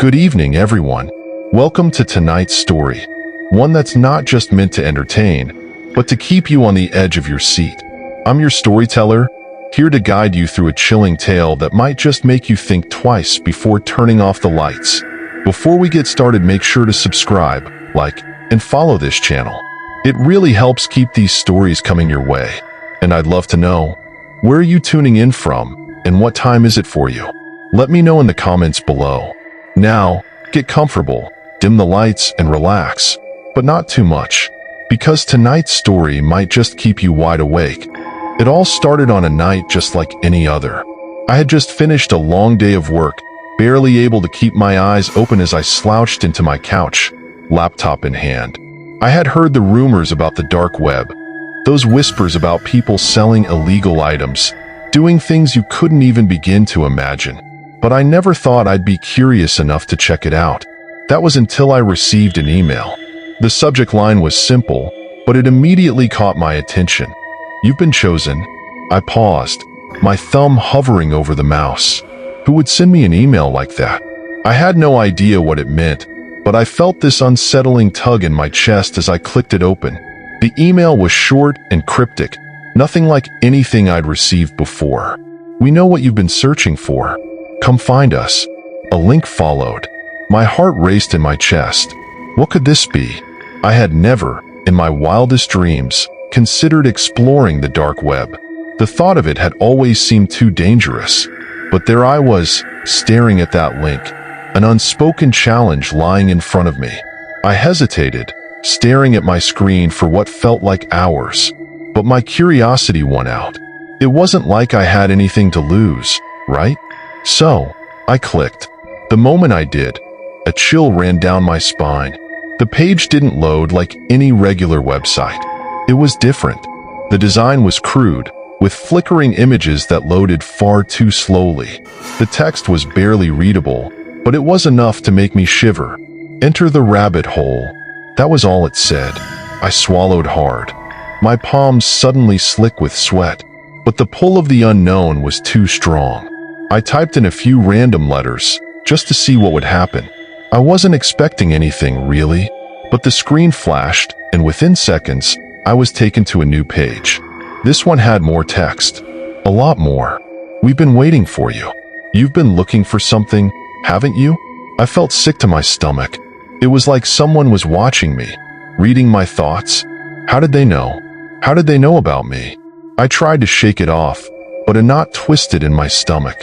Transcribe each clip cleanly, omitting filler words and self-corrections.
Good evening, everyone. Welcome to tonight's story, one that's not just meant to entertain, but to keep you on the edge of your seat. I'm your storyteller, here to guide you through a chilling tale that might just make you think twice before turning off the lights. Before we get started, make sure to subscribe, like, and follow this channel. It really helps keep these stories coming your way. And I'd love to know, where are you tuning in from, and what time is it for you? Let me know in the comments below. Now, get comfortable, dim the lights, and relax, but not too much, because tonight's story might just keep you wide awake. It all started on a night just like any other. I had just finished a long day of work, barely able to keep my eyes open as I slouched into my couch, laptop in hand. I had heard the rumors about the dark web, those whispers about people selling illegal items, doing things you couldn't even begin to imagine. But I never thought I'd be curious enough to check it out. That was until I received an email. The subject line was simple, but it immediately caught my attention. "You've been chosen." I paused, my thumb hovering over the mouse. Who would send me an email like that? I had no idea what it meant, but I felt this unsettling tug in my chest as I clicked it open. The email was short and cryptic, nothing like anything I'd received before. "We know what you've been searching for. Come find us." A link followed. My heart raced in my chest. What could this be? I had never, in my wildest dreams, considered exploring the dark web. The thought of it had always seemed too dangerous. But there I was, staring at that link, an unspoken challenge lying in front of me. I hesitated, staring at my screen for what felt like hours. But my curiosity won out. It wasn't like I had anything to lose, right? So, I clicked. The moment I did, a chill ran down my spine. The page didn't load like any regular website. It was different. The design was crude, with flickering images that loaded far too slowly. The text was barely readable, but it was enough to make me shiver. "Enter the rabbit hole." That was all it said. I swallowed hard. My palms suddenly slick with sweat, but the pull of the unknown was too strong. I typed in a few random letters, just to see what would happen. I wasn't expecting anything, really, but the screen flashed, and within seconds, I was taken to a new page. This one had more text. A lot more. "We've been waiting for you. You've been looking for something, haven't you?" I felt sick to my stomach. It was like someone was watching me, reading my thoughts. How did they know? How did they know about me? I tried to shake it off, but a knot twisted in my stomach.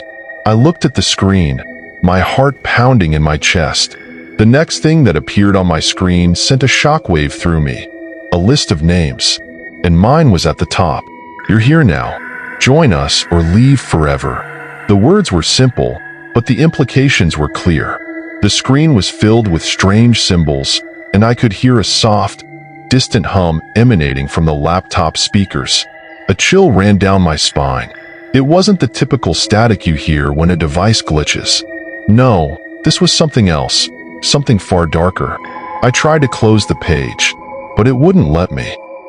I looked at the screen, my heart pounding in my chest. The next thing that appeared on my screen sent a shockwave through me. A list of names. And mine was at the top. "You're here now. Join us or leave forever." The words were simple, but the implications were clear. The screen was filled with strange symbols, and I could hear a soft, distant hum emanating from the laptop speakers. A chill ran down my spine. It wasn't the typical static you hear when a device glitches. No, this was something else, something far darker. I tried to close the page, but it wouldn't let me.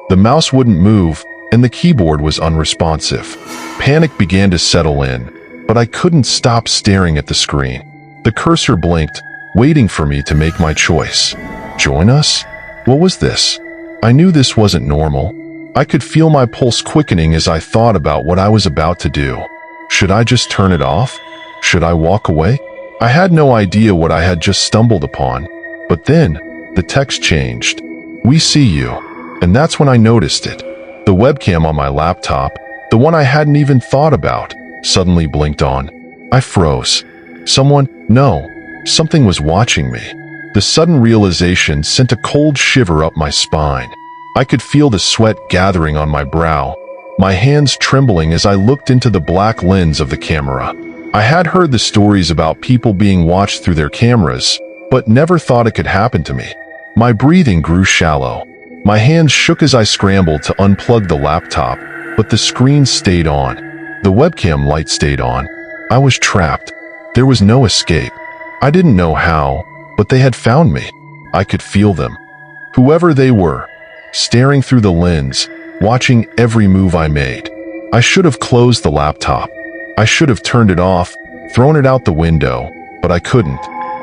The mouse wouldn't move, and the keyboard was unresponsive. Panic began to settle in, but I couldn't stop staring at the screen. The cursor blinked, waiting for me to make my choice. Join us? What was this? I knew this wasn't normal. I could feel my pulse quickening as I thought about what I was about to do. Should I just turn it off? Should I walk away? I had no idea what I had just stumbled upon. But then, the text changed. "We see you." And that's when I noticed it. The webcam on my laptop, the one I hadn't even thought about, suddenly blinked on. I froze. Something was watching me. The sudden realization sent a cold shiver up my spine. I could feel the sweat gathering on my brow, my hands trembling as I looked into the black lens of the camera. I had heard the stories about people being watched through their cameras, but never thought it could happen to me. My breathing grew shallow. My hands shook as I scrambled to unplug the laptop, but the screen stayed on. The webcam light stayed on. I was trapped. There was no escape. I didn't know how, but they had found me. I could feel them. Whoever they were, staring through the lens, watching every move I made. I should have closed the laptop. I should have turned it off, thrown it out the window, but I couldn't.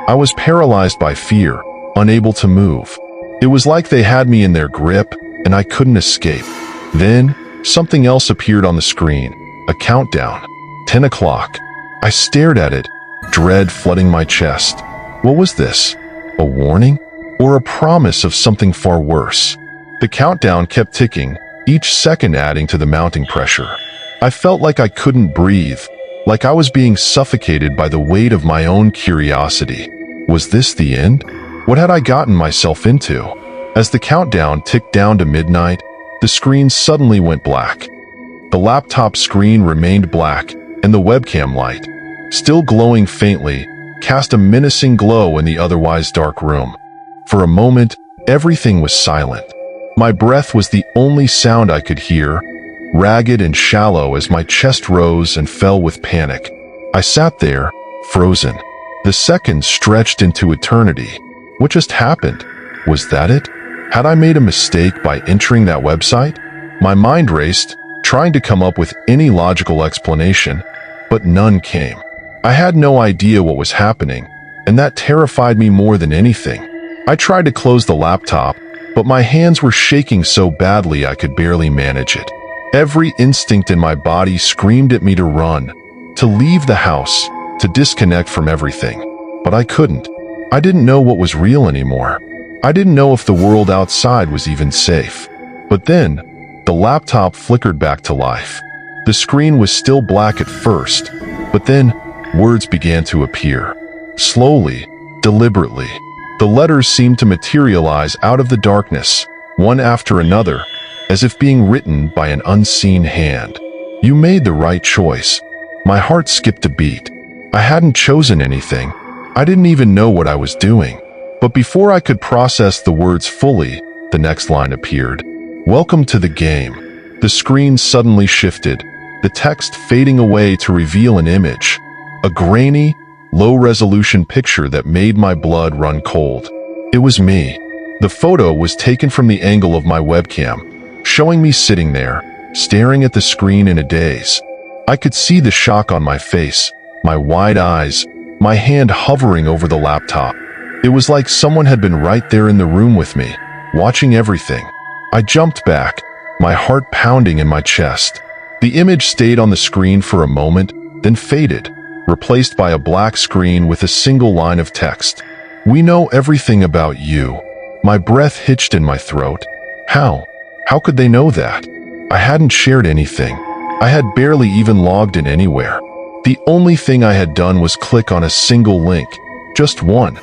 I was paralyzed by fear, unable to move. It was like they had me in their grip, and I couldn't escape. Then, something else appeared on the screen, a countdown. 10 o'clock. I stared at it, dread flooding my chest. What was this? A warning? Or a promise of something far worse? The countdown kept ticking, each second adding to the mounting pressure. I felt like I couldn't breathe, like I was being suffocated by the weight of my own curiosity. Was this the end? What had I gotten myself into? As the countdown ticked down to midnight, the screen suddenly went black. The laptop screen remained black, and the webcam light, still glowing faintly, cast a menacing glow in the otherwise dark room. For a moment, everything was silent. My breath was the only sound I could hear, ragged and shallow as my chest rose and fell with panic. I sat there, frozen. The seconds stretched into eternity. What just happened? Was that it? Had I made a mistake by entering that website? My mind raced, trying to come up with any logical explanation, but none came. I had no idea what was happening, and that terrified me more than anything. I tried to close the laptop, but my hands were shaking so badly I could barely manage it. Every instinct in my body screamed at me to run, to leave the house, to disconnect from everything. But I couldn't. I didn't know what was real anymore. I didn't know if the world outside was even safe. But then, the laptop flickered back to life. The screen was still black at first, but then words began to appear. Slowly, deliberately. The letters seemed to materialize out of the darkness, one after another, as if being written by an unseen hand. You made the right choice. My heart skipped a beat. I hadn't chosen anything. I didn't even know what I was doing. But before I could process the words fully, the next line appeared. Welcome to the game. The screen suddenly shifted, the text fading away to reveal an image. A grainy, low-resolution picture that made my blood run cold. It was me. The photo was taken from the angle of my webcam, showing me sitting there, staring at the screen in a daze. I could see the shock on my face, my wide eyes, my hand hovering over the laptop. It was like someone had been right there in the room with me, watching everything. I jumped back, my heart pounding in my chest. The image stayed on the screen for a moment, then faded, replaced by a black screen with a single line of text. We know everything about you. My breath hitched in my throat. How? How could they know that? I hadn't shared anything. I had barely even logged in anywhere. The only thing I had done was click on a single link, just one.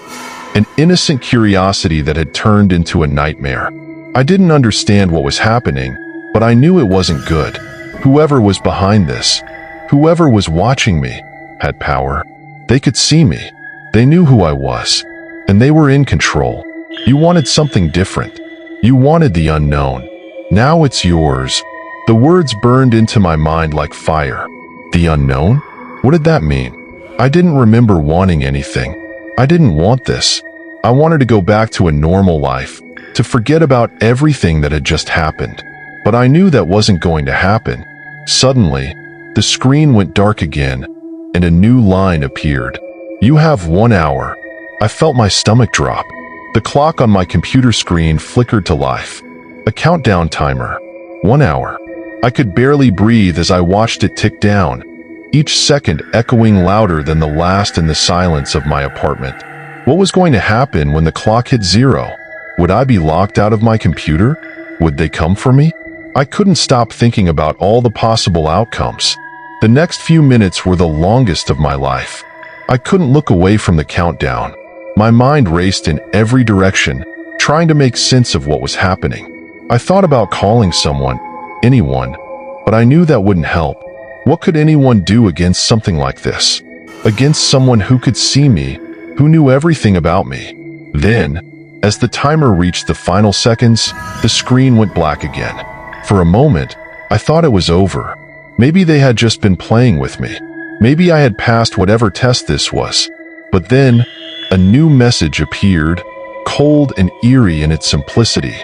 An innocent curiosity that had turned into a nightmare. I didn't understand what was happening, but I knew it wasn't good. Whoever was behind this, whoever was watching me, had power. They could see me. They knew who I was. And they were in control. You wanted something different. You wanted the unknown. Now it's yours. The words burned into my mind like fire. The unknown? What did that mean? I didn't remember wanting anything. I didn't want this. I wanted to go back to a normal life, to forget about everything that had just happened. But I knew that wasn't going to happen. Suddenly, the screen went dark again, and a new line appeared. You have 1 hour. I felt my stomach drop. The clock on my computer screen flickered to life. A countdown timer. 1 hour. I could barely breathe as I watched it tick down, each second echoing louder than the last in the silence of my apartment. What was going to happen when the clock hit 0? Would I be locked out of my computer? Would they come for me? I couldn't stop thinking about all the possible outcomes. The next few minutes were the longest of my life. I couldn't look away from the countdown. My mind raced in every direction, trying to make sense of what was happening. I thought about calling someone, anyone, but I knew that wouldn't help. What could anyone do against something like this? Against someone who could see me, who knew everything about me? Then, as the timer reached the final seconds, the screen went black again. For a moment, I thought it was over. Maybe they had just been playing with me. Maybe I had passed whatever test this was. But then, a new message appeared, cold and eerie in its simplicity.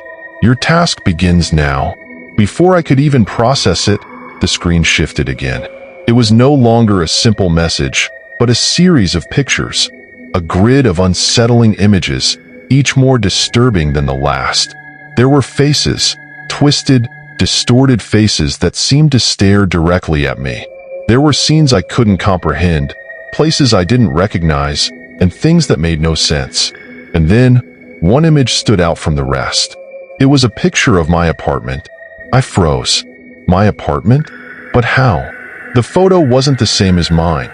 Your task begins now. Before I could even process it, the screen shifted again. It was no longer a simple message, but a series of pictures. a grid of unsettling images, each more disturbing than the last. There were faces, twisted, distorted faces that seemed to stare directly at me. There were scenes I couldn't comprehend, places I didn't recognize, and things that made no sense. And then, one image stood out from the rest. It was a picture of my apartment. I froze. My apartment? But how? The photo wasn't the same as mine.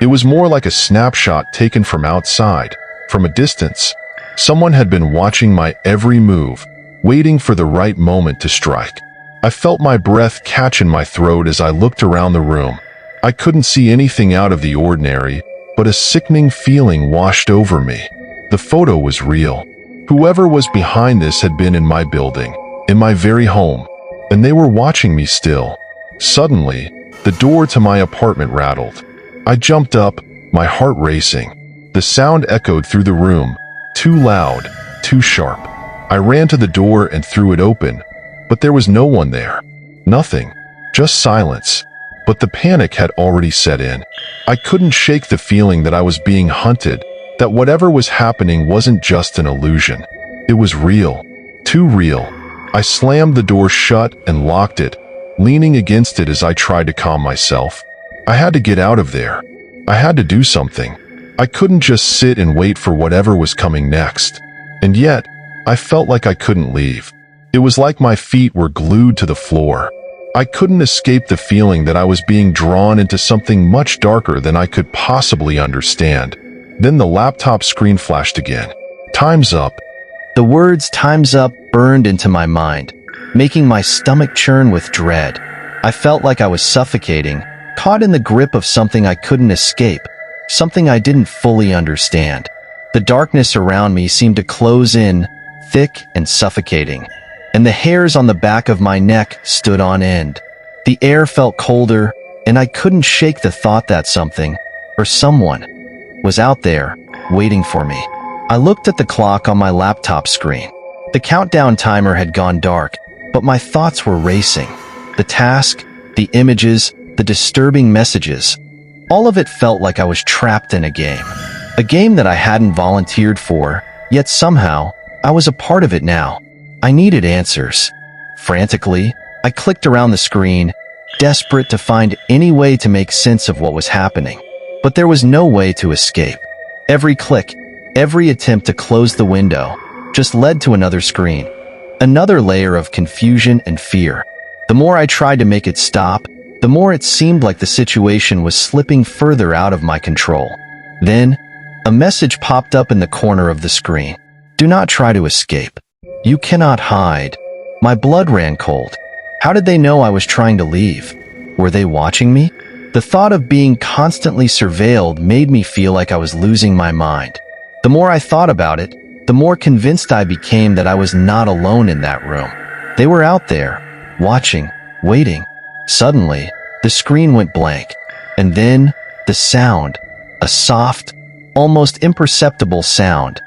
It was more like a snapshot taken from outside, from a distance. Someone had been watching my every move, waiting for the right moment to strike. I felt my breath catch in my throat as I looked around the room. I couldn't see anything out of the ordinary, but a sickening feeling washed over me. The photo was real. Whoever was behind this had been in my building, in my very home, and they were watching me still. Suddenly, the door to my apartment rattled. I jumped up, my heart racing. The sound echoed through the room, too loud, too sharp. I ran to the door and threw it open, but there was no one there. Nothing, just silence. But the panic had already set in. I couldn't shake the feeling that I was being hunted, that whatever was happening wasn't just an illusion. It was real, too real. I slammed the door shut and locked it, leaning against it as I tried to calm myself. I had to get out of there. I had to do something. I couldn't just sit and wait for whatever was coming next. And yet, I felt like I couldn't leave. It was like my feet were glued to the floor. I couldn't escape the feeling that I was being drawn into something much darker than I could possibly understand. Then the laptop screen flashed again. Time's up. The words "time's up" burned into my mind, making my stomach churn with dread. I felt like I was suffocating, caught in the grip of something I couldn't escape, something I didn't fully understand. The darkness around me seemed to close in, thick and suffocating, and the hairs on the back of my neck stood on end. The air felt colder, and I couldn't shake the thought that something, or someone, was out there, waiting for me. I looked at the clock on my laptop screen. The countdown timer had gone dark, but my thoughts were racing. The task, the images, the disturbing messages, all of it felt like I was trapped in a game. A game that I hadn't volunteered for, yet somehow, I was a part of it now. I needed answers. Frantically, I clicked around the screen, desperate to find any way to make sense of what was happening. But there was no way to escape. Every click, every attempt to close the window, just led to another screen. Another layer of confusion and fear. The more I tried to make it stop, the more it seemed like the situation was slipping further out of my control. Then, a message popped up in the corner of the screen. Do not try to escape. You cannot hide. My blood ran cold. How did they know I was trying to leave? Were they watching me? The thought of being constantly surveilled made me feel like I was losing my mind. The more I thought about it, the more convinced I became that I was not alone in that room. They were out there, watching, waiting. Suddenly, the screen went blank. And then, the sound, a soft, almost imperceptible sound,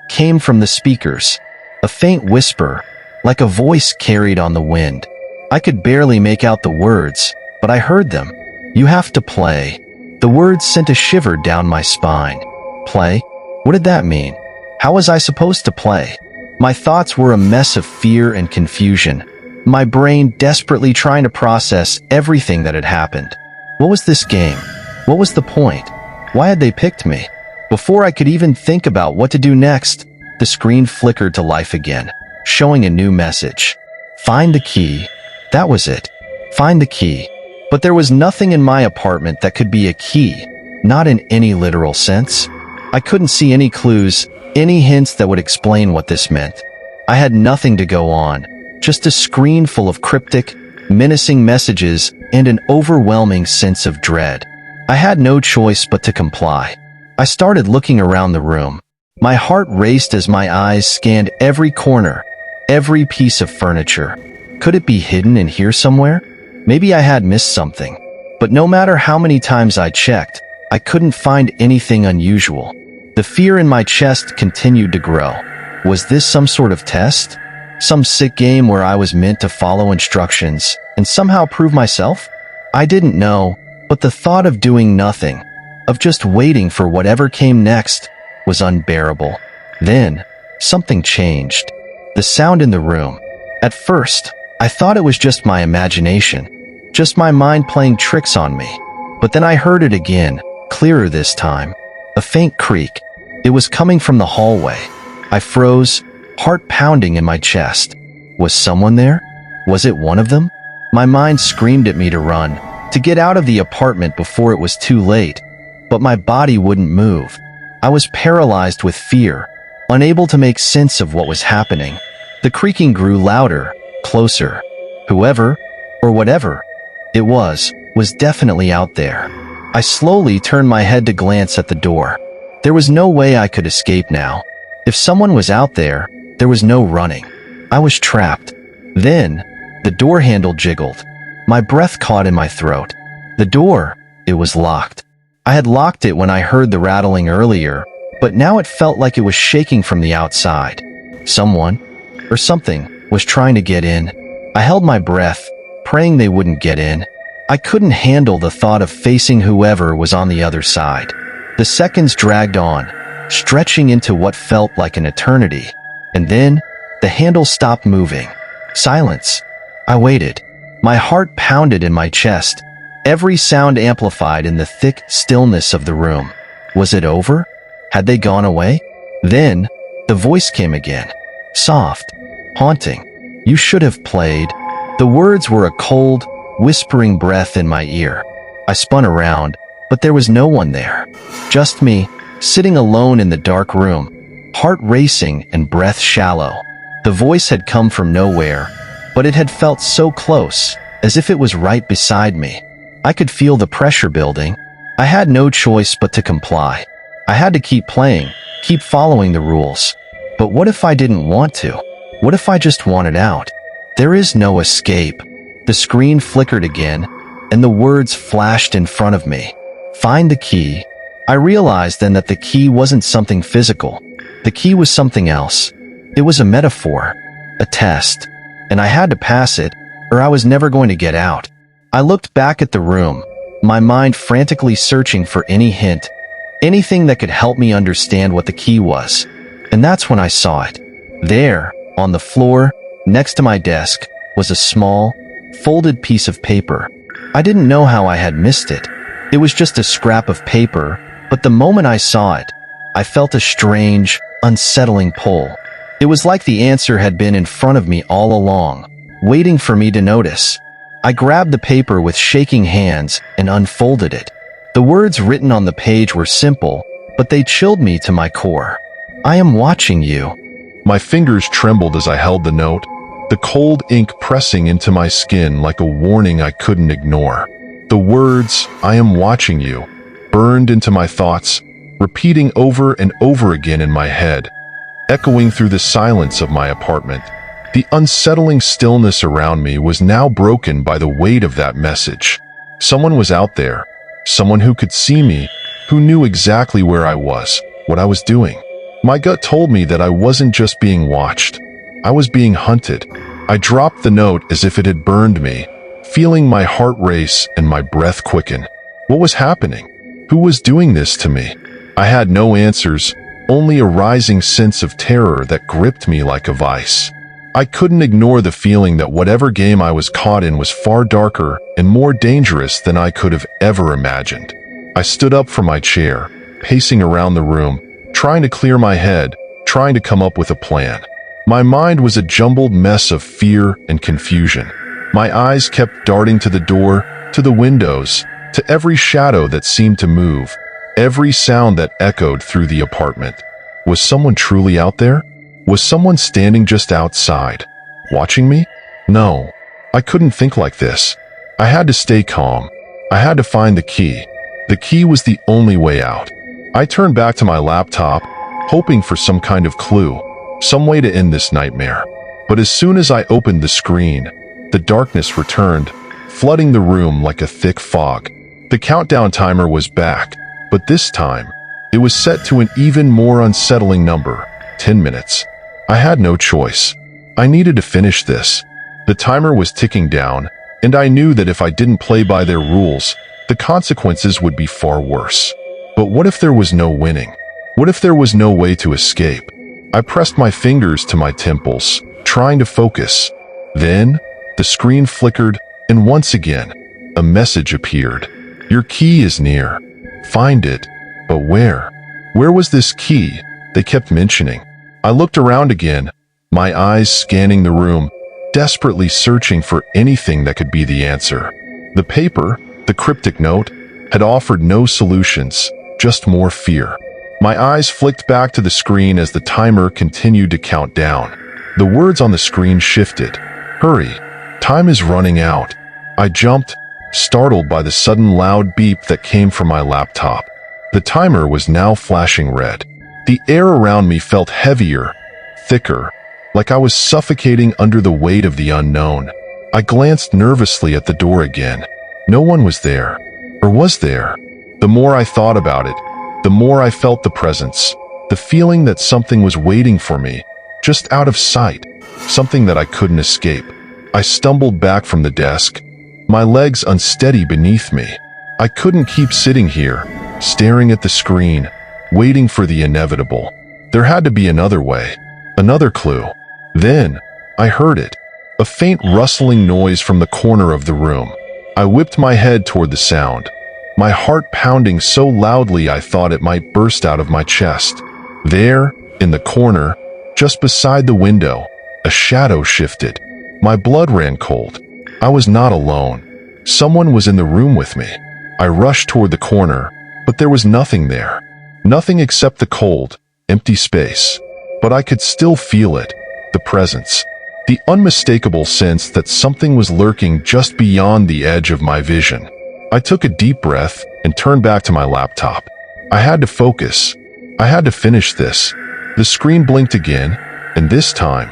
came from the speakers. A faint whisper, like a voice carried on the wind. I could barely make out the words, but I heard them. You have to play. The words sent a shiver down my spine. Play? What did that mean? How was I supposed to play? My thoughts were a mess of fear and confusion, my brain desperately trying to process everything that had happened. What was this game? What was the point? Why had they picked me? Before I could even think about what to do next, the screen flickered to life again, showing a new message. Find the key. That was it. Find the key. But there was nothing in my apartment that could be a key, not in any literal sense. I couldn't see any clues, any hints that would explain what this meant. I had nothing to go on, just a screen full of cryptic, menacing messages and an overwhelming sense of dread. I had no choice but to comply. I started looking around the room. My heart raced as my eyes scanned every corner, every piece of furniture. Could it be hidden in here somewhere? Maybe I had missed something. But no matter how many times I checked, I couldn't find anything unusual. The fear in my chest continued to grow. Was this some sort of test? Some sick game where I was meant to follow instructions and somehow prove myself? I didn't know, but the thought of doing nothing, of just waiting for whatever came next, was unbearable. Then, something changed. The sound in the room. At first, I thought it was just my imagination, just my mind playing tricks on me. But then I heard it again, clearer this time. A faint creak. It was coming from the hallway. I froze, heart pounding in my chest. Was someone there? Was it one of them? My mind screamed at me to run, to get out of the apartment before it was too late. But my body wouldn't move. I was paralyzed with fear, unable to make sense of what was happening. The creaking grew louder, closer. Whoever, or whatever it was definitely out there. I slowly turned my head to glance at the door. There was no way I could escape now. If someone was out there, there was no running. I was trapped. Then, the door handle jiggled. My breath caught in my throat. The door, it was locked. I had locked it when I heard the rattling earlier, but now it felt like it was shaking from the outside. Someone, or something, was trying to get in. I held my breath, praying they wouldn't get in. I couldn't handle the thought of facing whoever was on the other side. The seconds dragged on, stretching into what felt like an eternity. And then, the handle stopped moving. Silence. I waited. My heart pounded in my chest, every sound amplified in the thick stillness of the room. Was it over? Had they gone away? Then, the voice came again. Soft, haunting. You should have played. The words were a cold, whispering breath in my ear. I spun around, but there was no one there. Just me, sitting alone in the dark room, heart racing and breath shallow. The voice had come from nowhere, but it had felt so close, as if it was right beside me. I could feel the pressure building. I had no choice but to comply. I had to keep playing, keep following the rules. But what if I didn't want to? What if I just wanted out? There is no escape. The screen flickered again, and the words flashed in front of me. Find the key. I realized then that the key wasn't something physical. The key was something else. It was a metaphor, a test, and I had to pass it, or I was never going to get out. I looked back at the room, my mind frantically searching for any hint, anything that could help me understand what the key was. And that's when I saw it. There, on the floor, next to my desk, was a small, folded piece of paper. I didn't know how I had missed it. It was just a scrap of paper, but the moment I saw it, I felt a strange, unsettling pull. It was like the answer had been in front of me all along, waiting for me to notice. I grabbed the paper with shaking hands and unfolded it. The words written on the page were simple, but they chilled me to my core. I am watching you. My fingers trembled as I held the note, the cold ink pressing into my skin like a warning I couldn't ignore. The words, "I am watching you," burned into my thoughts, repeating over and over again in my head, echoing through the silence of my apartment. The unsettling stillness around me was now broken by the weight of that message. Someone was out there, someone who could see me, who knew exactly where I was, what I was doing. My gut told me that I wasn't just being watched. I was being hunted. I dropped the note as if it had burned me, feeling my heart race and my breath quicken. What was happening? Who was doing this to me? I had no answers, only a rising sense of terror that gripped me like a vice. I couldn't ignore the feeling that whatever game I was caught in was far darker and more dangerous than I could have ever imagined. I stood up from my chair, pacing around the room, trying to clear my head, trying to come up with a plan. My mind was a jumbled mess of fear and confusion. My eyes kept darting to the door, to the windows, to every shadow that seemed to move, every sound that echoed through the apartment. Was someone truly out there? Was someone standing just outside, watching me? No, I couldn't think like this. I had to stay calm. I had to find the key. The key was the only way out. I turned back to my laptop, hoping for some kind of clue, some way to end this nightmare. But as soon as I opened the screen, the darkness returned, flooding the room like a thick fog. The countdown timer was back, but this time, it was set to an even more unsettling number, 10 minutes. I had no choice. I needed to finish this. The timer was ticking down, and I knew that if I didn't play by their rules, the consequences would be far worse. But what if there was no winning? What if there was no way to escape? I pressed my fingers to my temples, trying to focus. Then, the screen flickered, and once again, a message appeared. Your key is near. Find it. But where? Where was this key they kept mentioning? I looked around again, my eyes scanning the room, desperately searching for anything that could be the answer. The paper, the cryptic note, had offered no solutions, just more fear. My eyes flicked back to the screen as the timer continued to count down. The words on the screen shifted. Hurry, time is running out. I jumped, startled by the sudden loud beep that came from my laptop. The timer was now flashing red. The air around me felt heavier, thicker, like I was suffocating under the weight of the unknown. I glanced nervously at the door again. No one was there. Or was there? The more I thought about it, the more I felt the presence, the feeling that something was waiting for me, just out of sight, something that I couldn't escape. I stumbled back from the desk, my legs unsteady beneath me. I couldn't keep sitting here, staring at the screen, waiting for the inevitable. There had to be another way, another clue. Then, I heard it, a faint rustling noise from the corner of the room. I whipped my head toward the sound, my heart pounding so loudly I thought it might burst out of my chest. There, in the corner, just beside the window, a shadow shifted. My blood ran cold. I was not alone. Someone was in the room with me. I rushed toward the corner, but there was nothing there. Nothing except the cold, empty space. But I could still feel it, the presence. The unmistakable sense that something was lurking just beyond the edge of my vision. I took a deep breath and turned back to my laptop. I had to focus. I had to finish this. The screen blinked again, and this time,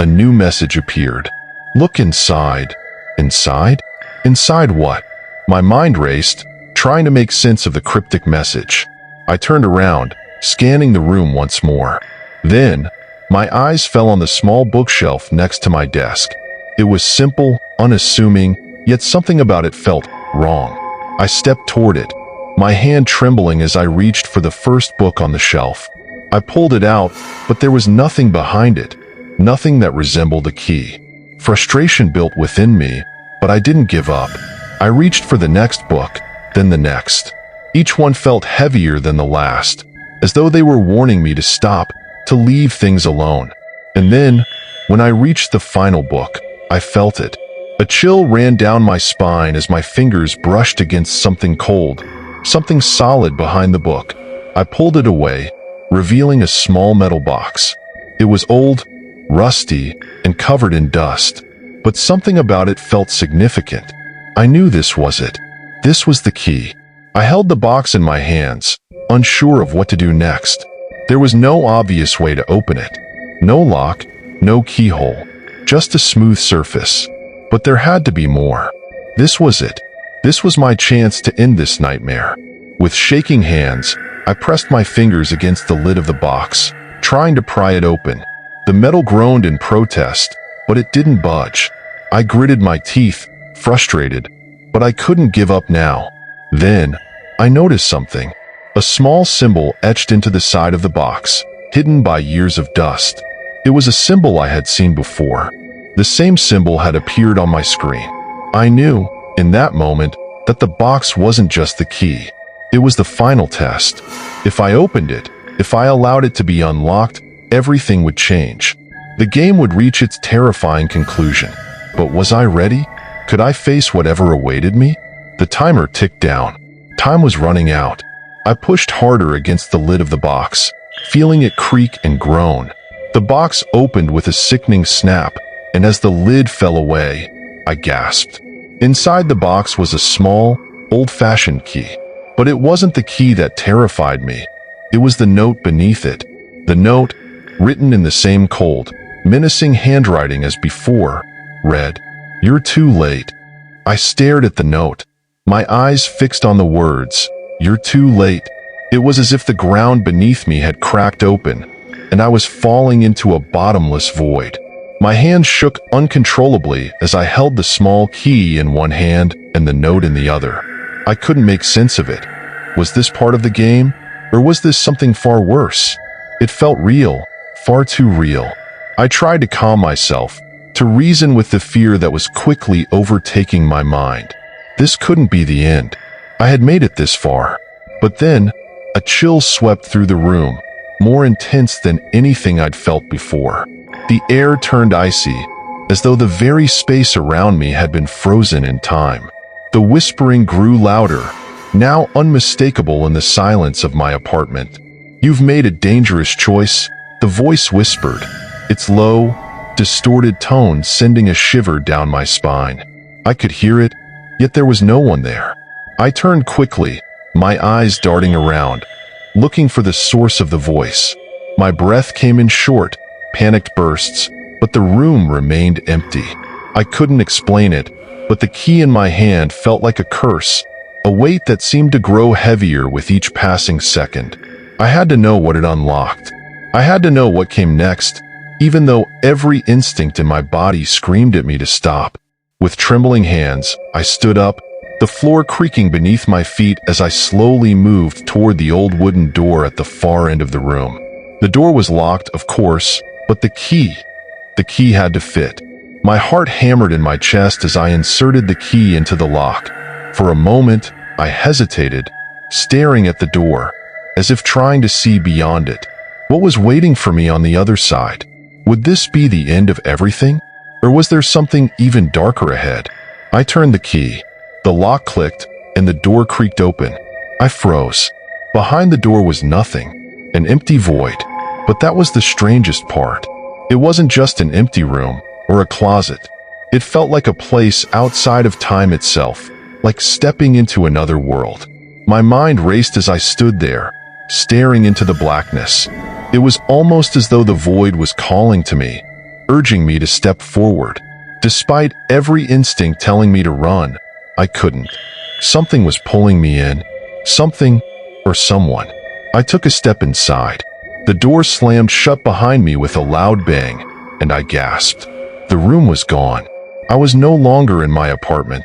a new message appeared. Look inside. Inside? Inside what? My mind raced, trying to make sense of the cryptic message. I turned around, scanning the room once more. Then, my eyes fell on the small bookshelf next to my desk. It was simple, unassuming, yet something about it felt wrong. I stepped toward it, my hand trembling as I reached for the first book on the shelf. I pulled it out, but there was nothing behind it, nothing that resembled a key. Frustration built within me, but I didn't give up. I reached for the next book, then the next. Each one felt heavier than the last, as though they were warning me to stop, to leave things alone. And then, when I reached the final book, I felt it. A chill ran down my spine as my fingers brushed against something cold, something solid behind the book. I pulled it away, revealing a small metal box. It was old, rusty, and covered in dust, but something about it felt significant. I knew this was it. This was the key. I held the box in my hands, unsure of what to do next. There was no obvious way to open it. No lock, no keyhole, just a smooth surface. But there had to be more. This was it. This was my chance to end this nightmare. With shaking hands, I pressed my fingers against the lid of the box, trying to pry it open. The metal groaned in protest, but it didn't budge. I gritted my teeth, frustrated, but I couldn't give up now. Then, I noticed something. A small symbol etched into the side of the box, hidden by years of dust. It was a symbol I had seen before. The same symbol had appeared on my screen. I knew, in that moment, that the box wasn't just the key. It was the final test. If I opened it, if I allowed it to be unlocked, everything would change. The game would reach its terrifying conclusion. But was I ready? Could I face whatever awaited me? The timer ticked down. Time was running out. I pushed harder against the lid of the box, feeling it creak and groan. The box opened with a sickening snap, and as the lid fell away, I gasped. Inside the box was a small, old-fashioned key. But it wasn't the key that terrified me. It was the note beneath it. The note, written in the same cold, menacing handwriting as before, read, "You're too late." I stared at the note, my eyes fixed on the words, "You're too late." It was as if the ground beneath me had cracked open, and I was falling into a bottomless void. My hands shook uncontrollably as I held the small key in one hand and the note in the other. I couldn't make sense of it. Was this part of the game? Or was this something far worse? It felt real, far too real. I tried to calm myself, to reason with the fear that was quickly overtaking my mind. This couldn't be the end. I had made it this far. But then, a chill swept through the room, more intense than anything I'd felt before. The air turned icy, as though the very space around me had been frozen in time. The whispering grew louder, now unmistakable in the silence of my apartment. "You've made a dangerous choice," the voice whispered, its low, distorted tone sending a shiver down my spine. I could hear it, yet there was no one there. I turned quickly, my eyes darting around, looking for the source of the voice. My breath came in short, panicked bursts, but the room remained empty. I couldn't explain it, but the key in my hand felt like a curse, a weight that seemed to grow heavier with each passing second. I had to know what it unlocked. I had to know what came next, even though every instinct in my body screamed at me to stop. With trembling hands, I stood up, the floor creaking beneath my feet as I slowly moved toward the old wooden door at the far end of the room. The door was locked, of course, but the key had to fit. My heart hammered in my chest as I inserted the key into the lock. For a moment, I hesitated, staring at the door, as if trying to see beyond it. What was waiting for me on the other side? Would this be the end of everything? Or was there something even darker ahead? I turned the key. The lock clicked, and the door creaked open. I froze. Behind the door was nothing, an empty void. But that was the strangest part. It wasn't just an empty room, or a closet. It felt like a place outside of time itself, like stepping into another world. My mind raced as I stood there, staring into the blackness. It was almost as though the void was calling to me, urging me to step forward. Despite every instinct telling me to run, I couldn't. Something was pulling me in. Something, or someone. I took a step inside. The door slammed shut behind me with a loud bang, and I gasped. The room was gone. I was no longer in my apartment.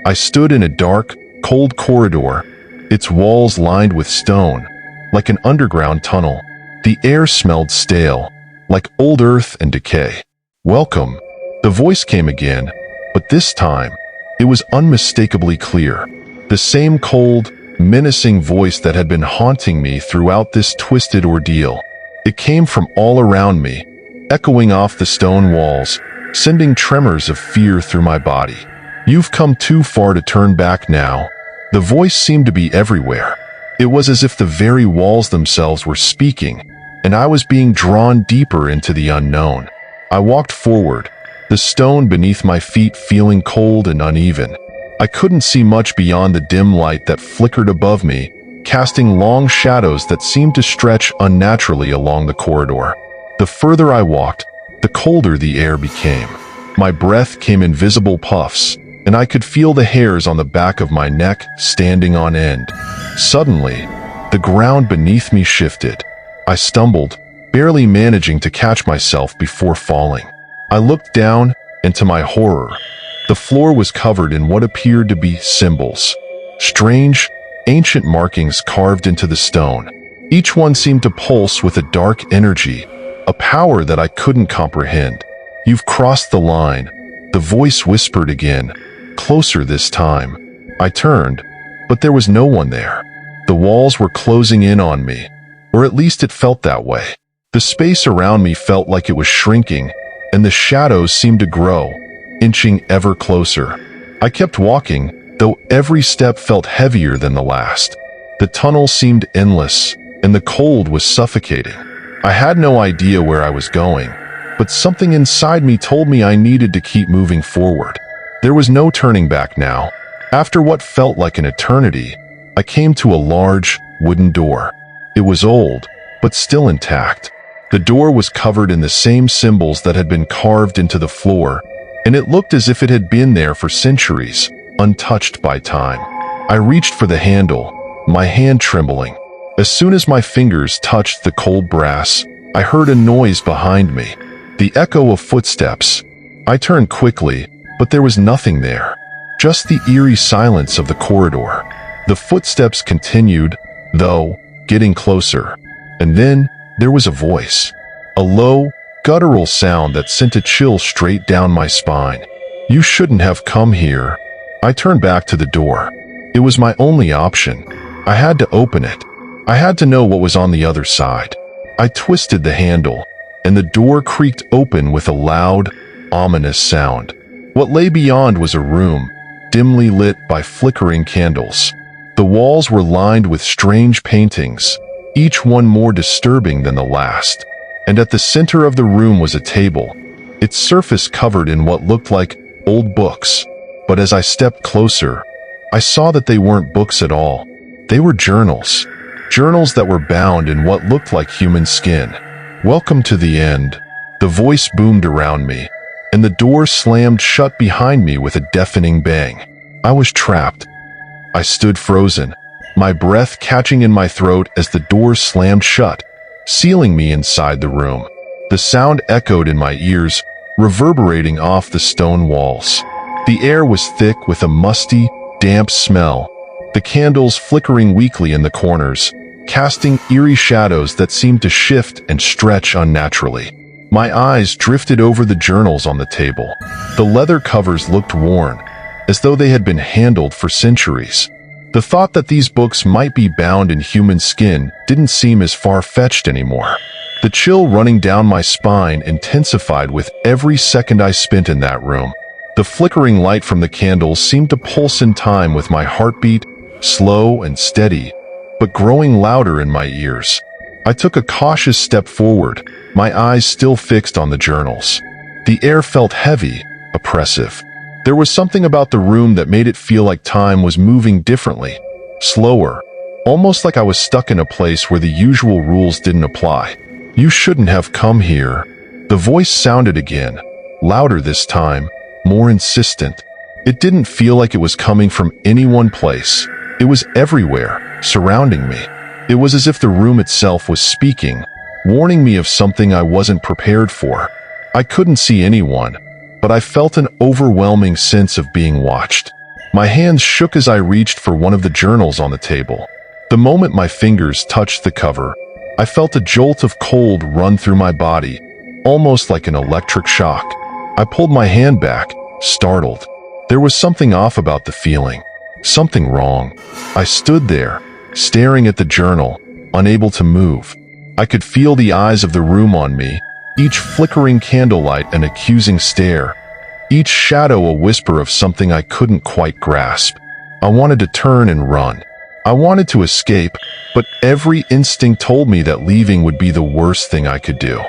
I stood in a dark, cold corridor, its walls lined with stone, like an underground tunnel. The air smelled stale, like old earth and decay. "Welcome," the voice came again, but this time, it was unmistakably clear. The same cold, menacing voice that had been haunting me throughout this twisted ordeal. It came from all around me, echoing off the stone walls, sending tremors of fear through my body. "You've come too far to turn back now." The voice seemed to be everywhere. It was as if the very walls themselves were speaking, and I was being drawn deeper into the unknown. I walked forward, the stone beneath my feet feeling cold and uneven. I couldn't see much beyond the dim light that flickered above me, casting long shadows that seemed to stretch unnaturally along the corridor. The further I walked, the colder the air became. My breath came in visible puffs, and I could feel the hairs on the back of my neck standing on end. Suddenly, the ground beneath me shifted. I stumbled, barely managing to catch myself before falling. I looked down, and to my horror, the floor was covered in what appeared to be symbols. Strange, ancient markings carved into the stone. Each one seemed to pulse with a dark energy, a power that I couldn't comprehend. "You've crossed the line," the voice whispered again, closer this time. I turned, but there was no one there. The walls were closing in on me, or at least it felt that way. The space around me felt like it was shrinking, and the shadows seemed to grow, inching ever closer. I kept walking, though every step felt heavier than the last. The tunnel seemed endless, and the cold was suffocating. I had no idea where I was going, but something inside me told me I needed to keep moving forward. There was no turning back now. After what felt like an eternity, I came to a large, wooden door. It was old, but still intact. The door was covered in the same symbols that had been carved into the floor, and it looked as if it had been there for centuries, untouched by time. I reached for the handle, my hand trembling. As soon as my fingers touched the cold brass, I heard a noise behind me, the echo of footsteps. I turned quickly, but there was nothing there, just the eerie silence of the corridor. The footsteps continued, though, getting closer. And then there was a voice. A low, guttural sound that sent a chill straight down my spine. "You shouldn't have come here." I turned back to the door. It was my only option. I had to open it. I had to know what was on the other side. I twisted the handle, and the door creaked open with a loud, ominous sound. What lay beyond was a room, dimly lit by flickering candles. The walls were lined with strange paintings, each one more disturbing than the last. And at the center of the room was a table, its surface covered in what looked like old books. But as I stepped closer, I saw that they weren't books at all. They were journals. Journals that were bound in what looked like human skin. "Welcome to the end," the voice boomed around me, and the door slammed shut behind me with a deafening bang. I was trapped. I stood frozen, my breath catching in my throat as the door slammed shut, sealing me inside the room. The sound echoed in my ears, reverberating off the stone walls. The air was thick with a musty, damp smell, the candles flickering weakly in the corners, casting eerie shadows that seemed to shift and stretch unnaturally. My eyes drifted over the journals on the table. The leather covers looked worn, as though they had been handled for centuries. The thought that these books might be bound in human skin didn't seem as far-fetched anymore. The chill running down my spine intensified with every second I spent in that room. The flickering light from the candles seemed to pulse in time with my heartbeat, slow and steady, but growing louder in my ears. I took a cautious step forward, my eyes still fixed on the journals. The air felt heavy, oppressive. There was something about the room that made it feel like time was moving differently, slower, almost like I was stuck in a place where the usual rules didn't apply. "You shouldn't have come here." The voice sounded again, louder this time, more insistent. It didn't feel like it was coming from any one place. It was everywhere, surrounding me. It was as if the room itself was speaking, warning me of something I wasn't prepared for. I couldn't see anyone, but I felt an overwhelming sense of being watched. My hands shook as I reached for one of the journals on the table. The moment my fingers touched the cover, I felt a jolt of cold run through my body, almost like an electric shock. I pulled my hand back, startled. There was something off about the feeling. Something wrong. I stood there, staring at the journal, unable to move. I could feel the eyes of the room on me, each flickering candlelight an accusing stare, each shadow a whisper of something I couldn't quite grasp. I wanted to turn and run. I wanted to escape, but every instinct told me that leaving would be the worst thing I could do.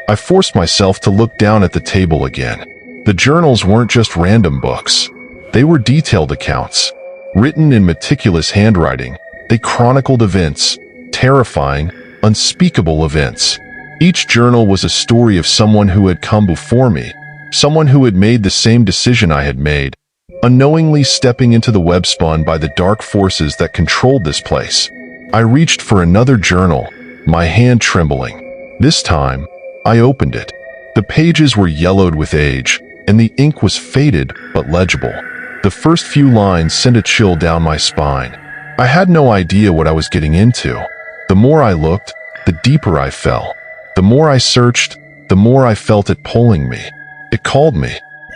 I forced myself to look down at the table again. The journals weren't just random books. They were detailed accounts. Written in meticulous handwriting, they chronicled events, terrifying, unspeakable events. Each journal was a story of someone who had come before me, someone who had made the same decision I had made, unknowingly stepping into the web spun by the dark forces that controlled this place. I reached for another journal, my hand trembling. This time, I opened it. The pages were yellowed with age, and the ink was faded but legible. The first few lines sent a chill down my spine. I had no idea what I was getting into. The more I looked, the deeper I fell. The more I searched, the more I felt it pulling me. It called me.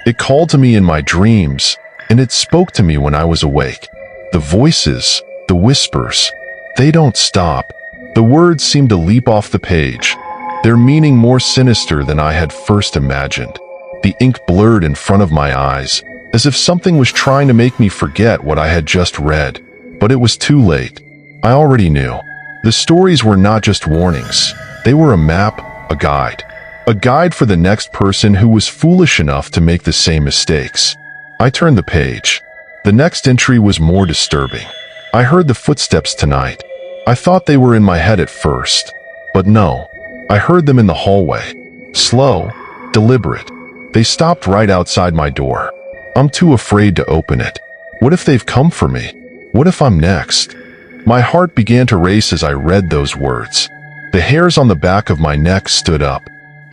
It called to me in my dreams, and it spoke to me when I was awake. The voices, the whispers, they don't stop. The words seemed to leap off the page, their meaning more sinister than I had first imagined. The ink blurred in front of my eyes, as if something was trying to make me forget what I had just read. But it was too late. I already knew. The stories were not just warnings. They were a map, a guide. A guide for the next person who was foolish enough to make the same mistakes. I turned the page. The next entry was more disturbing. I heard the footsteps tonight. I thought they were in my head at first. But no, I heard them in the hallway. Slow, deliberate. They stopped right outside my door. I'm too afraid to open it. What if they've come for me? What if I'm next? My heart began to race as I read those words. The hairs on the back of my neck stood up.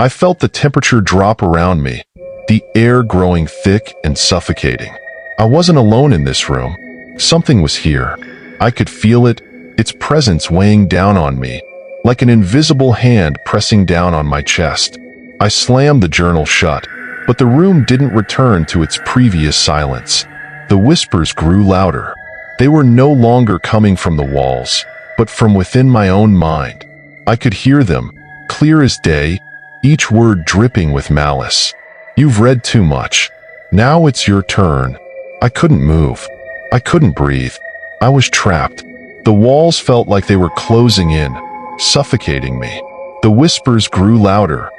I felt the temperature drop around me, the air growing thick and suffocating. I wasn't alone in this room. Something was here. I could feel it, its presence weighing down on me, like an invisible hand pressing down on my chest. I slammed the journal shut, but the room didn't return to its previous silence. The whispers grew louder. They were no longer coming from the walls, but from within my own mind. I could hear them, clear as day, each word dripping with malice. "You've read too much. Now it's your turn." I couldn't move. I couldn't breathe. I was trapped. The walls felt like they were closing in, suffocating me. The whispers grew louder,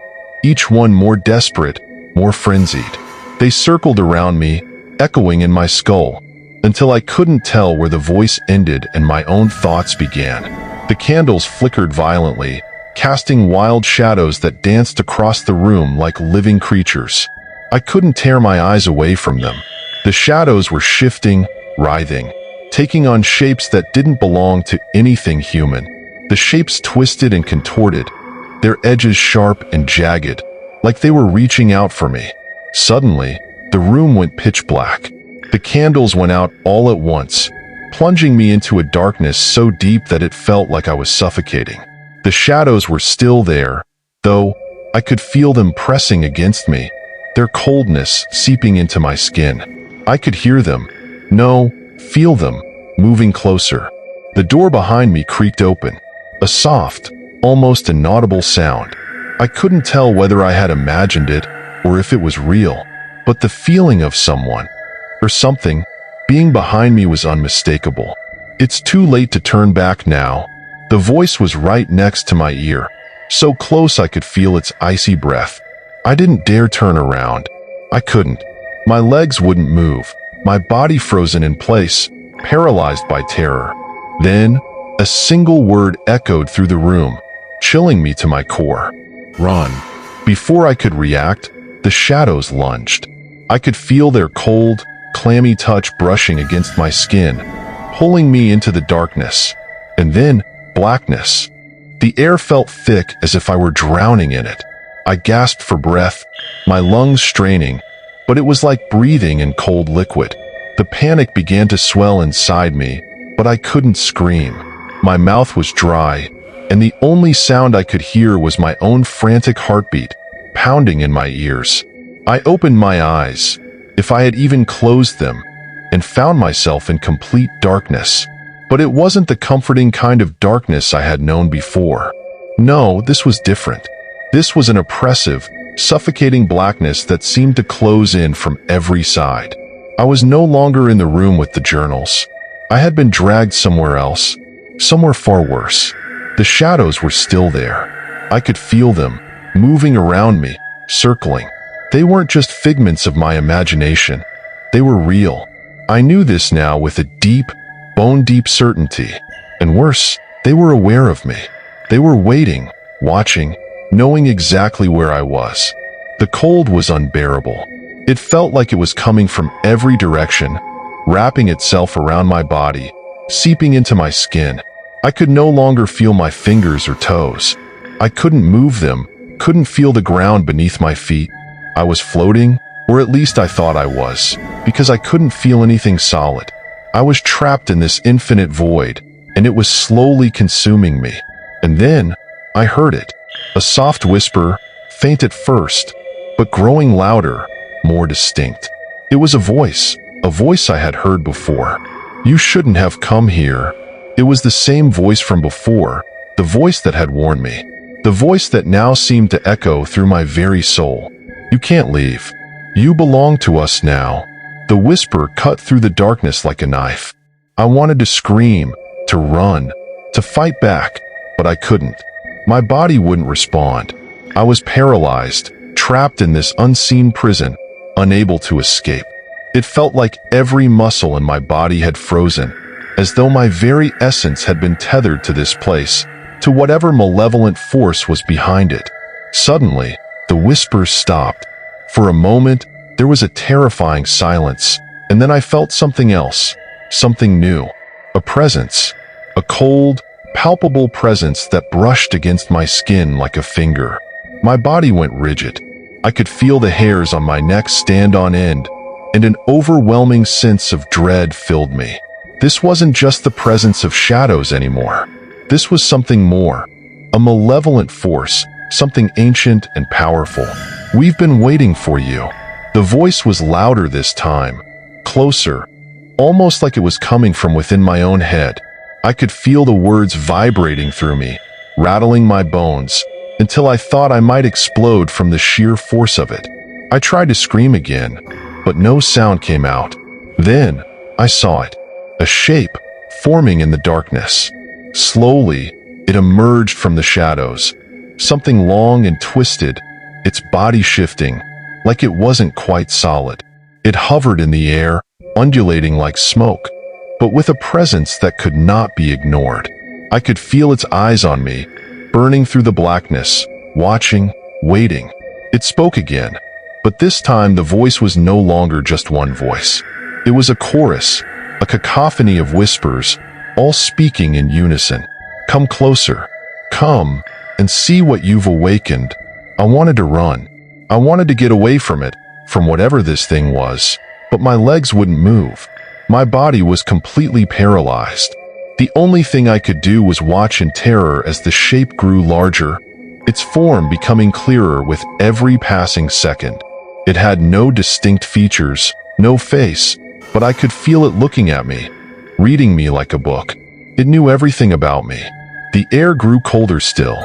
each one more desperate, more frenzied. They circled around me, echoing in my skull, until I couldn't tell where the voice ended and my own thoughts began. The candles flickered violently, casting wild shadows that danced across the room like living creatures. I couldn't tear my eyes away from them. The shadows were shifting, writhing, taking on shapes that didn't belong to anything human. The shapes twisted and contorted, their edges sharp and jagged, like they were reaching out for me. Suddenly, the room went pitch black. The candles went out all at once, plunging me into a darkness so deep that it felt like I was suffocating. The shadows were still there, though I could feel them pressing against me, their coldness seeping into my skin. I could hear them, no, feel them, moving closer. The door behind me creaked open, a soft, almost inaudible sound. I couldn't tell whether I had imagined it or if it was real, but the feeling of someone, or something, being behind me was unmistakable. "It's too late to turn back now." The voice was right next to my ear, so close I could feel its icy breath. I didn't dare turn around. I couldn't. My legs wouldn't move, my body frozen in place, paralyzed by terror. Then, a single word echoed through the room, chilling me to my core. "Run." Before I could react, the shadows lunged. I could feel their cold, clammy touch brushing against my skin, pulling me into the darkness. And then, blackness. The air felt thick as if I were drowning in it. I gasped for breath, my lungs straining, but it was like breathing in cold liquid. The panic began to swell inside me, but I couldn't scream. My mouth was dry, and the only sound I could hear was my own frantic heartbeat, pounding in my ears. I opened my eyes, if I had even closed them, and found myself in complete darkness. But it wasn't the comforting kind of darkness I had known before. No, this was different. This was an oppressive, suffocating blackness that seemed to close in from every side. I was no longer in the room with the journals. I had been dragged somewhere else, somewhere far worse. The shadows were still there. I could feel them, moving around me, circling. They weren't just figments of my imagination. They were real. I knew this now with a deep, bone-deep certainty. And worse, they were aware of me. They were waiting, watching, knowing exactly where I was. The cold was unbearable. It felt like it was coming from every direction, wrapping itself around my body, seeping into my skin. I could no longer feel my fingers or toes. I couldn't move them, couldn't feel the ground beneath my feet. I was floating, or at least I thought I was, because I couldn't feel anything solid. I was trapped in this infinite void, and it was slowly consuming me. And then, I heard it. A soft whisper, faint at first, but growing louder, more distinct. It was a voice I had heard before. "You shouldn't have come here." It was the same voice from before, the voice that had warned me. The voice that now seemed to echo through my very soul. "You can't leave. You belong to us now." The whisper cut through the darkness like a knife. I wanted to scream, to run, to fight back, but I couldn't. My body wouldn't respond. I was paralyzed, trapped in this unseen prison, unable to escape. It felt like every muscle in my body had frozen, as though my very essence had been tethered to this place, to whatever malevolent force was behind it. Suddenly, the whispers stopped. For a moment, there was a terrifying silence, and then I felt something else, something new. A presence. A cold, palpable presence that brushed against my skin like a finger. My body went rigid. I could feel the hairs on my neck stand on end, and an overwhelming sense of dread filled me. This wasn't just the presence of shadows anymore. This was something more. A malevolent force, something ancient and powerful. "We've been waiting for you." The voice was louder this time, closer, almost like it was coming from within my own head. I could feel the words vibrating through me, rattling my bones, until I thought I might explode from the sheer force of it. I tried to scream again, but no sound came out. Then, I saw it. A shape, forming in the darkness. Slowly, it emerged from the shadows. Something long and twisted, its body shifting, like it wasn't quite solid. It hovered in the air, undulating like smoke, but with a presence that could not be ignored. I could feel its eyes on me, burning through the blackness, watching, waiting. It spoke again, but this time the voice was no longer just one voice. It was a chorus, a cacophony of whispers, all speaking in unison. "Come closer. Come and see what you've awakened." I wanted to run. I wanted to get away from it, from whatever this thing was, but my legs wouldn't move. My body was completely paralyzed. The only thing I could do was watch in terror as the shape grew larger, its form becoming clearer with every passing second. It had no distinct features, no face, but I could feel it looking at me, reading me like a book. It knew everything about me. The air grew colder still.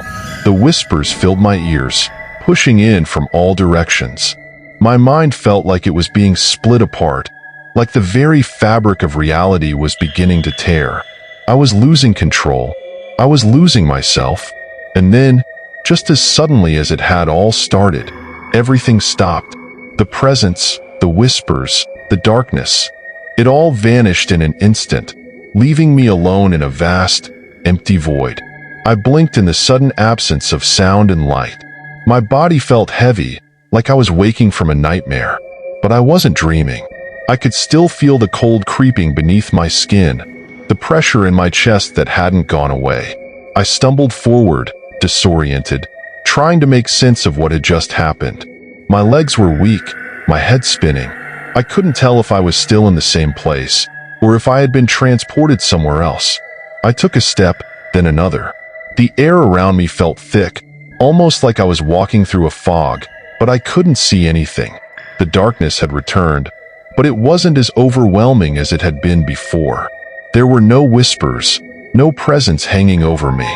The whispers filled my ears, pushing in from all directions. My mind felt like it was being split apart, like the very fabric of reality was beginning to tear. I was losing control. I was losing myself. And then, just as suddenly as it had all started, everything stopped. The presence, the whispers, the darkness. It all vanished in an instant, leaving me alone in a vast, empty void. I blinked in the sudden absence of sound and light. My body felt heavy, like I was waking from a nightmare. But I wasn't dreaming. I could still feel the cold creeping beneath my skin, the pressure in my chest that hadn't gone away. I stumbled forward, disoriented, trying to make sense of what had just happened. My legs were weak, my head spinning. I couldn't tell if I was still in the same place, or if I had been transported somewhere else. I took a step, then another. The air around me felt thick, almost like I was walking through a fog, but I couldn't see anything. The darkness had returned, but it wasn't as overwhelming as it had been before. There were no whispers, no presence hanging over me,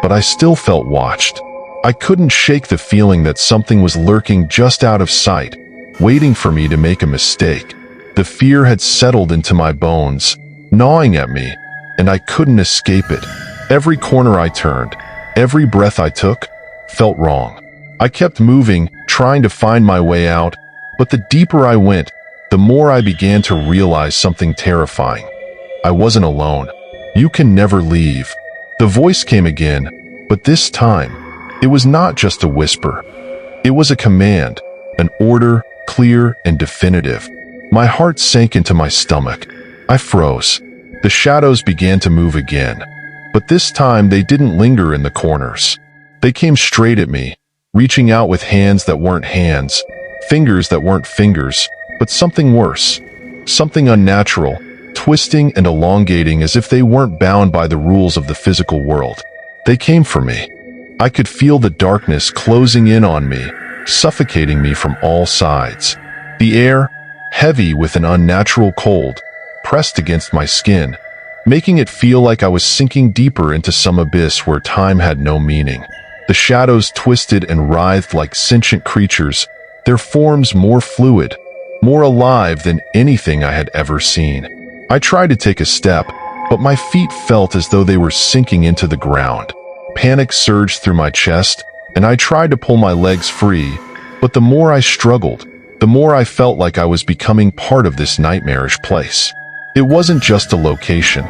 but I still felt watched. I couldn't shake the feeling that something was lurking just out of sight, waiting for me to make a mistake. The fear had settled into my bones, gnawing at me, and I couldn't escape it. Every corner I turned, every breath I took, felt wrong. I kept moving, trying to find my way out, but the deeper I went, the more I began to realize something terrifying. I wasn't alone. "You can never leave." The voice came again, but this time, it was not just a whisper. It was a command, an order, clear and definitive. My heart sank into my stomach. I froze. The shadows began to move again, but this time they didn't linger in the corners. They came straight at me, reaching out with hands that weren't hands, fingers that weren't fingers, but something worse, something unnatural, twisting and elongating as if they weren't bound by the rules of the physical world. They came for me. I could feel the darkness closing in on me, suffocating me from all sides. The air, heavy with an unnatural cold, pressed against my skin, making it feel like I was sinking deeper into some abyss where time had no meaning. The shadows twisted and writhed like sentient creatures, their forms more fluid, more alive than anything I had ever seen. I tried to take a step, but my feet felt as though they were sinking into the ground. Panic surged through my chest, and I tried to pull my legs free, but the more I struggled, the more I felt like I was becoming part of this nightmarish place. It wasn't just a location.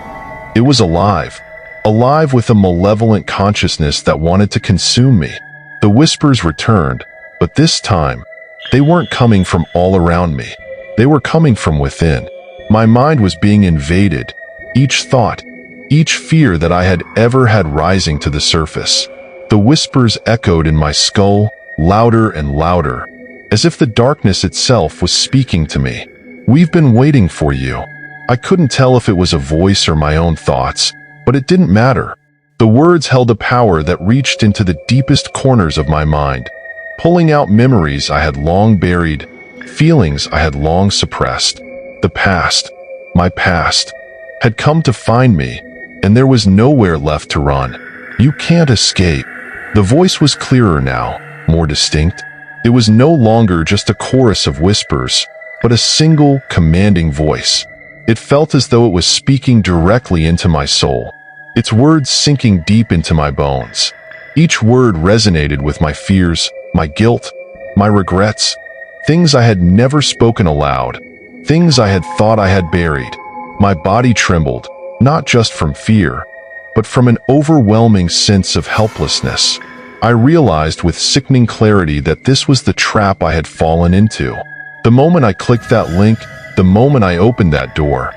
It was alive. Alive with a malevolent consciousness that wanted to consume me. The whispers returned, but this time, they weren't coming from all around me. They were coming from within. My mind was being invaded, each thought, each fear that I had ever had rising to the surface. The whispers echoed in my skull, louder and louder, as if the darkness itself was speaking to me. "We've been waiting for you." I couldn't tell if it was a voice or my own thoughts, but it didn't matter. The words held a power that reached into the deepest corners of my mind, pulling out memories I had long buried, feelings I had long suppressed. The past, my past, had come to find me, and there was nowhere left to run. You can't escape. The voice was clearer now, more distinct. It was no longer just a chorus of whispers, but a single, commanding voice. It felt as though it was speaking directly into my soul, its words sinking deep into my bones. Each word resonated with my fears, my guilt, my regrets, things I had never spoken aloud, things I had thought I had buried. My body trembled, not just from fear, but from an overwhelming sense of helplessness. I realized with sickening clarity that this was the trap I had fallen into. The moment I clicked that link, the moment I opened that door,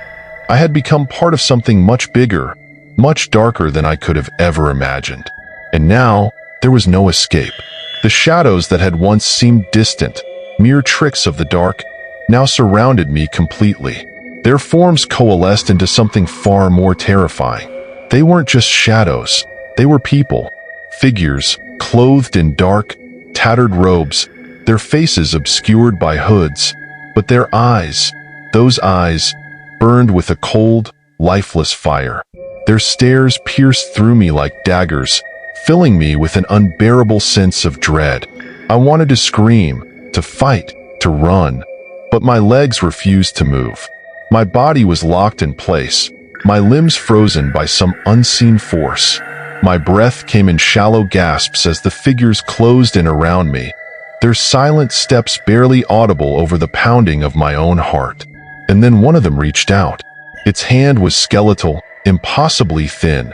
I had become part of something much bigger, much darker than I could have ever imagined. And now, there was no escape. The shadows that had once seemed distant, mere tricks of the dark, now surrounded me completely. Their forms coalesced into something far more terrifying. They weren't just shadows, they were people. Figures, clothed in dark, tattered robes, their faces obscured by hoods, but their eyes, those eyes, burned with a cold, lifeless fire. Their stares pierced through me like daggers, filling me with an unbearable sense of dread. I wanted to scream, to fight, to run, but my legs refused to move. My body was locked in place, my limbs frozen by some unseen force. My breath came in shallow gasps as the figures closed in around me, their silent steps barely audible over the pounding of my own heart. And then one of them reached out. Its hand was skeletal, impossibly thin,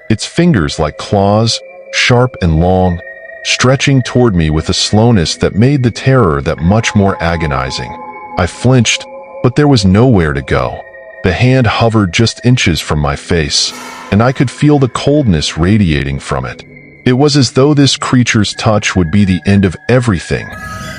its fingers like claws, sharp and long, stretching toward me with a slowness that made the terror that much more agonizing. I flinched, but there was nowhere to go. The hand hovered just inches from my face, and I could feel the coldness radiating from it. It was as though this creature's touch would be the end of everything,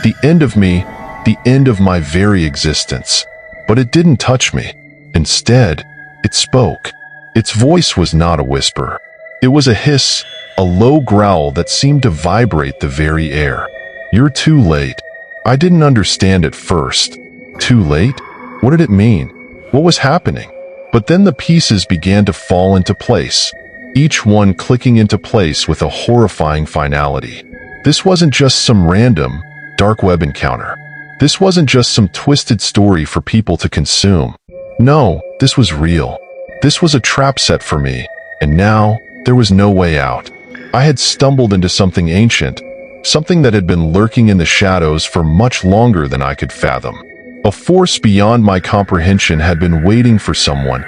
the end of me, the end of my very existence. But it didn't touch me. Instead, it spoke. Its voice was not a whisper. It was a hiss, a low growl that seemed to vibrate the very air. "You're too late." I didn't understand at first. Too late? What did it mean? What was happening? But then the pieces began to fall into place, each one clicking into place with a horrifying finality. This wasn't just some random, dark web encounter. This wasn't just some twisted story for people to consume. No, this was real. This was a trap set for me, and now there was no way out. I had stumbled into something ancient, something that had been lurking in the shadows for much longer than I could fathom. A force beyond my comprehension had been waiting for someone,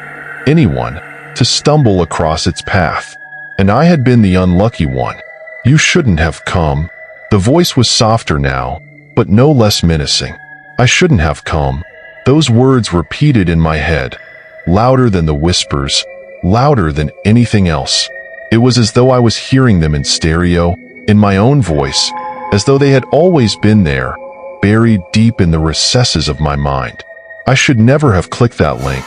anyone, to stumble across its path. And I had been the unlucky one. "You shouldn't have come." The voice was softer now, but no less menacing. "I shouldn't have come." Those words repeated in my head, louder than the whispers, louder than anything else. It was as though I was hearing them in stereo, in my own voice, as though they had always been there, buried deep in the recesses of my mind. I should never have clicked that link.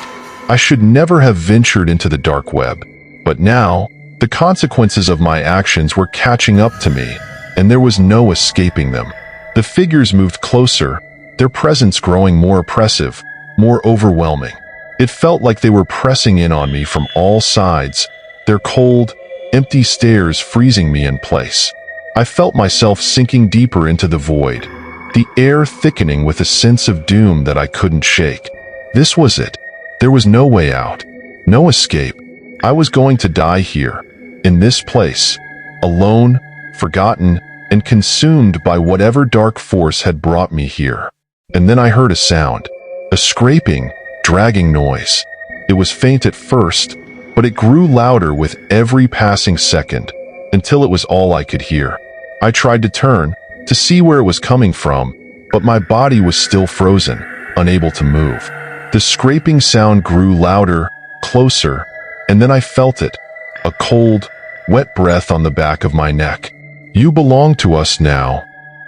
I should never have ventured into the dark web. But now, the consequences of my actions were catching up to me, and there was no escaping them. The figures moved closer, their presence growing more oppressive, more overwhelming. It felt like they were pressing in on me from all sides, their cold, empty stares freezing me in place. I felt myself sinking deeper into the void, the air thickening with a sense of doom that I couldn't shake. This was it. There was no way out, no escape. I was going to die here, in this place, alone, forgotten, and consumed by whatever dark force had brought me here. And then I heard a sound, a scraping, dragging noise. It was faint at first, but it grew louder with every passing second, until it was all I could hear. I tried to turn, to see where it was coming from, but my body was still frozen, unable to move. The scraping sound grew louder, closer, and then I felt it, a cold, wet breath on the back of my neck. "You belong to us now."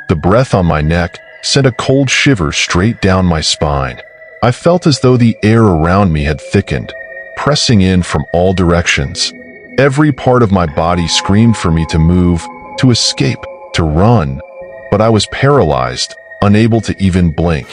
The breath on my neck sent a cold shiver straight down my spine. I felt as though the air around me had thickened, pressing in from all directions. Every part of my body screamed for me to move, to escape, to run, but I was paralyzed, unable to even blink.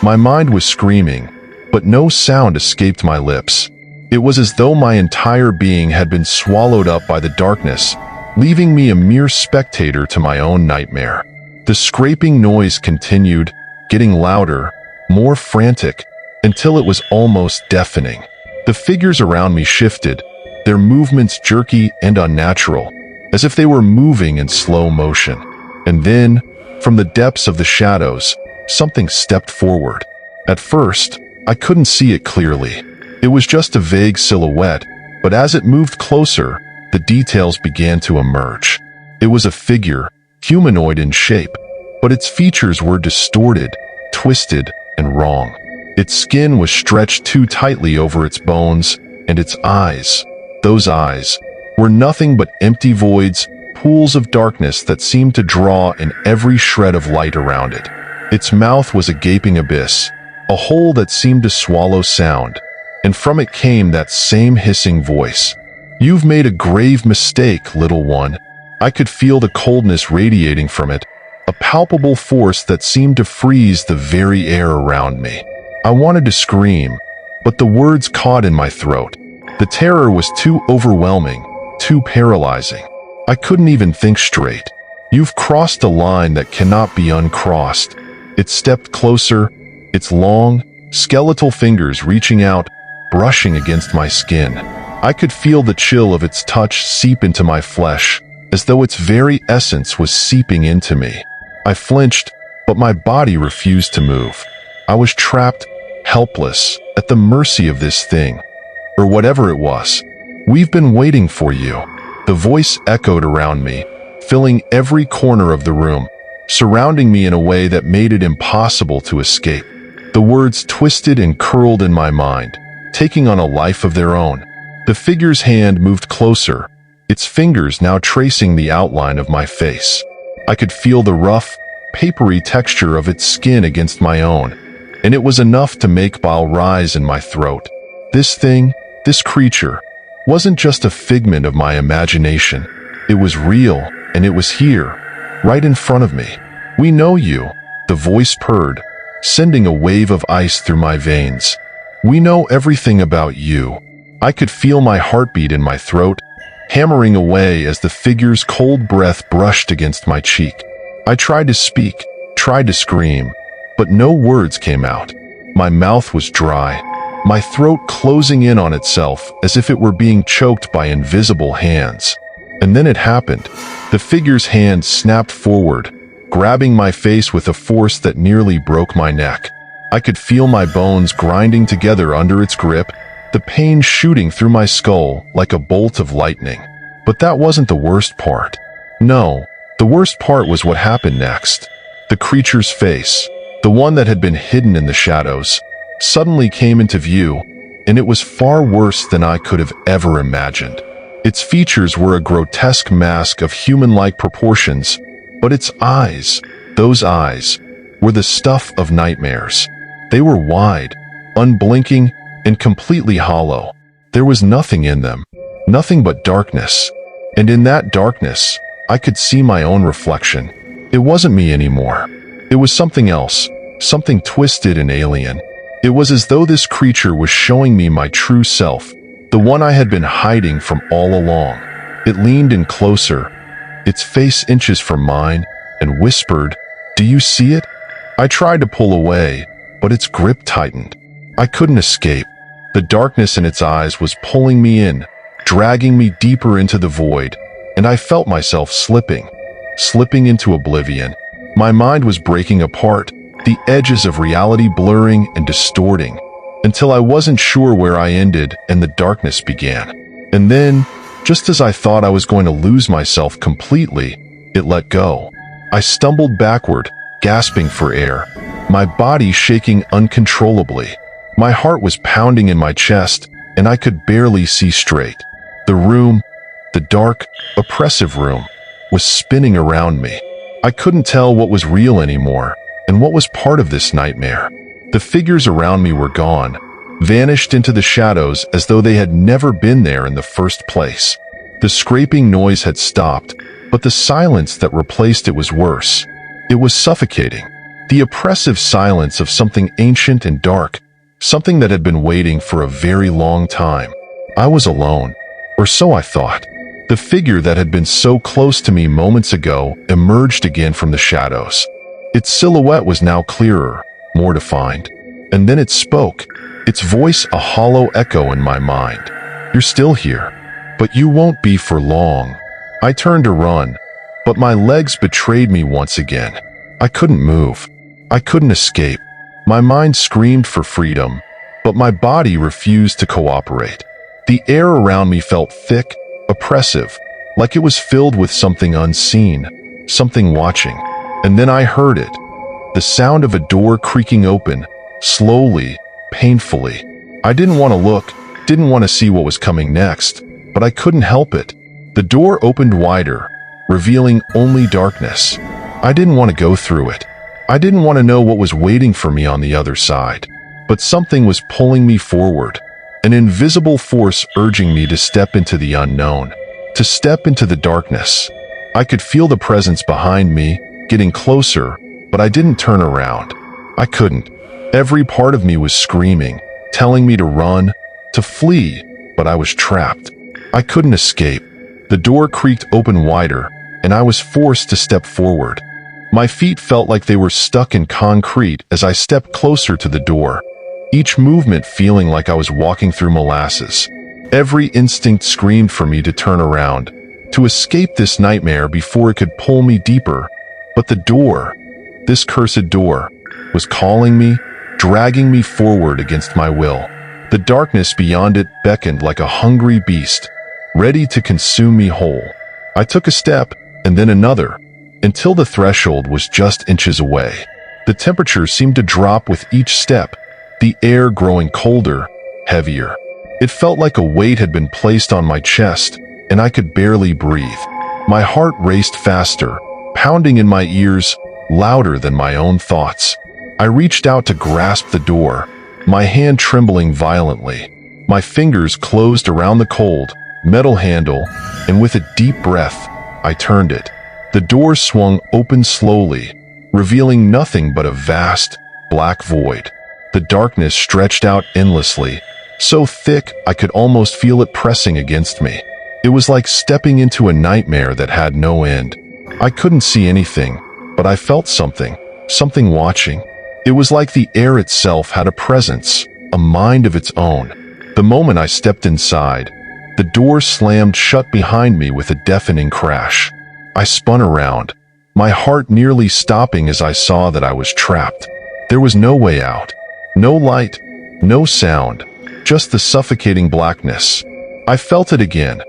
My mind was screaming, but no sound escaped my lips. It was as though my entire being had been swallowed up by the darkness, leaving me a mere spectator to my own nightmare. The scraping noise continued, getting louder, more frantic, until it was almost deafening. The figures around me shifted, their movements jerky and unnatural, as if they were moving in slow motion. And then, from the depths of the shadows, something stepped forward. At first, I couldn't see it clearly. It was just a vague silhouette, but as it moved closer, the details began to emerge. It was a figure, humanoid in shape, but its features were distorted, twisted, and wrong. Its skin was stretched too tightly over its bones, and its eyes, those eyes, were nothing but empty voids, pools of darkness that seemed to draw in every shred of light around it. Its mouth was a gaping abyss, a hole that seemed to swallow sound, and from it came that same hissing voice. "You've made a grave mistake, little one." I could feel the coldness radiating from it, a palpable force that seemed to freeze the very air around me. I wanted to scream, but the words caught in my throat. The terror was too overwhelming, too paralyzing. I couldn't even think straight. "You've crossed a line that cannot be uncrossed." It stepped closer, its long, skeletal fingers reaching out, brushing against my skin. I could feel the chill of its touch seep into my flesh, as though its very essence was seeping into me. I flinched, but my body refused to move. I was trapped, helpless, at the mercy of this thing, or whatever it was. "We've been waiting for you." The voice echoed around me, filling every corner of the room, surrounding me in a way that made it impossible to escape. The words twisted and curled in my mind, taking on a life of their own. The figure's hand moved closer, its fingers now tracing the outline of my face. I could feel the rough, papery texture of its skin against my own, and it was enough to make bile rise in my throat. This thing, this creature, wasn't just a figment of my imagination. It was real, and it was here, right in front of me. "We know you," the voice purred, sending a wave of ice through my veins. "We know everything about you." I could feel my heartbeat in my throat, hammering away as the figure's cold breath brushed against my cheek. I tried to speak, tried to scream, but no words came out. My mouth was dry, my throat closing in on itself as if it were being choked by invisible hands. And then it happened. The figure's hand snapped forward, grabbing my face with a force that nearly broke my neck. I could feel my bones grinding together under its grip, the pain shooting through my skull like a bolt of lightning. But that wasn't the worst part. No, the worst part was what happened next. The creature's face, the one that had been hidden in the shadows, suddenly came into view, and it was far worse than I could have ever imagined. Its features were a grotesque mask of human-like proportions, but its eyes, those eyes, were the stuff of nightmares. They were wide, unblinking, and completely hollow. There was nothing in them, nothing but darkness. And in that darkness, I could see my own reflection. It wasn't me anymore. It was something else, something twisted and alien. It was as though this creature was showing me my true self, the one I had been hiding from all along. It leaned in closer, its face inches from mine, and whispered, "Do you see it?" I tried to pull away, but its grip tightened. I couldn't escape. The darkness in its eyes was pulling me in, dragging me deeper into the void, and I felt myself slipping into oblivion. My mind was breaking apart, the edges of reality blurring and distorting, until I wasn't sure where I ended and the darkness began. And then, just as I thought I was going to lose myself completely, it let go. I stumbled backward, gasping for air, my body shaking uncontrollably. My heart was pounding in my chest, and I could barely see straight. The room, the dark, oppressive room, was spinning around me. I couldn't tell what was real anymore, and what was part of this nightmare. The figures around me were gone, vanished into the shadows as though they had never been there in the first place. The scraping noise had stopped, but the silence that replaced it was worse. It was suffocating. The oppressive silence of something ancient and dark, something that had been waiting for a very long time. I was alone, or so I thought. The figure that had been so close to me moments ago emerged again from the shadows. Its silhouette was now clearer, more defined. And then it spoke, its voice a hollow echo in my mind. "You're still here, but you won't be for long." I turned to run, but my legs betrayed me once again. I couldn't move. I couldn't escape. My mind screamed for freedom, but my body refused to cooperate. The air around me felt thick, oppressive, like it was filled with something unseen, something watching. And then I heard it, the sound of a door creaking open, slowly, painfully. I didn't want to look, didn't want to see what was coming next, but I couldn't help it. The door opened wider, revealing only darkness. I didn't want to go through it. I didn't want to know what was waiting for me on the other side. But something was pulling me forward, an invisible force urging me to step into the unknown, to step into the darkness. I could feel the presence behind me, getting closer, but I didn't turn around. I couldn't. Every part of me was screaming, telling me to run, to flee, but I was trapped. I couldn't escape. The door creaked open wider, and I was forced to step forward. My feet felt like they were stuck in concrete as I stepped closer to the door, each movement feeling like I was walking through molasses. Every instinct screamed for me to turn around, to escape this nightmare before it could pull me deeper. But the door, this cursed door, was calling me, dragging me forward against my will. The darkness beyond it beckoned like a hungry beast, ready to consume me whole. I took a step, and then another, until the threshold was just inches away. The temperature seemed to drop with each step, the air growing colder, heavier. It felt like a weight had been placed on my chest, and I could barely breathe. My heart raced faster, pounding in my ears, louder than my own thoughts. I reached out to grasp the door, my hand trembling violently. My fingers closed around the cold, metal handle, and with a deep breath, I turned it. The door swung open slowly, revealing nothing but a vast, black void. The darkness stretched out endlessly, so thick I could almost feel it pressing against me. It was like stepping into a nightmare that had no end. I couldn't see anything, but I felt something watching. It was like the air itself had a presence, a mind of its own. The moment I stepped inside, the door slammed shut behind me with a deafening crash. I spun around, my heart nearly stopping as I saw that I was trapped. There was no way out. No light, no sound, just the suffocating blackness. I felt it again,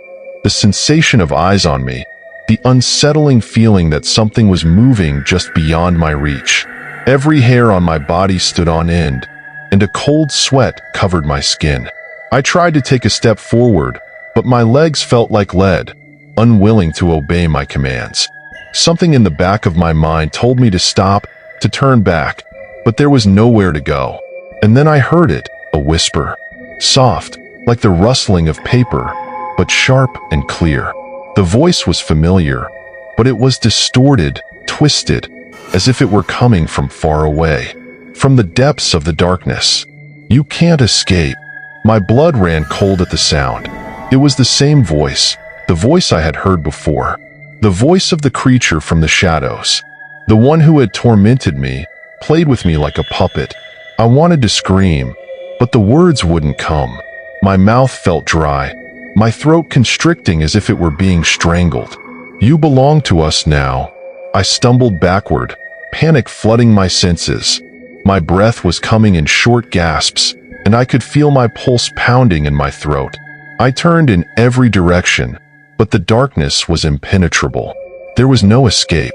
the sensation of eyes on me, the unsettling feeling that something was moving just beyond my reach. Every hair on my body stood on end, and a cold sweat covered my skin. I tried to take a step forward, but my legs felt like lead, unwilling to obey my commands. Something in the back of my mind told me to stop, to turn back, but there was nowhere to go. And then I heard it, a whisper. Soft, like the rustling of paper, but sharp and clear. The voice was familiar, but it was distorted, twisted, as if it were coming from far away, from the depths of the darkness. "You can't escape." My blood ran cold at the sound. It was the same voice, the voice I had heard before, the voice of the creature from the shadows, the one who had tormented me, played with me like a puppet. I wanted to scream, but the words wouldn't come. My mouth felt dry, my throat constricting as if it were being strangled. "You belong to us now." I stumbled backward, panic flooding my senses. My breath was coming in short gasps, and I could feel my pulse pounding in my throat. I turned in every direction, but the darkness was impenetrable. There was no escape,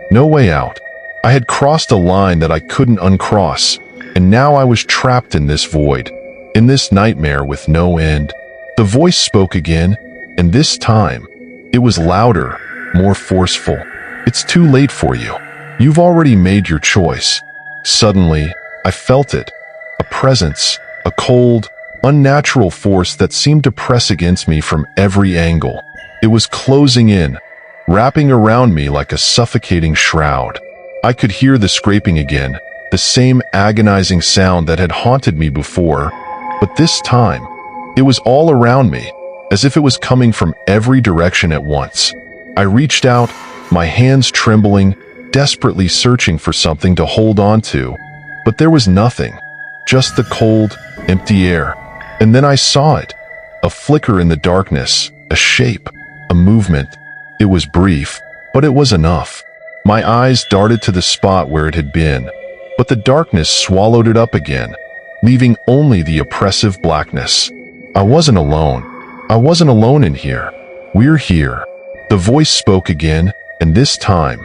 no way out. I had crossed a line that I couldn't uncross, and now I was trapped in this void, in this nightmare with no end. The voice spoke again, and this time, it was louder, more forceful. "It's too late for you. You've already made your choice." Suddenly, I felt it, presence, a cold, unnatural force that seemed to press against me from every angle. It was closing in, wrapping around me like a suffocating shroud. I could hear the scraping again, the same agonizing sound that had haunted me before, but this time, it was all around me, as if it was coming from every direction at once. I reached out, my hands trembling, desperately searching for something to hold on to, but there was nothing, just the cold, empty air. And then I saw it, a flicker in the darkness, a shape, a movement. It was brief, but it was enough. My eyes darted to the spot where it had been, but the darkness swallowed it up again, leaving only the oppressive blackness. I wasn't alone. I wasn't alone in here. We're here. The voice spoke again, and this time,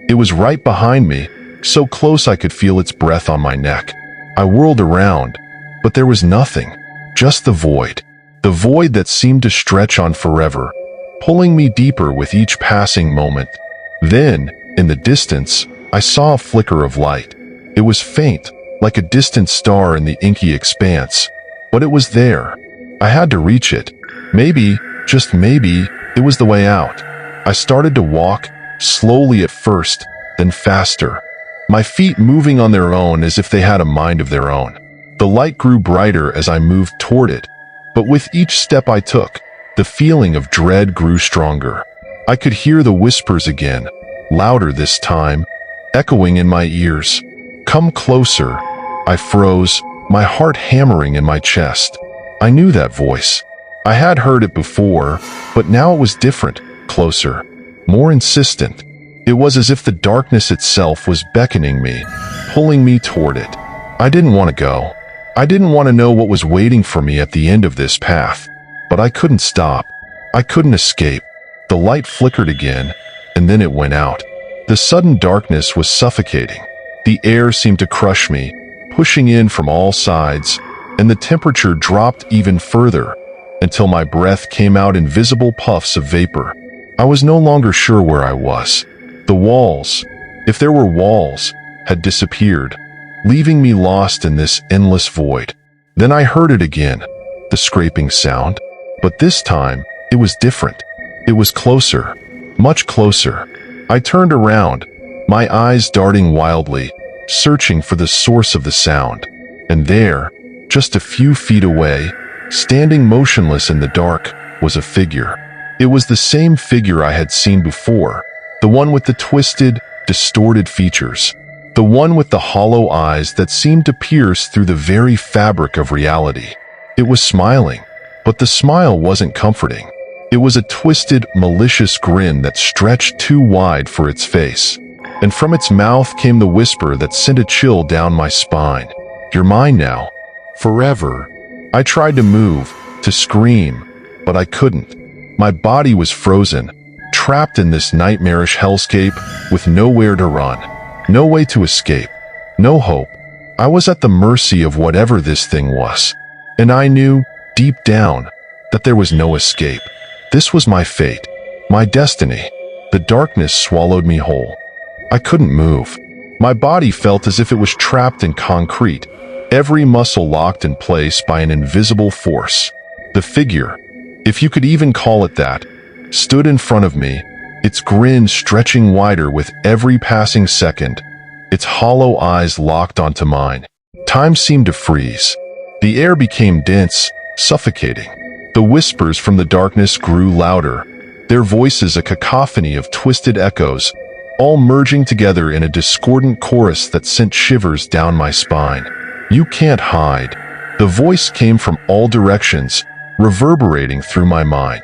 it was right behind me, so close I could feel its breath on my neck. I whirled around, but there was nothing, just the void that seemed to stretch on forever, pulling me deeper with each passing moment. Then, in the distance, I saw a flicker of light. It was faint, like a distant star in the inky expanse, but it was there. I had to reach it. Maybe, just maybe, it was the way out. I started to walk, slowly at first, then faster, my feet moving on their own as if they had a mind of their own. The light grew brighter as I moved toward it, but with each step I took, the feeling of dread grew stronger. I could hear the whispers again, louder this time, echoing in my ears. "Come closer." I froze, my heart hammering in my chest. I knew that voice. I had heard it before, but now it was different, closer, more insistent. It was as if the darkness itself was beckoning me, pulling me toward it. I didn't want to go. I didn't want to know what was waiting for me at the end of this path. But I couldn't stop. I couldn't escape. The light flickered again, and then it went out. The sudden darkness was suffocating. The air seemed to crush me, pushing in from all sides, and the temperature dropped even further, until my breath came out in visible puffs of vapor. I was no longer sure where I was. The walls, if there were walls, had disappeared, leaving me lost in this endless void. Then I heard it again, the scraping sound. But this time, it was different. It was closer, much closer. I turned around, my eyes darting wildly, searching for the source of the sound. And there, just a few feet away, standing motionless in the dark, was a figure. It was the same figure I had seen before, the one with the twisted, distorted features, the one with the hollow eyes that seemed to pierce through the very fabric of reality. It was smiling, but the smile wasn't comforting. It was a twisted, malicious grin that stretched too wide for its face, and from its mouth came the whisper that sent a chill down my spine. "You're mine now. Forever." I tried to move, to scream, but I couldn't. My body was frozen, trapped in this nightmarish hellscape with nowhere to run, no way to escape, no hope. I was at the mercy of whatever this thing was, and I knew, deep down, that there was no escape. This was my fate, my destiny. The darkness swallowed me whole. I couldn't move. My body felt as if it was trapped in concrete, every muscle locked in place by an invisible force. The figure, if you could even call it that, stood in front of me, its grin stretching wider with every passing second, its hollow eyes locked onto mine. Time seemed to freeze. The air became dense, suffocating. The whispers from the darkness grew louder, their voices a cacophony of twisted echoes, all merging together in a discordant chorus that sent shivers down my spine. "You can't hide." The voice came from all directions, reverberating through my mind.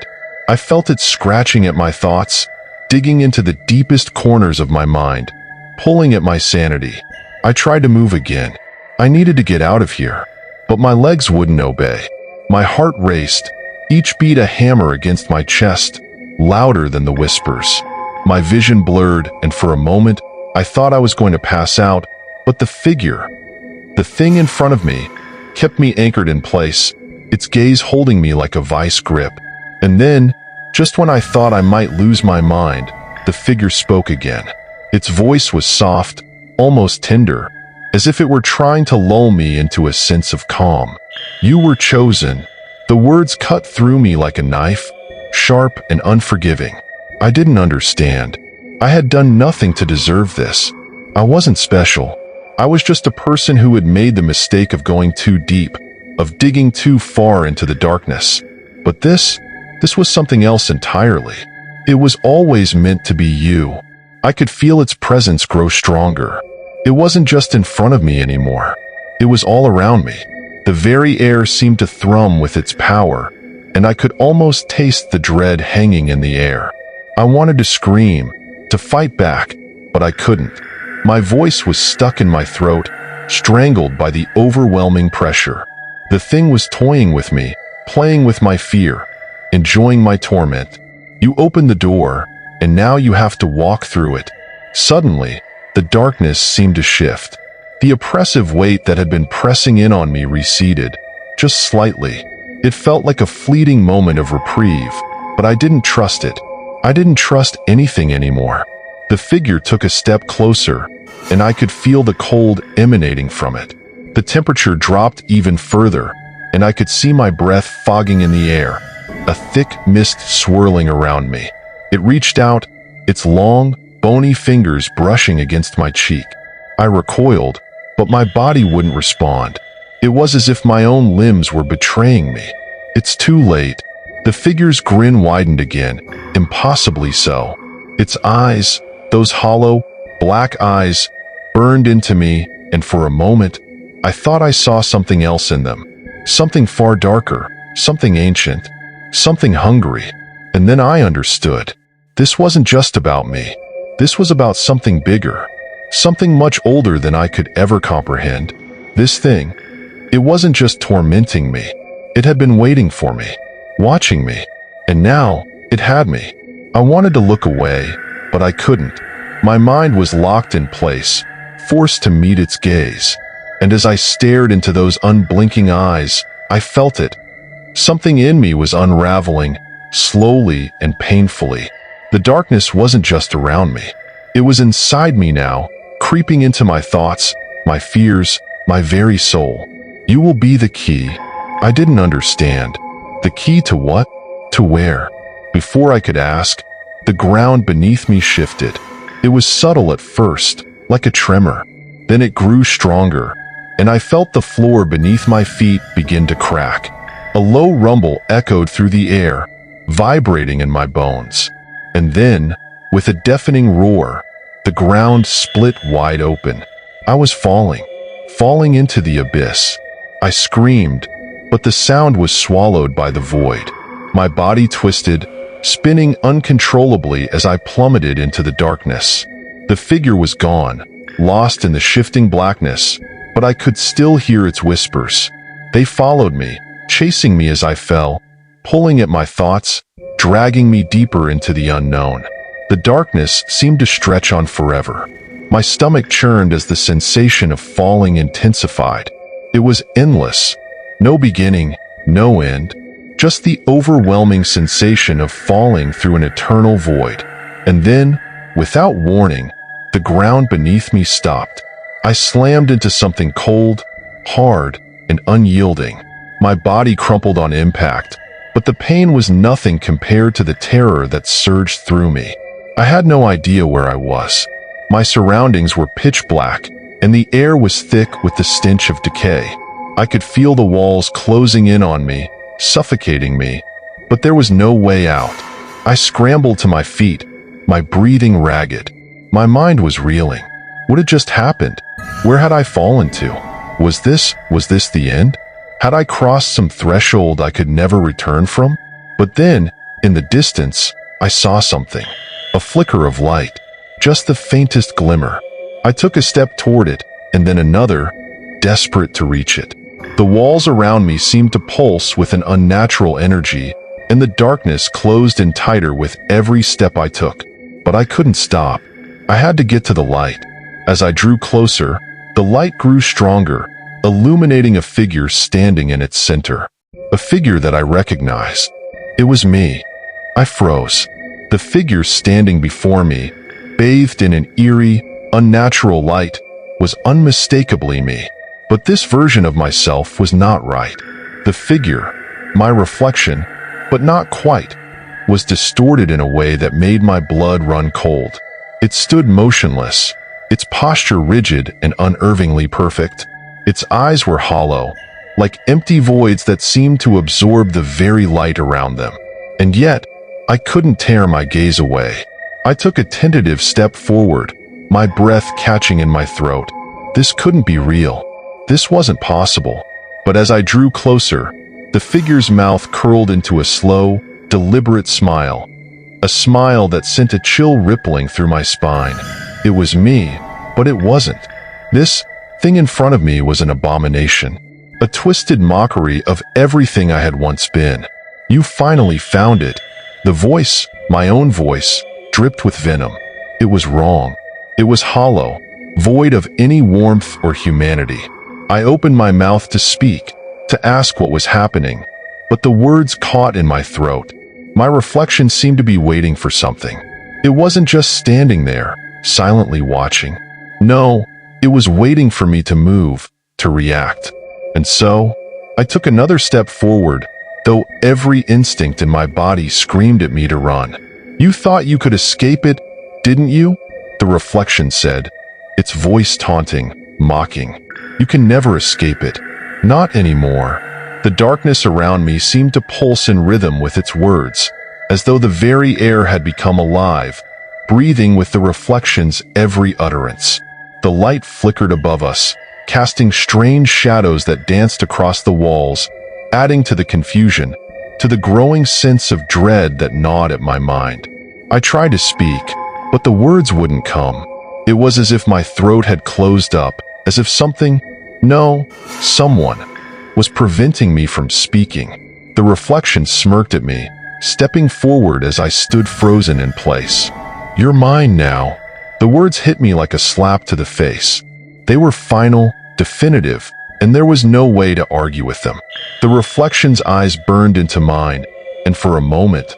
I felt it scratching at my thoughts, digging into the deepest corners of my mind, pulling at my sanity. I tried to move again. I needed to get out of here, but my legs wouldn't obey. My heart raced, each beat a hammer against my chest, louder than the whispers. My vision blurred, and for a moment, I thought I was going to pass out, but the figure, the thing in front of me, kept me anchored in place, its gaze holding me like a vice grip. And then, just when I thought I might lose my mind, the figure spoke again. Its voice was soft, almost tender, as if it were trying to lull me into a sense of calm. "You were chosen." The words cut through me like a knife, sharp and unforgiving. I didn't understand. I had done nothing to deserve this. I wasn't special. I was just a person who had made the mistake of going too deep, of digging too far into the darkness. But this was something else entirely. It was always meant to be you. I could feel its presence grow stronger. It wasn't just in front of me anymore. It was all around me. The very air seemed to thrum with its power, and I could almost taste the dread hanging in the air. I wanted to scream, to fight back, but I couldn't. My voice was stuck in my throat, strangled by the overwhelming pressure. The thing was toying with me, playing with my fear, enjoying my torment. You open the door, and now you have to walk through it. Suddenly, the darkness seemed to shift. The oppressive weight that had been pressing in on me receded, just slightly. It felt like a fleeting moment of reprieve, but I didn't trust it. I didn't trust anything anymore. The figure took a step closer, and I could feel the cold emanating from it. The temperature dropped even further, and I could see my breath fogging in the air, a thick mist swirling around me. It reached out, its long, bony fingers brushing against my cheek. I recoiled, but my body wouldn't respond. It was as if my own limbs were betraying me. "It's too late." The figure's grin widened again, impossibly so. Its eyes, those hollow, black eyes, burned into me, and for a moment, I thought I saw something else in them. Something far darker, something ancient, something hungry. And then I understood. This wasn't just about me. This was about something bigger, something much older than I could ever comprehend. This thing, it wasn't just tormenting me. It had been waiting for me, watching me, and now it had me. I wanted to look away, but I couldn't. My mind was locked in place, forced to meet its gaze. And as I stared into those unblinking eyes, I felt it. Something in me was unraveling, slowly and painfully. The darkness wasn't just around me. It was inside me now, creeping into my thoughts, my fears, my very soul. "You will be the key." I didn't understand. The key to what? To where? Before I could ask, the ground beneath me shifted. It was subtle at first, like a tremor. Then it grew stronger, and I felt the floor beneath my feet begin to crack. A low rumble echoed through the air, vibrating in my bones. And then, with a deafening roar, the ground split wide open. I was falling into the abyss. I screamed, but the sound was swallowed by the void. My body twisted, spinning uncontrollably as I plummeted into the darkness. The figure was gone, lost in the shifting blackness, but I could still hear its whispers. They followed me, chasing me as I fell, pulling at my thoughts, dragging me deeper into the unknown. The darkness seemed to stretch on forever. My stomach churned as the sensation of falling intensified. It was endless. No beginning, no end. Just the overwhelming sensation of falling through an eternal void. And then, without warning, the ground beneath me stopped. I slammed into something cold, hard, and unyielding. My body crumpled on impact, but the pain was nothing compared to the terror that surged through me. I had no idea where I was. My surroundings were pitch black, and the air was thick with the stench of decay. I could feel the walls closing in on me, suffocating me, but there was no way out. I scrambled to my feet, my breathing ragged. My mind was reeling. What had just happened? Where had I fallen to? Was this the end? Had I crossed some threshold I could never return from? But then, in the distance, I saw something. A flicker of light. Just the faintest glimmer. I took a step toward it, and then another, desperate to reach it. The walls around me seemed to pulse with an unnatural energy, and the darkness closed in tighter with every step I took. But I couldn't stop. I had to get to the light. As I drew closer, the light grew stronger, illuminating a figure standing in its center. A figure that I recognized. It was me. I froze. The figure standing before me, bathed in an eerie, unnatural light, was unmistakably me. But this version of myself was not right. The figure, my reflection, but not quite, was distorted in a way that made my blood run cold. It stood motionless, its posture rigid and unervingly perfect. Its eyes were hollow, like empty voids that seemed to absorb the very light around them. And yet, I couldn't tear my gaze away. I took a tentative step forward, my breath catching in my throat. This couldn't be real. This wasn't possible. But as I drew closer, the figure's mouth curled into a slow, deliberate smile. A smile that sent a chill rippling through my spine. It was me, but it wasn't. This thing in front of me was an abomination. A twisted mockery of everything I had once been. You finally found it. The voice, my own voice, dripped with venom. It was wrong. It was hollow, void of any warmth or humanity. I opened my mouth to speak, to ask what was happening, but the words caught in my throat. My reflection seemed to be waiting for something. It wasn't just standing there, silently watching. No, it was waiting for me to move, to react. And so, I took another step forward, though every instinct in my body screamed at me to run. You thought you could escape it, didn't you? The reflection said, its voice taunting, mocking. You can never escape it. Not anymore. The darkness around me seemed to pulse in rhythm with its words, as though the very air had become alive, breathing with the reflection's every utterance. The light flickered above us, casting strange shadows that danced across the walls, adding to the confusion, to the growing sense of dread that gnawed at my mind. I tried to speak, but the words wouldn't come. It was as if my throat had closed up, as if someone, was preventing me from speaking. The reflection smirked at me, stepping forward as I stood frozen in place. You're mine now. The words hit me like a slap to the face. They were final, definitive, and there was no way to argue with them. The reflection's eyes burned into mine, and for a moment,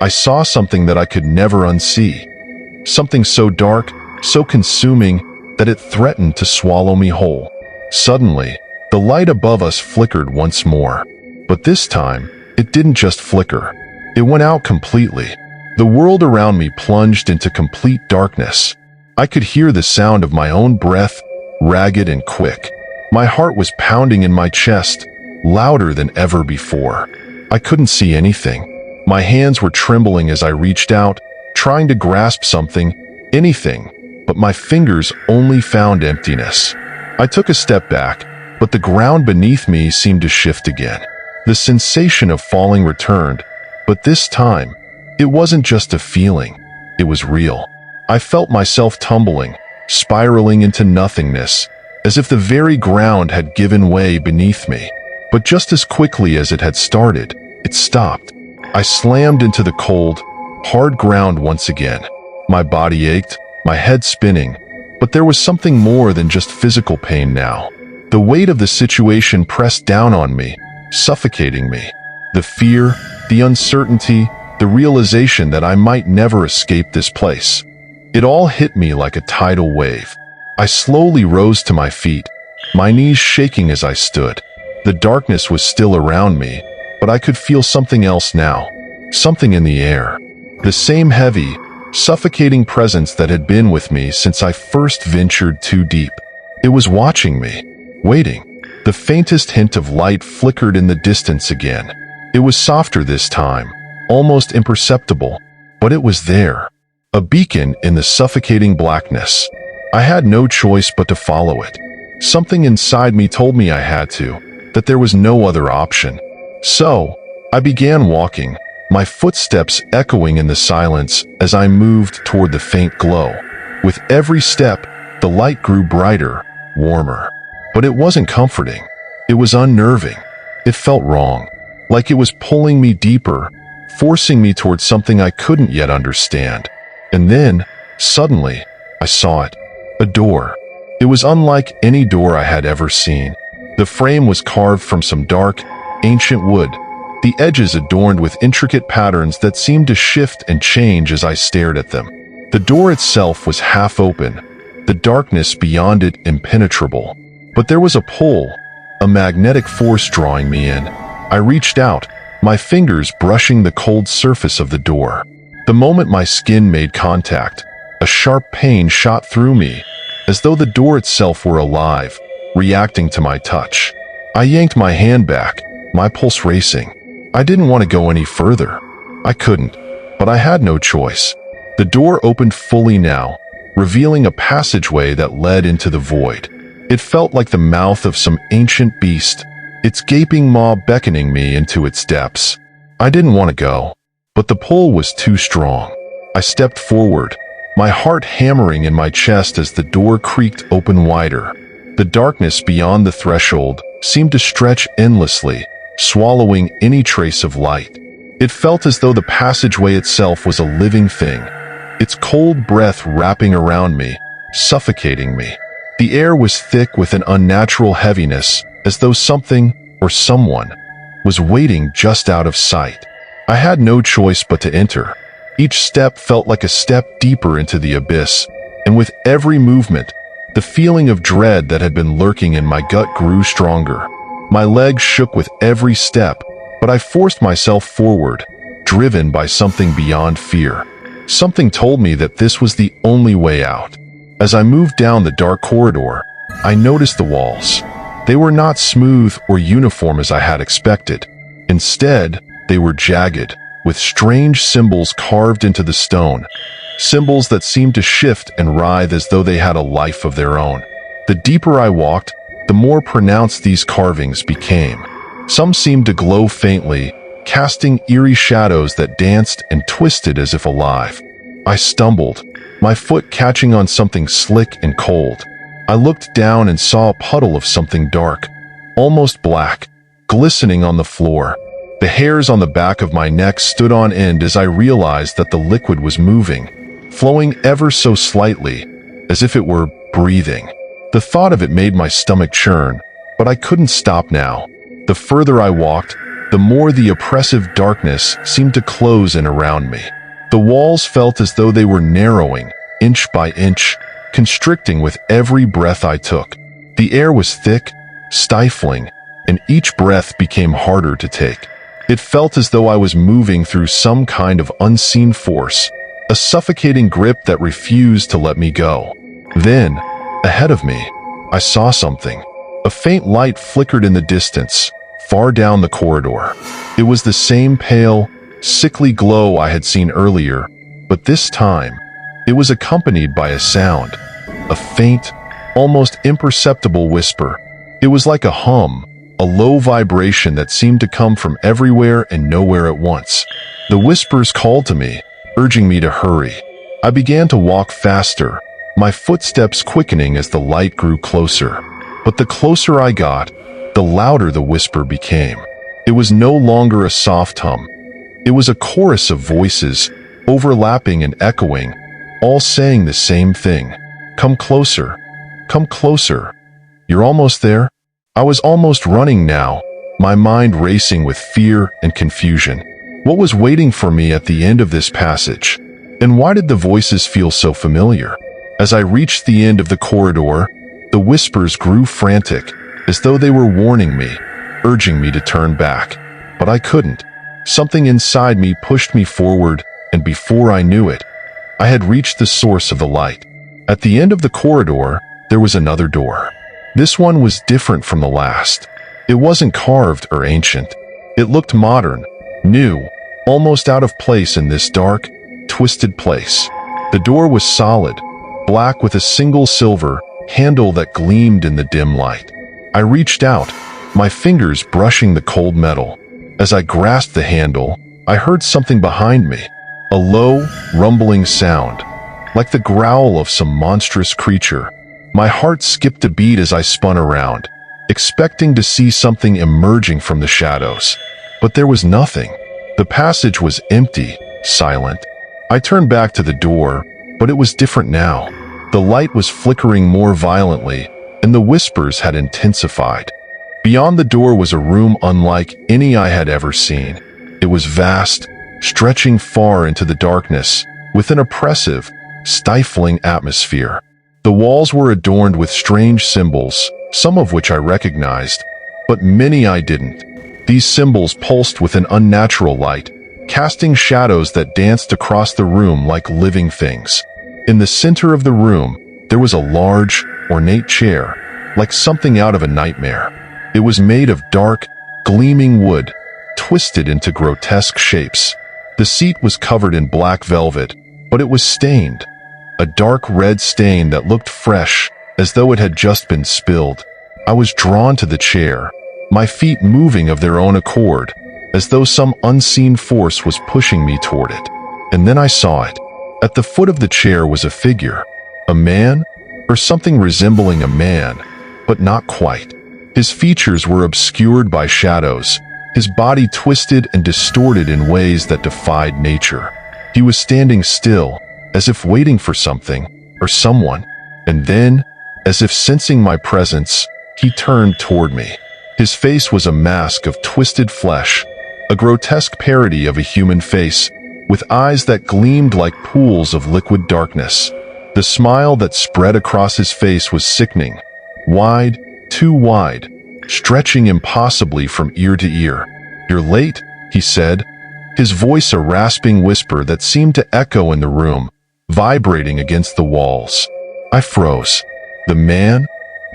I saw something that I could never unsee. Something so dark, so consuming, that it threatened to swallow me whole. Suddenly, the light above us flickered once more. But this time, it didn't just flicker. It went out completely. The world around me plunged into complete darkness. I could hear the sound of my own breath, ragged and quick. My heart was pounding in my chest, louder than ever before. I couldn't see anything. My hands were trembling as I reached out, trying to grasp something, anything, but my fingers only found emptiness. I took a step back, but the ground beneath me seemed to shift again. The sensation of falling returned, but this time, it wasn't just a feeling, it was real. I felt myself tumbling, spiraling into nothingness, as if the very ground had given way beneath me. But just as quickly as it had started, it stopped. I slammed into the cold, hard ground once again. My body ached, my head spinning, but there was something more than just physical pain now. The weight of the situation pressed down on me, suffocating me. The fear, the uncertainty, the realization that I might never escape this place. It all hit me like a tidal wave. I slowly rose to my feet, my knees shaking as I stood. The darkness was still around me, but I could feel something else now. Something in the air. The same heavy, suffocating presence that had been with me since I first ventured too deep. It was watching me, waiting. The faintest hint of light flickered in the distance again. It was softer this time, almost imperceptible, but it was there. A beacon in the suffocating blackness. I had no choice but to follow it. Something inside me told me I had to, that there was no other option. So, I began walking, my footsteps echoing in the silence as I moved toward the faint glow. With every step, the light grew brighter, warmer. But it wasn't comforting. It was unnerving. It felt wrong, like it was pulling me deeper, forcing me towards something I couldn't yet understand. And then, suddenly, I saw it. A door. It was unlike any door I had ever seen. The frame was carved from some dark, ancient wood, the edges adorned with intricate patterns that seemed to shift and change as I stared at them. The door itself was half open, the darkness beyond it impenetrable. But there was a pull, a magnetic force drawing me in. I reached out, my fingers brushing the cold surface of the door. The moment my skin made contact, a sharp pain shot through me, as though the door itself were alive, reacting to my touch. I yanked my hand back, my pulse racing. I didn't want to go any further. I couldn't, but I had no choice. The door opened fully now, revealing a passageway that led into the void. It felt like the mouth of some ancient beast, its gaping maw beckoning me into its depths. I didn't want to go, but the pull was too strong. I stepped forward, my heart hammering in my chest as the door creaked open wider. The darkness beyond the threshold seemed to stretch endlessly, swallowing any trace of light. It felt as though the passageway itself was a living thing, its cold breath wrapping around me, suffocating me. The air was thick with an unnatural heaviness, as though something, or someone, was waiting just out of sight. I had no choice but to enter. Each step felt like a step deeper into the abyss, and with every movement, the feeling of dread that had been lurking in my gut grew stronger. My legs shook with every step, but I forced myself forward, driven by something beyond fear. Something told me that this was the only way out. As I moved down the dark corridor, I noticed the walls. They were not smooth or uniform as I had expected. Instead, they were jagged, with strange symbols carved into the stone. Symbols that seemed to shift and writhe as though they had a life of their own. The deeper I walked, the more pronounced these carvings became. Some seemed to glow faintly, casting eerie shadows that danced and twisted as if alive. I stumbled, my foot catching on something slick and cold. I looked down and saw a puddle of something dark, almost black, glistening on the floor. The hairs on the back of my neck stood on end as I realized that the liquid was moving, flowing ever so slightly, as if it were breathing. The thought of it made my stomach churn, but I couldn't stop now. The further I walked, the more the oppressive darkness seemed to close in around me. The walls felt as though they were narrowing, inch by inch, constricting with every breath I took. The air was thick, stifling, and each breath became harder to take. It felt as though I was moving through some kind of unseen force, a suffocating grip that refused to let me go. Then, ahead of me, I saw something. A faint light flickered in the distance, far down the corridor. It was the same pale, sickly glow I had seen earlier, but this time, it was accompanied by a sound, a faint, almost imperceptible whisper. It was like a hum, a low vibration that seemed to come from everywhere and nowhere at once. The whispers called to me, urging me to hurry. I began to walk faster, my footsteps quickening as the light grew closer. But the closer I got, the louder the whisper became. It was no longer a soft hum. It was a chorus of voices, overlapping and echoing, all saying the same thing. Come closer. Come closer. You're almost there. I was almost running now, my mind racing with fear and confusion. What was waiting for me at the end of this passage? And why did the voices feel so familiar? As I reached the end of the corridor, the whispers grew frantic, as though they were warning me, urging me to turn back. But I couldn't. Something inside me pushed me forward, and before I knew it, I had reached the source of the light. At the end of the corridor, there was another door. This one was different from the last. It wasn't carved or ancient. It looked modern, new, almost out of place in this dark, twisted place. The door was solid, black with a single silver handle that gleamed in the dim light. I reached out, my fingers brushing the cold metal. As I grasped the handle, I heard something behind me, a low, rumbling sound, like the growl of some monstrous creature. My heart skipped a beat as I spun around, expecting to see something emerging from the shadows. But there was nothing. The passage was empty, silent. I turned back to the door, but it was different now. The light was flickering more violently, and the whispers had intensified. Beyond the door was a room unlike any I had ever seen. It was vast, stretching far into the darkness, with an oppressive, stifling atmosphere. The walls were adorned with strange symbols, some of which I recognized, but many I didn't. These symbols pulsed with an unnatural light, casting shadows that danced across the room like living things. In the center of the room, there was a large, ornate chair, like something out of a nightmare. It was made of dark, gleaming wood, twisted into grotesque shapes. The seat was covered in black velvet, but it was stained, a dark red stain that looked fresh, as though it had just been spilled. I was drawn to the chair, my feet moving of their own accord, as though some unseen force was pushing me toward it. And then I saw it. At the foot of the chair was a figure, a man, or something resembling a man, but not quite. His features were obscured by shadows, his body twisted and distorted in ways that defied nature. He was standing still, as if waiting for something, or someone. And then, as if sensing my presence, he turned toward me. His face was a mask of twisted flesh, a grotesque parody of a human face, with eyes that gleamed like pools of liquid darkness. The smile that spread across his face was sickening, wide, too wide, stretching impossibly from ear to ear. "You're late," he said, his voice a rasping whisper that seemed to echo in the room, vibrating against the walls. I froze. The man,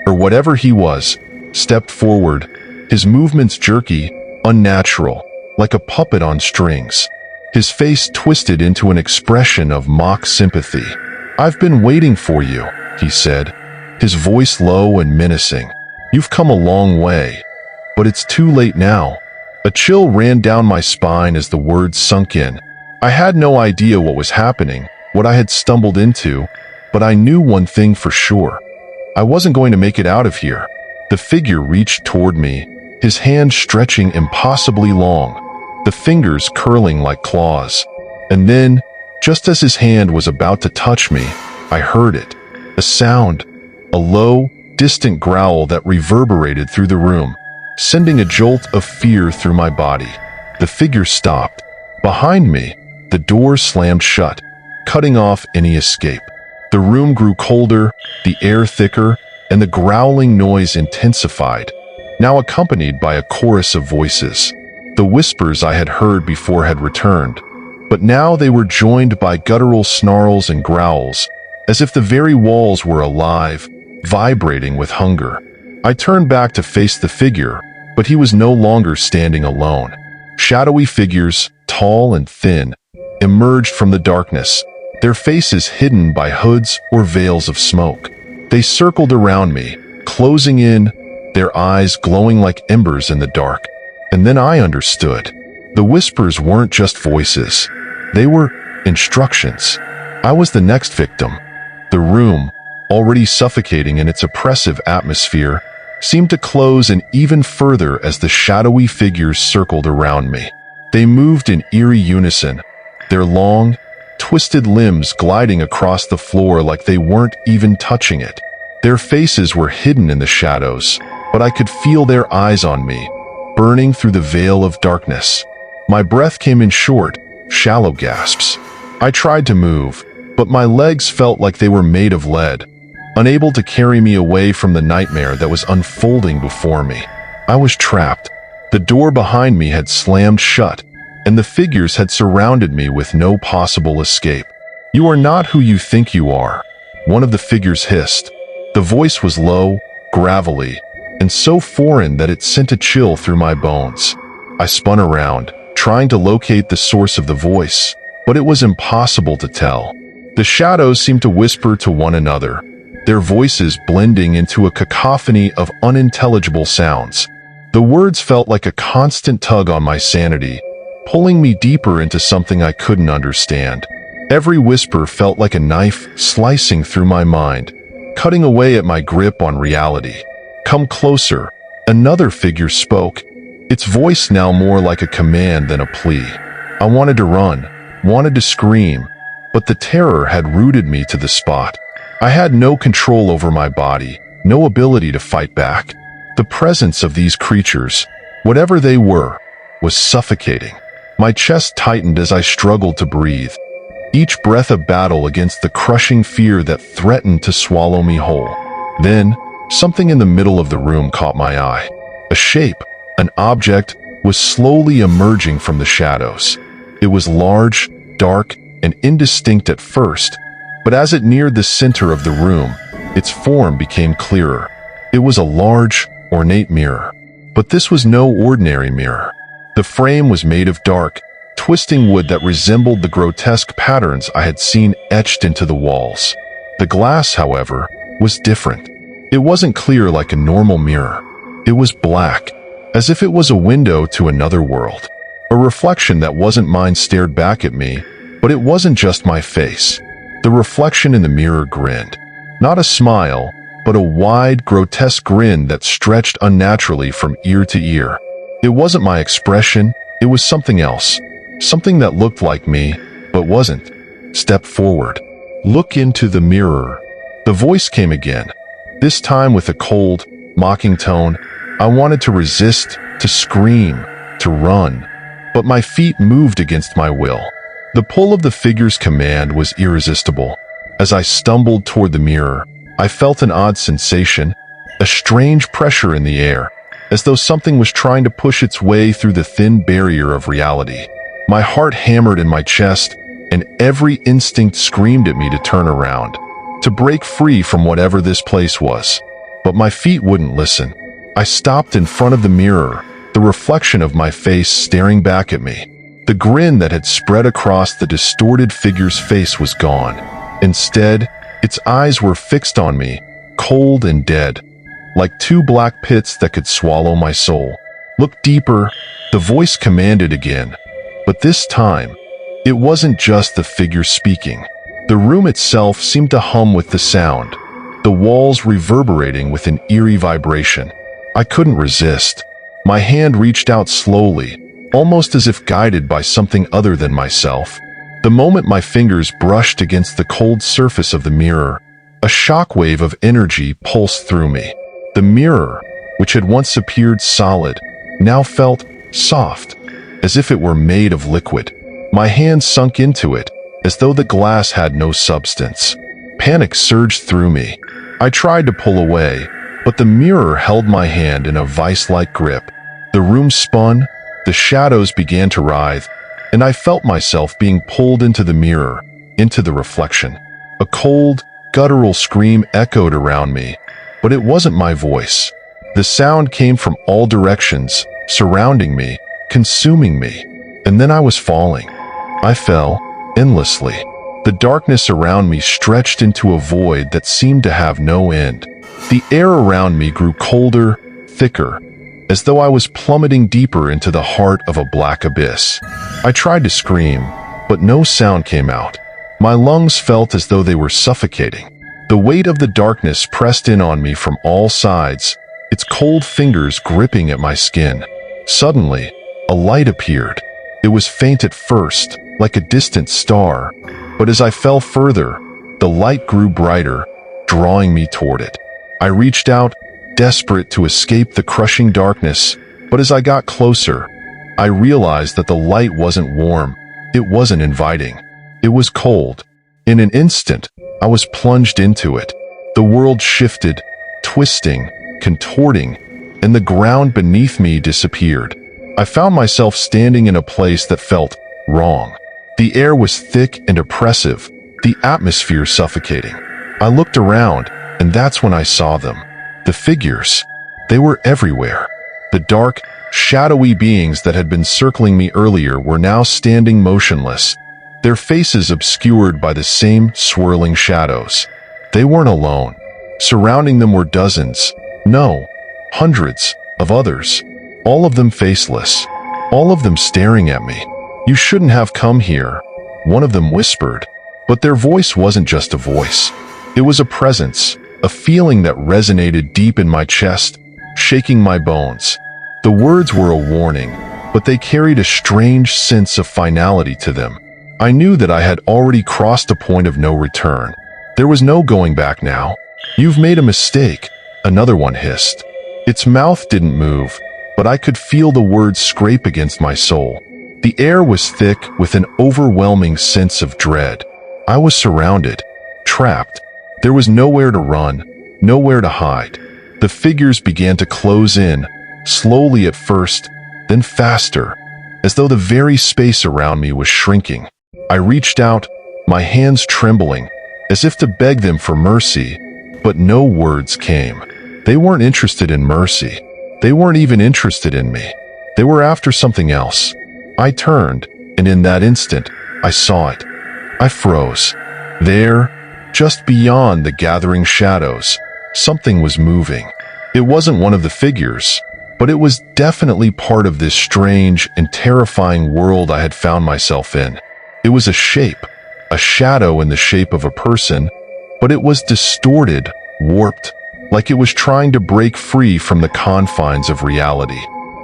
or whatever he was, stepped forward, his movements jerky, unnatural, like a puppet on strings. His face twisted into an expression of mock sympathy. "I've been waiting for you," he said, his voice low and menacing. "You've come a long way, but it's too late now." A chill ran down my spine as the words sunk in. I had no idea what was happening, what I had stumbled into, but I knew one thing for sure. I wasn't going to make it out of here. The figure reached toward me, his hand stretching impossibly long, the fingers curling like claws. And then, just as his hand was about to touch me, I heard it. A sound, a low, distant growl that reverberated through the room, sending a jolt of fear through my body. The figure stopped. Behind me, the door slammed shut, cutting off any escape. The room grew colder, the air thicker, and the growling noise intensified, now accompanied by a chorus of voices. The whispers I had heard before had returned, but now they were joined by guttural snarls and growls, as if the very walls were alive, vibrating with hunger. I turned back to face the figure, but he was no longer standing alone. Shadowy figures, tall and thin, emerged from the darkness, their faces hidden by hoods or veils of smoke. They circled around me, closing in, their eyes glowing like embers in the dark. And then I understood. The whispers weren't just voices. They were instructions. I was the next victim. The room, already suffocating in its oppressive atmosphere, seemed to close in even further as the shadowy figures circled around me. They moved in eerie unison, their long, twisted limbs gliding across the floor like they weren't even touching it. Their faces were hidden in the shadows, but I could feel their eyes on me, burning through the veil of darkness. My breath came in short, shallow gasps. I tried to move, but my legs felt like they were made of lead, unable to carry me away from the nightmare that was unfolding before me. I was trapped. The door behind me had slammed shut, and the figures had surrounded me with no possible escape. "You are not who you think you are," one of the figures hissed. The voice was low, gravelly, and so foreign that it sent a chill through my bones. I spun around, trying to locate the source of the voice, but it was impossible to tell. The shadows seemed to whisper to one another, their voices blending into a cacophony of unintelligible sounds. The words felt like a constant tug on my sanity, pulling me deeper into something I couldn't understand. Every whisper felt like a knife slicing through my mind, cutting away at my grip on reality. "Come closer," another figure spoke, its voice now more like a command than a plea. I wanted to run, wanted to scream, but the terror had rooted me to the spot. I had no control over my body, no ability to fight back. The presence of these creatures, whatever they were, was suffocating. My chest tightened as I struggled to breathe. each breath a battle against the crushing fear that threatened to swallow me whole. Then, something in the middle of the room caught my eye. A shape, an object, was slowly emerging from the shadows. It was large, dark, and indistinct at first, but as it neared the center of the room, its form became clearer. It was a large, ornate mirror. But this was no ordinary mirror. The frame was made of dark, twisting wood that resembled the grotesque patterns I had seen etched into the walls. The glass, however, was different. It wasn't clear like a normal mirror. It was black, as if it was a window to another world. A reflection that wasn't mine stared back at me, but it wasn't just my face. The reflection in the mirror grinned. Not a smile, but a wide, grotesque grin that stretched unnaturally from ear to ear. It wasn't my expression, it was something else. Something that looked like me, but wasn't. Step forward. Look into the mirror. The voice came again, this time with a cold, mocking tone. I wanted to resist, to scream, to run, but my feet moved against my will. The pull of the figure's command was irresistible. As I stumbled toward the mirror, I felt an odd sensation, a strange pressure in the air, as though something was trying to push its way through the thin barrier of reality. My heart hammered in my chest, and every instinct screamed at me to turn around, to break free from whatever this place was. But my feet wouldn't listen. I stopped in front of the mirror, the reflection of my face staring back at me. The grin that had spread across the distorted figure's face was gone. Instead, its eyes were fixed on me, cold and dead, like two black pits that could swallow my soul. Look deeper, the voice commanded again. But this time, it wasn't just the figure speaking. The room itself seemed to hum with the sound, the walls reverberating with an eerie vibration. I couldn't resist. My hand reached out slowly, almost as if guided by something other than myself. The moment my fingers brushed against the cold surface of the mirror, a shockwave of energy pulsed through me. The mirror, which had once appeared solid, now felt soft, as if it were made of liquid. My hand sunk into it, as though the glass had no substance. Panic surged through me. I tried to pull away, but the mirror held my hand in a vice-like grip. The room spun, the shadows began to writhe, and I felt myself being pulled into the mirror, into the reflection. A cold, guttural scream echoed around me, but it wasn't my voice. The sound came from all directions, surrounding me, consuming me, and then I was falling. I fell, endlessly. The darkness around me stretched into a void that seemed to have no end. The air around me grew colder, thicker, as though I was plummeting deeper into the heart of a black abyss. I tried to scream, but no sound came out. My lungs felt as though they were suffocating. The weight of the darkness pressed in on me from all sides, its cold fingers gripping at my skin. Suddenly, a light appeared. It was faint at first, like a distant star, but as I fell further, the light grew brighter, drawing me toward it. I reached out, desperate to escape the crushing darkness, but as I got closer, I realized that the light wasn't warm, it wasn't inviting. It was cold. In an instant, I was plunged into it. The world shifted, twisting, contorting, and the ground beneath me disappeared. I found myself standing in a place that felt wrong. The air was thick and oppressive, the atmosphere suffocating. I looked around, and that's when I saw them. The figures. They were everywhere. The dark, shadowy beings that had been circling me earlier were now standing motionless, their faces obscured by the same swirling shadows. They weren't alone. Surrounding them were dozens, no, hundreds of others, all of them faceless, all of them staring at me. "You shouldn't have come here," one of them whispered. But their voice wasn't just a voice. It was a presence, a feeling that resonated deep in my chest, shaking my bones. The words were a warning, but they carried a strange sense of finality to them. I knew that I had already crossed a point of no return. There was no going back now. "You've made a mistake," another one hissed. Its mouth didn't move, but I could feel the words scrape against my soul. The air was thick with an overwhelming sense of dread. I was surrounded, trapped. There was nowhere to run, nowhere to hide. The figures began to close in, slowly at first, then faster, as though the very space around me was shrinking. I reached out, my hands trembling, as if to beg them for mercy, but no words came. They weren't interested in mercy. They weren't even interested in me. They were after something else. I turned, and in that instant, I saw it. I froze. There, just beyond the gathering shadows, something was moving. It wasn't one of the figures, but it was definitely part of this strange and terrifying world I had found myself in. It was a shape, a shadow in the shape of a person, but it was distorted, warped, like it was trying to break free from the confines of reality.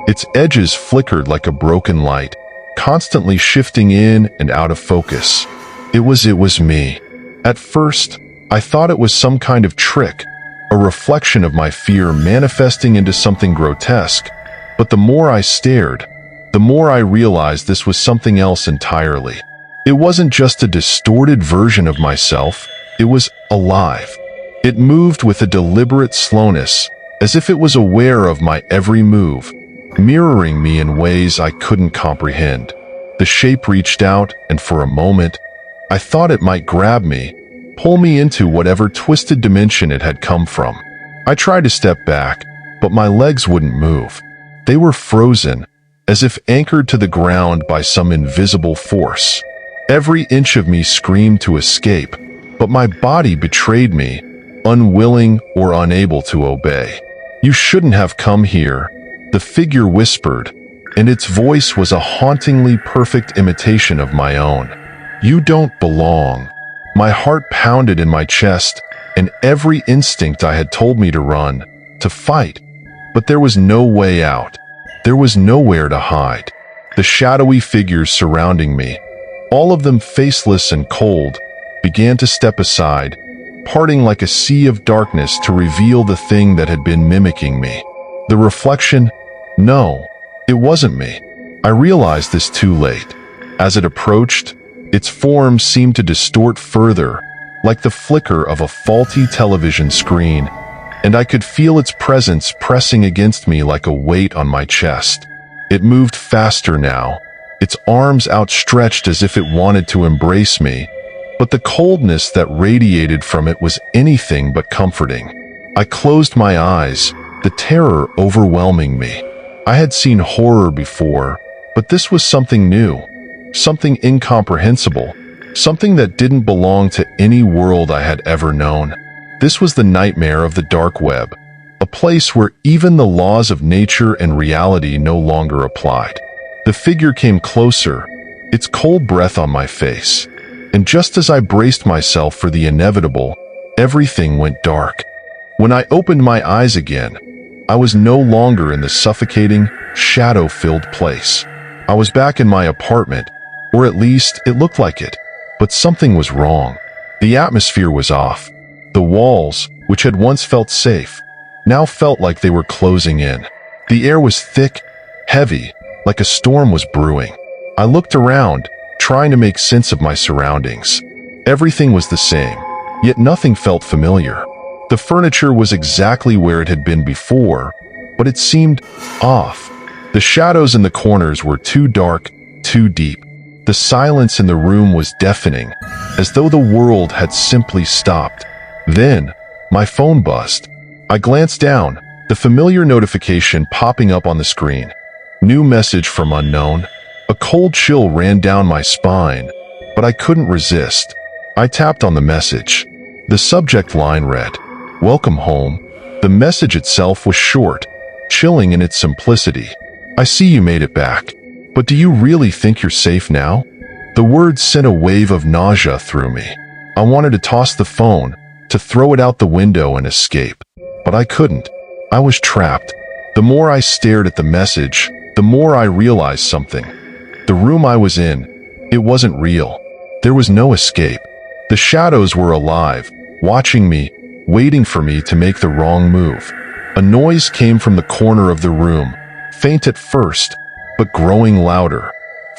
Its edges flickered like a broken light, constantly shifting in and out of focus. It was me. At first, I thought it was some kind of trick, a reflection of my fear manifesting into something grotesque. But the more I stared, the more I realized this was something else entirely. It wasn't just a distorted version of myself, it was alive. It moved with a deliberate slowness, as if it was aware of my every move, mirroring me in ways I couldn't comprehend. The shape reached out, and for a moment, I thought it might grab me, pull me into whatever twisted dimension it had come from. I tried to step back, but my legs wouldn't move. They were frozen, as if anchored to the ground by some invisible force. Every inch of me screamed to escape, but my body betrayed me, unwilling or unable to obey. "You shouldn't have come here," the figure whispered, and its voice was a hauntingly perfect imitation of my own. "You don't belong." My heart pounded in my chest, and every instinct I had told me to run, to fight. But there was no way out. There was nowhere to hide. The shadowy figures surrounding me, all of them faceless and cold, began to step aside, parting like a sea of darkness to reveal the thing that had been mimicking me. The reflection? No, it wasn't me. I realized this too late. As it approached, its form seemed to distort further, like the flicker of a faulty television screen, and I could feel its presence pressing against me like a weight on my chest. It moved faster now, its arms outstretched as if it wanted to embrace me, but the coldness that radiated from it was anything but comforting. I closed my eyes, the terror overwhelming me. I had seen horror before, but this was something new, something incomprehensible, something that didn't belong to any world I had ever known. This was the nightmare of the dark web, a place where even the laws of nature and reality no longer applied. The figure came closer, its cold breath on my face, and just as I braced myself for the inevitable, everything went dark. When I opened my eyes again, I was no longer in the suffocating, shadow-filled place. I was back in my apartment, or at least it looked like it, but something was wrong. The atmosphere was off. The walls, which had once felt safe, now felt like they were closing in. The air was thick, heavy, like a storm was brewing. I looked around, trying to make sense of my surroundings. Everything was the same, yet nothing felt familiar. The furniture was exactly where it had been before, but it seemed off. The shadows in the corners were too dark, too deep. The silence in the room was deafening, as though the world had simply stopped. Then, my phone buzzed. I glanced down, the familiar notification popping up on the screen. New message from unknown. A cold chill ran down my spine, but I couldn't resist. I tapped on the message. The subject line read, "Welcome home." The message itself was short, chilling in its simplicity. "I see you made it back. But do you really think you're safe now?" The words sent a wave of nausea through me. I wanted to toss the phone, to throw it out the window and escape. But I couldn't. I was trapped. The more I stared at the message, the more I realized something. The room I was in, it wasn't real. There was no escape. The shadows were alive, watching me, waiting for me to make the wrong move. A noise came from the corner of the room, faint at first, but growing louder.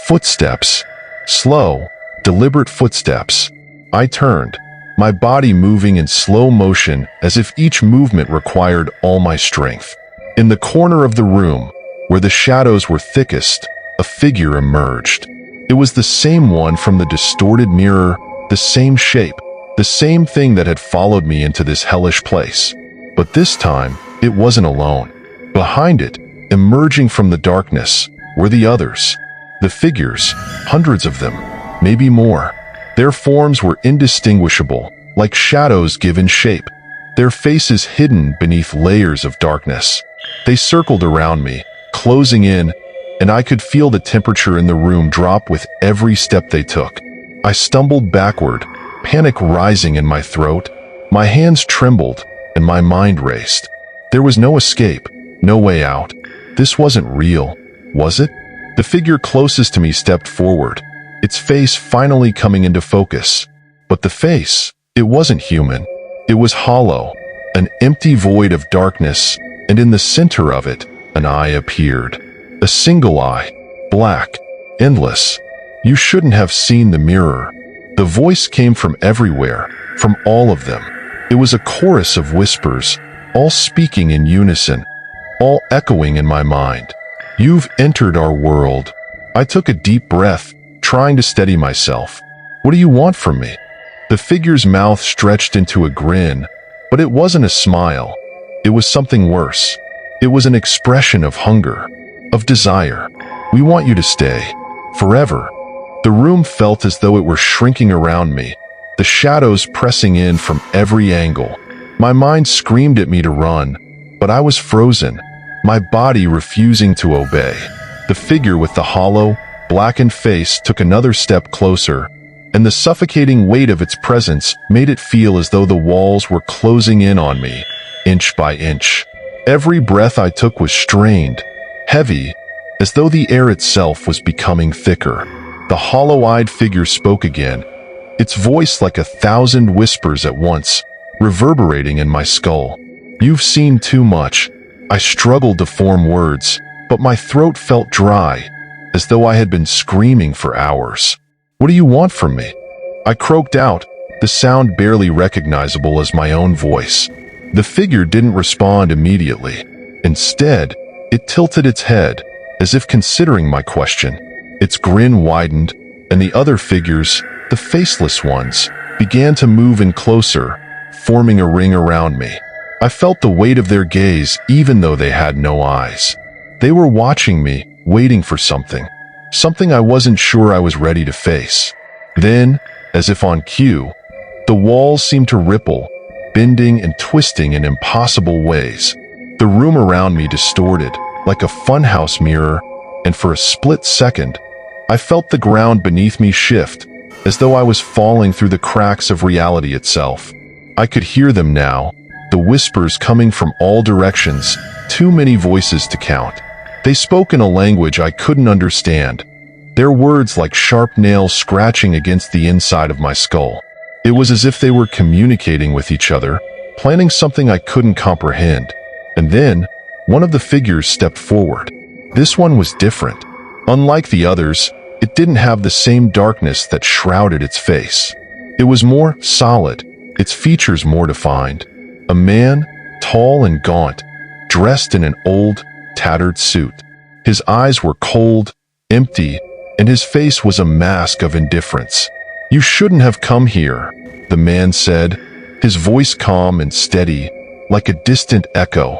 Footsteps. Slow, deliberate footsteps. I turned, my body moving in slow motion as if each movement required all my strength. In the corner of the room, where the shadows were thickest, a figure emerged. It was the same one from the distorted mirror, the same shape, the same thing that had followed me into this hellish place. But this time, it wasn't alone. Behind it, emerging from the darkness, were the others. The figures, hundreds of them, maybe more. Their forms were indistinguishable, like shadows given shape, their faces hidden beneath layers of darkness. They circled around me, closing in, and I could feel the temperature in the room drop with every step they took. I stumbled backward, panic rising in my throat. My hands trembled, and my mind raced. There was no escape, no way out. This wasn't real, was it? The figure closest to me stepped forward, its face finally coming into focus. But the face, it wasn't human. It was hollow, an empty void of darkness, and in the center of it, an eye appeared. A single eye, black, endless. You shouldn't have seen the mirror. The voice came from everywhere, from all of them. It was a chorus of whispers, all speaking in unison, all echoing in my mind. You've entered our world. I took a deep breath, trying to steady myself. What do you want from me? The figure's mouth stretched into a grin, but it wasn't a smile. It was something worse. It was an expression of hunger, of desire. We want you to stay, forever. The room felt as though it were shrinking around me, the shadows pressing in from every angle. My mind screamed at me to run, but I was frozen, my body refusing to obey. The figure with the hollow, blackened face took another step closer, and the suffocating weight of its presence made it feel as though the walls were closing in on me, inch by inch. Every breath I took was strained, heavy, as though the air itself was becoming thicker. The hollow-eyed figure spoke again, its voice like 1,000 whispers at once, reverberating in my skull. You've seen too much. I struggled to form words, but my throat felt dry, as though I had been screaming for hours. What do you want from me? I croaked out, the sound barely recognizable as my own voice. The figure didn't respond immediately. Instead, it tilted its head, as if considering my question. Its grin widened, and the other figures, the faceless ones, began to move in closer, forming a ring around me. I felt the weight of their gaze even though they had no eyes. They were watching me, waiting for something. Something I wasn't sure I was ready to face. Then, as if on cue, the walls seemed to ripple, bending and twisting in impossible ways. The room around me distorted, like a funhouse mirror, and for a split second, I felt the ground beneath me shift, as though I was falling through the cracks of reality itself. I could hear them now, the whispers coming from all directions, too many voices to count. They spoke in a language I couldn't understand, their words like sharp nails scratching against the inside of my skull. It was as if they were communicating with each other, planning something I couldn't comprehend. And then, one of the figures stepped forward. This one was different. Unlike the others, it didn't have the same darkness that shrouded its face. It was more solid, its features more defined. A man, tall and gaunt, dressed in an old, tattered suit. His eyes were cold, empty, and his face was a mask of indifference. You shouldn't have come here, the man said, his voice calm and steady, like a distant echo.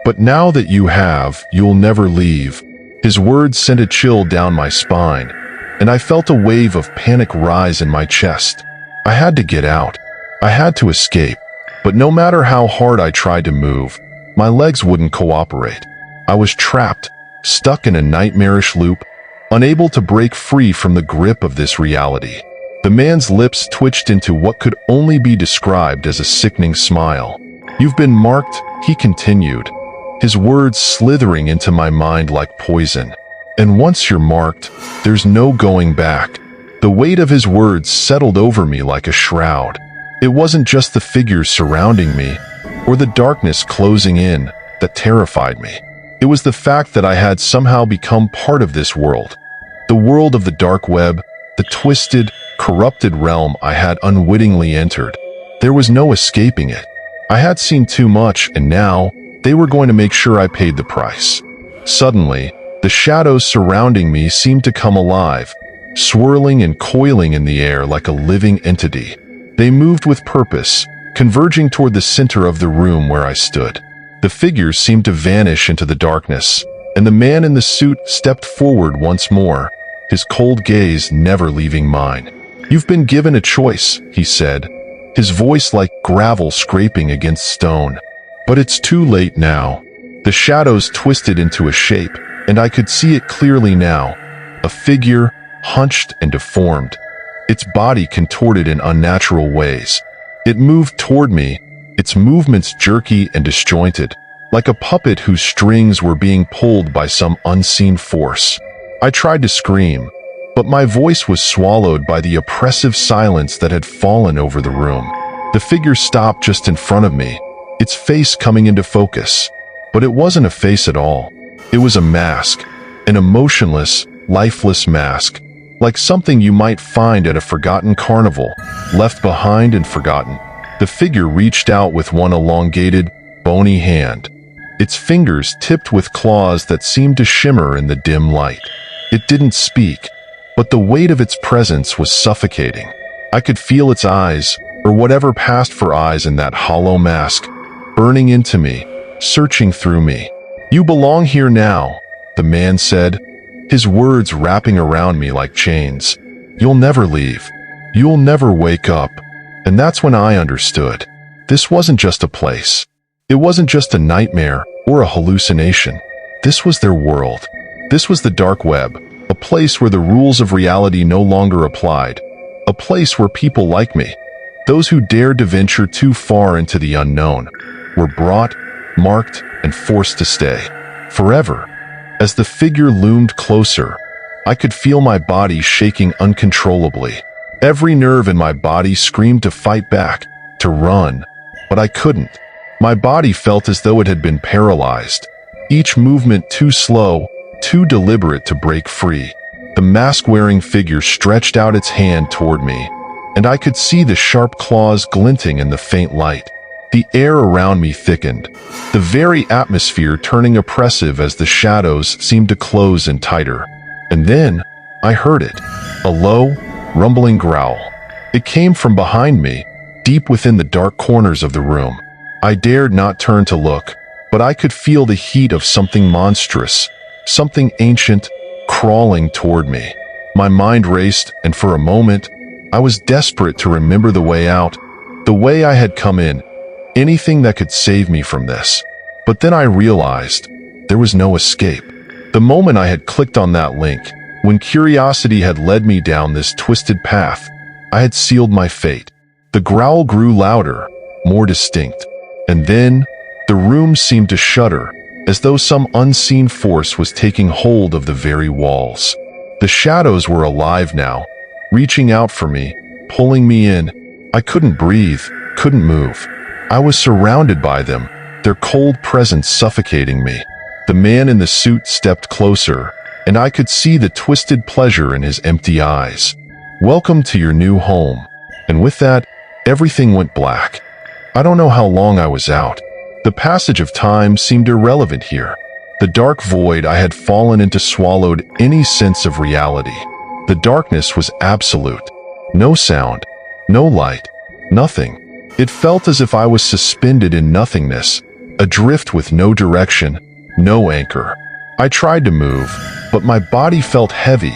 But now that you have, you'll never leave. His words sent a chill down my spine, and I felt a wave of panic rise in my chest. I had to get out. I had to escape. But no matter how hard I tried to move, my legs wouldn't cooperate. I was trapped, stuck in a nightmarish loop, unable to break free from the grip of this reality. The man's lips twitched into what could only be described as a sickening smile. You've been marked, he continued, his words slithering into my mind like poison. And once you're marked, there's no going back. The weight of his words settled over me like a shroud. It wasn't just the figures surrounding me, or the darkness closing in, that terrified me. It was the fact that I had somehow become part of this world. The world of the dark web, the twisted, corrupted realm I had unwittingly entered. There was no escaping it. I had seen too much, and now they were going to make sure I paid the price. Suddenly, the shadows surrounding me seemed to come alive, swirling and coiling in the air like a living entity. They moved with purpose, converging toward the center of the room where I stood. The figures seemed to vanish into the darkness, and the man in the suit stepped forward once more, his cold gaze never leaving mine. "You've been given a choice," he said, his voice like gravel scraping against stone. "But it's too late now." The shadows twisted into a shape, and I could see it clearly now. A figure, hunched and deformed, its body contorted in unnatural ways. It moved toward me, its movements jerky and disjointed, like a puppet whose strings were being pulled by some unseen force. I tried to scream, but my voice was swallowed by the oppressive silence that had fallen over the room. The figure stopped just in front of me, its face coming into focus. But it wasn't a face at all. It was a mask, an emotionless, lifeless mask, like something you might find at a forgotten carnival, left behind and forgotten. The figure reached out with one elongated, bony hand, its fingers tipped with claws that seemed to shimmer in the dim light. It didn't speak, but the weight of its presence was suffocating. I could feel its eyes, or whatever passed for eyes in that hollow mask, burning into me, searching through me. "You belong here now," the man said, his words wrapping around me like chains. "You'll never leave. You'll never wake up." And that's when I understood. This wasn't just a place. It wasn't just a nightmare or a hallucination. This was their world. This was the dark web, a place where the rules of reality no longer applied. A place where people like me, those who dared to venture too far into the unknown, were brought, marked, and forced to stay. Forever. As the figure loomed closer, I could feel my body shaking uncontrollably. Every nerve in my body screamed to fight back, to run, but I couldn't. My body felt as though it had been paralyzed, each movement too slow, too deliberate to break free. The mask-wearing figure stretched out its hand toward me, and I could see the sharp claws glinting in the faint light. The air around me thickened, the very atmosphere turning oppressive as the shadows seemed to close in tighter. And then, I heard it, a low, rumbling growl. It came from behind me, deep within the dark corners of the room. I dared not turn to look, but I could feel the heat of something monstrous, something ancient, crawling toward me. My mind raced, and for a moment, I was desperate to remember the way out, the way I had come in, anything that could save me from this. But then I realized there was no escape. The moment I had clicked on that link, when curiosity had led me down this twisted path, I had sealed my fate. The growl grew louder, more distinct. And then, the room seemed to shudder, as though some unseen force was taking hold of the very walls. The shadows were alive now, reaching out for me, pulling me in. I couldn't breathe, couldn't move. I was surrounded by them, their cold presence suffocating me. The man in the suit stepped closer, and I could see the twisted pleasure in his empty eyes. "Welcome to your new home." And with that, everything went black. I don't know how long I was out. The passage of time seemed irrelevant here. The dark void I had fallen into swallowed any sense of reality. The darkness was absolute. No sound, no light, nothing. It felt as if I was suspended in nothingness, adrift with no direction, no anchor. I tried to move, but my body felt heavy,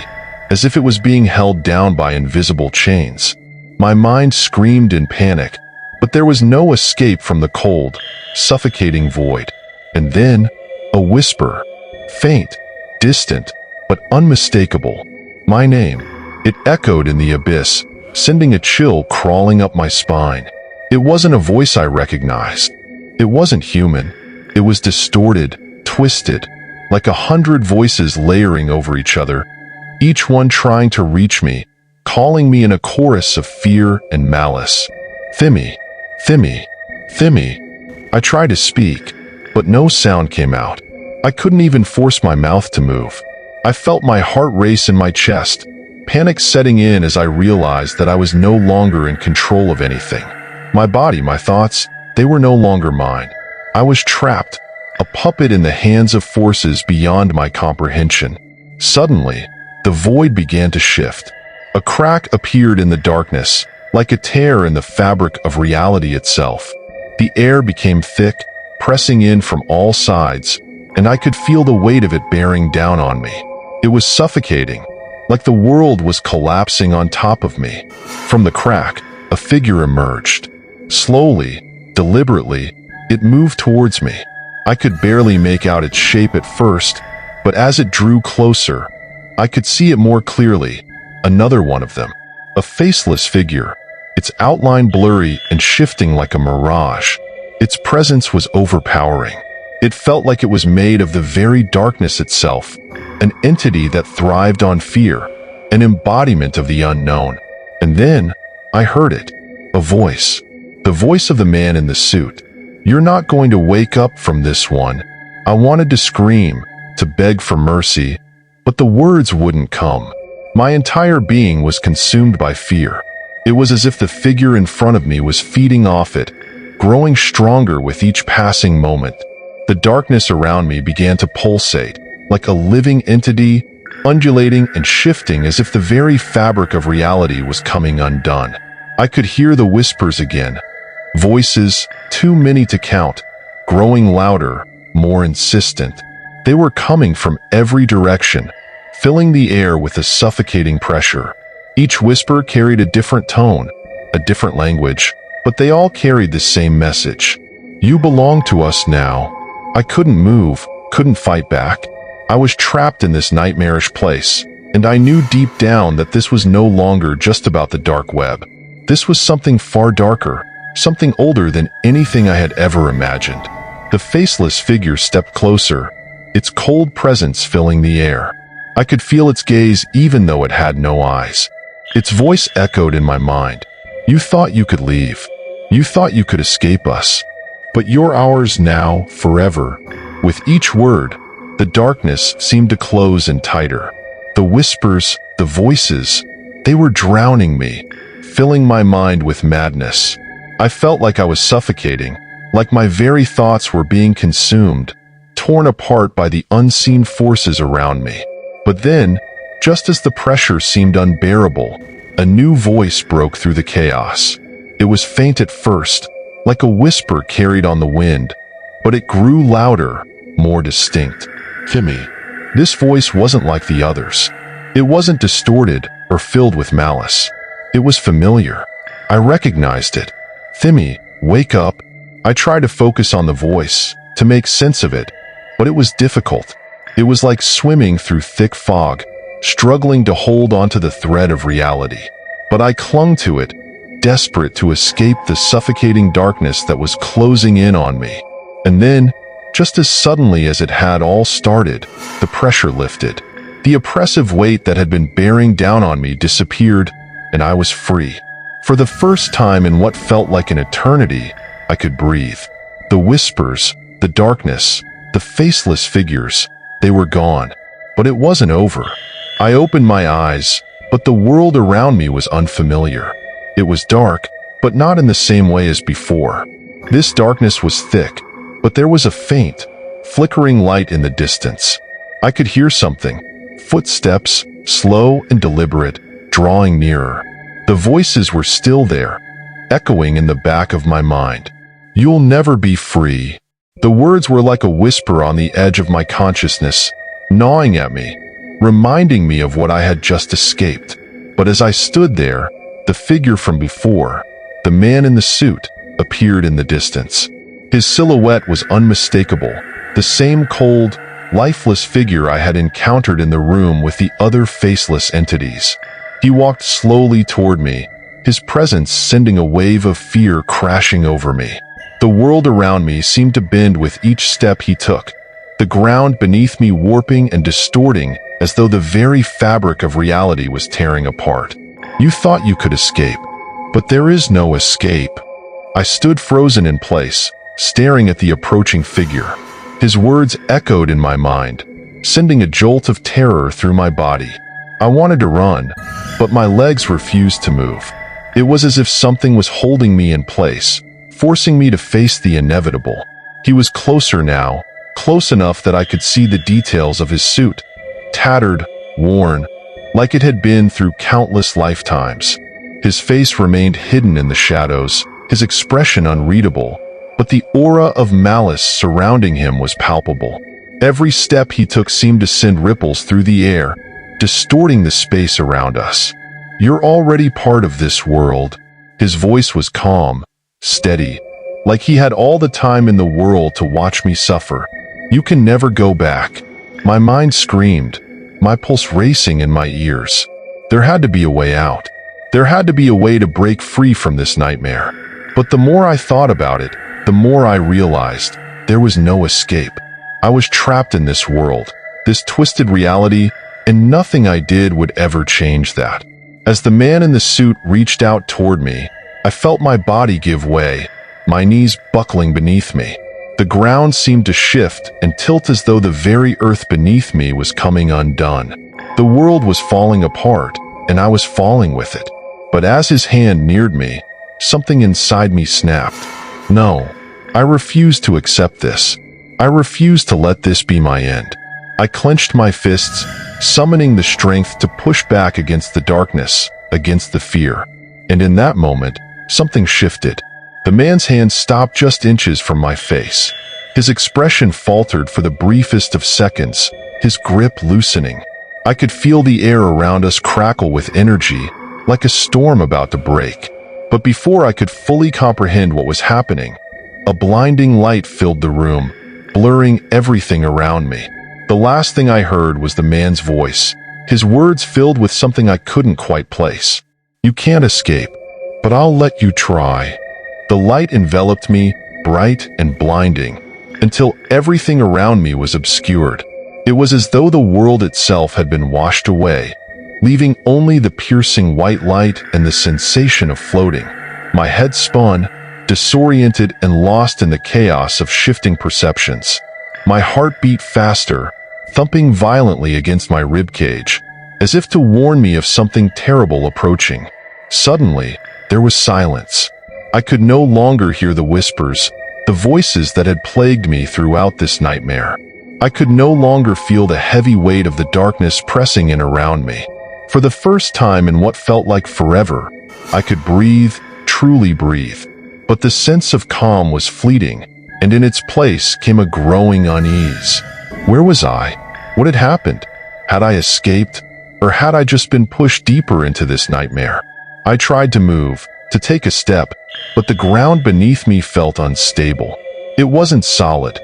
as if it was being held down by invisible chains. My mind screamed in panic, but there was no escape from the cold, suffocating void. And then, a whisper, faint, distant, but unmistakable. My name. It echoed in the abyss, sending a chill crawling up my spine. It wasn't a voice I recognized. It wasn't human. It was distorted, twisted, like 100 voices layering over each other, each one trying to reach me, calling me in a chorus of fear and malice. "Thimmy, Thimmy, Thimmy." I tried to speak, but no sound came out. I couldn't even force my mouth to move. I felt my heart race in my chest, panic setting in as I realized that I was no longer in control of anything. My body, my thoughts, they were no longer mine. I was trapped, a puppet in the hands of forces beyond my comprehension. Suddenly, the void began to shift. A crack appeared in the darkness, like a tear in the fabric of reality itself. The air became thick, pressing in from all sides, and I could feel the weight of it bearing down on me. It was suffocating, like the world was collapsing on top of me. From the crack, a figure emerged. Slowly, deliberately, it moved towards me. I could barely make out its shape at first, but as it drew closer, I could see it more clearly. Another one of them. A faceless figure, its outline blurry and shifting like a mirage. Its presence was overpowering. It felt like it was made of the very darkness itself, an entity that thrived on fear, an embodiment of the unknown. And then, I heard it. A voice. The voice of the man in the suit. "You're not going to wake up from this one." I wanted to scream, to beg for mercy, but the words wouldn't come. My entire being was consumed by fear. It was as if the figure in front of me was feeding off it, growing stronger with each passing moment. The darkness around me began to pulsate, like a living entity, undulating and shifting as if the very fabric of reality was coming undone. I could hear the whispers again. Voices, too many to count, growing louder, more insistent. They were coming from every direction, filling the air with a suffocating pressure. Each whisper carried a different tone, a different language, but they all carried the same message. "You belong to us now." I couldn't move, couldn't fight back. I was trapped in this nightmarish place, and I knew deep down that this was no longer just about the dark web. This was something far darker, something older than anything I had ever imagined. The faceless figure stepped closer, its cold presence filling the air. I could feel its gaze even though it had no eyes. Its voice echoed in my mind. "You thought you could leave. You thought you could escape us. But you're ours now, forever." With each word, the darkness seemed to close in tighter. The whispers, the voices, they were drowning me, filling my mind with madness. I felt like I was suffocating, like my very thoughts were being consumed, torn apart by the unseen forces around me. But then, just as the pressure seemed unbearable, a new voice broke through the chaos. It was faint at first, like a whisper carried on the wind, but it grew louder, more distinct. "Timmy." This voice wasn't like the others. It wasn't distorted or filled with malice. It was familiar. I recognized it. "Timmy, wake up." I tried to focus on the voice, to make sense of it, but it was difficult. It was like swimming through thick fog, struggling to hold onto the thread of reality. But I clung to it, desperate to escape the suffocating darkness that was closing in on me. And then, just as suddenly as it had all started, the pressure lifted. The oppressive weight that had been bearing down on me disappeared, and I was free. For the first time in what felt like an eternity, I could breathe. The whispers, the darkness, the faceless figures, they were gone. But it wasn't over. I opened my eyes, but the world around me was unfamiliar. It was dark, but not in the same way as before. This darkness was thick, but there was a faint, flickering light in the distance. I could hear something. Footsteps, slow and deliberate, drawing nearer. The voices were still there, echoing in the back of my mind. "You'll never be free." The words were like a whisper on the edge of my consciousness, gnawing at me, reminding me of what I had just escaped. But as I stood there, the figure from before, the man in the suit, appeared in the distance. His silhouette was unmistakable, the same cold, lifeless figure I had encountered in the room with the other faceless entities. He walked slowly toward me, his presence sending a wave of fear crashing over me. The world around me seemed to bend with each step he took, the ground beneath me warping and distorting as though the very fabric of reality was tearing apart. "You thought you could escape, but there is no escape." I stood frozen in place, staring at the approaching figure. His words echoed in my mind. sending a jolt of terror through my body. I wanted to run, but my legs refused to move. It was as if something was holding me in place, forcing me to face the inevitable. He was closer now, close enough that I could see the details of his suit, tattered, worn, like it had been through countless lifetimes. His face remained hidden in the shadows, his expression unreadable, but the aura of malice surrounding him was palpable. Every step he took seemed to send ripples through the air, distorting the space around us. "You're already part of this world." His voice was calm, steady, like he had all the time in the world to watch me suffer. "You can never go back." My mind screamed, my pulse racing in my ears. There had to be a way out. There had to be a way to break free from this nightmare. But the more I thought about it, the more I realized there was no escape. I was trapped in this world, this twisted reality, and nothing I did would ever change that. As the man in the suit reached out toward me, I felt my body give way, my knees buckling beneath me. The ground seemed to shift and tilt as though the very earth beneath me was coming undone. The world was falling apart, and I was falling with it. But as his hand neared me, something inside me snapped. No, I refused to accept this. I refused to let this be my end. I clenched my fists, summoning the strength to push back against the darkness, against the fear. And in that moment, something shifted. The man's hand stopped just inches from my face. His expression faltered for the briefest of seconds, his grip loosening. I could feel the air around us crackle with energy, like a storm about to break. But before I could fully comprehend what was happening, a blinding light filled the room, blurring everything around me. The last thing I heard was the man's voice, his words filled with something I couldn't quite place. "You can't escape, but I'll let you try." The light enveloped me, bright and blinding, until everything around me was obscured. It was as though the world itself had been washed away, leaving only the piercing white light and the sensation of floating. My head spun, disoriented and lost in the chaos of shifting perceptions. My heart beat faster, thumping violently against my ribcage, as if to warn me of something terrible approaching. Suddenly, there was silence. I could no longer hear the whispers, the voices that had plagued me throughout this nightmare. I could no longer feel the heavy weight of the darkness pressing in around me. For the first time in what felt like forever, I could breathe, truly breathe. But the sense of calm was fleeting, and in its place came a growing unease. Where was I? What had happened? Had I escaped? Or had I just been pushed deeper into this nightmare? I tried to move, to take a step, but the ground beneath me felt unstable. It wasn't solid.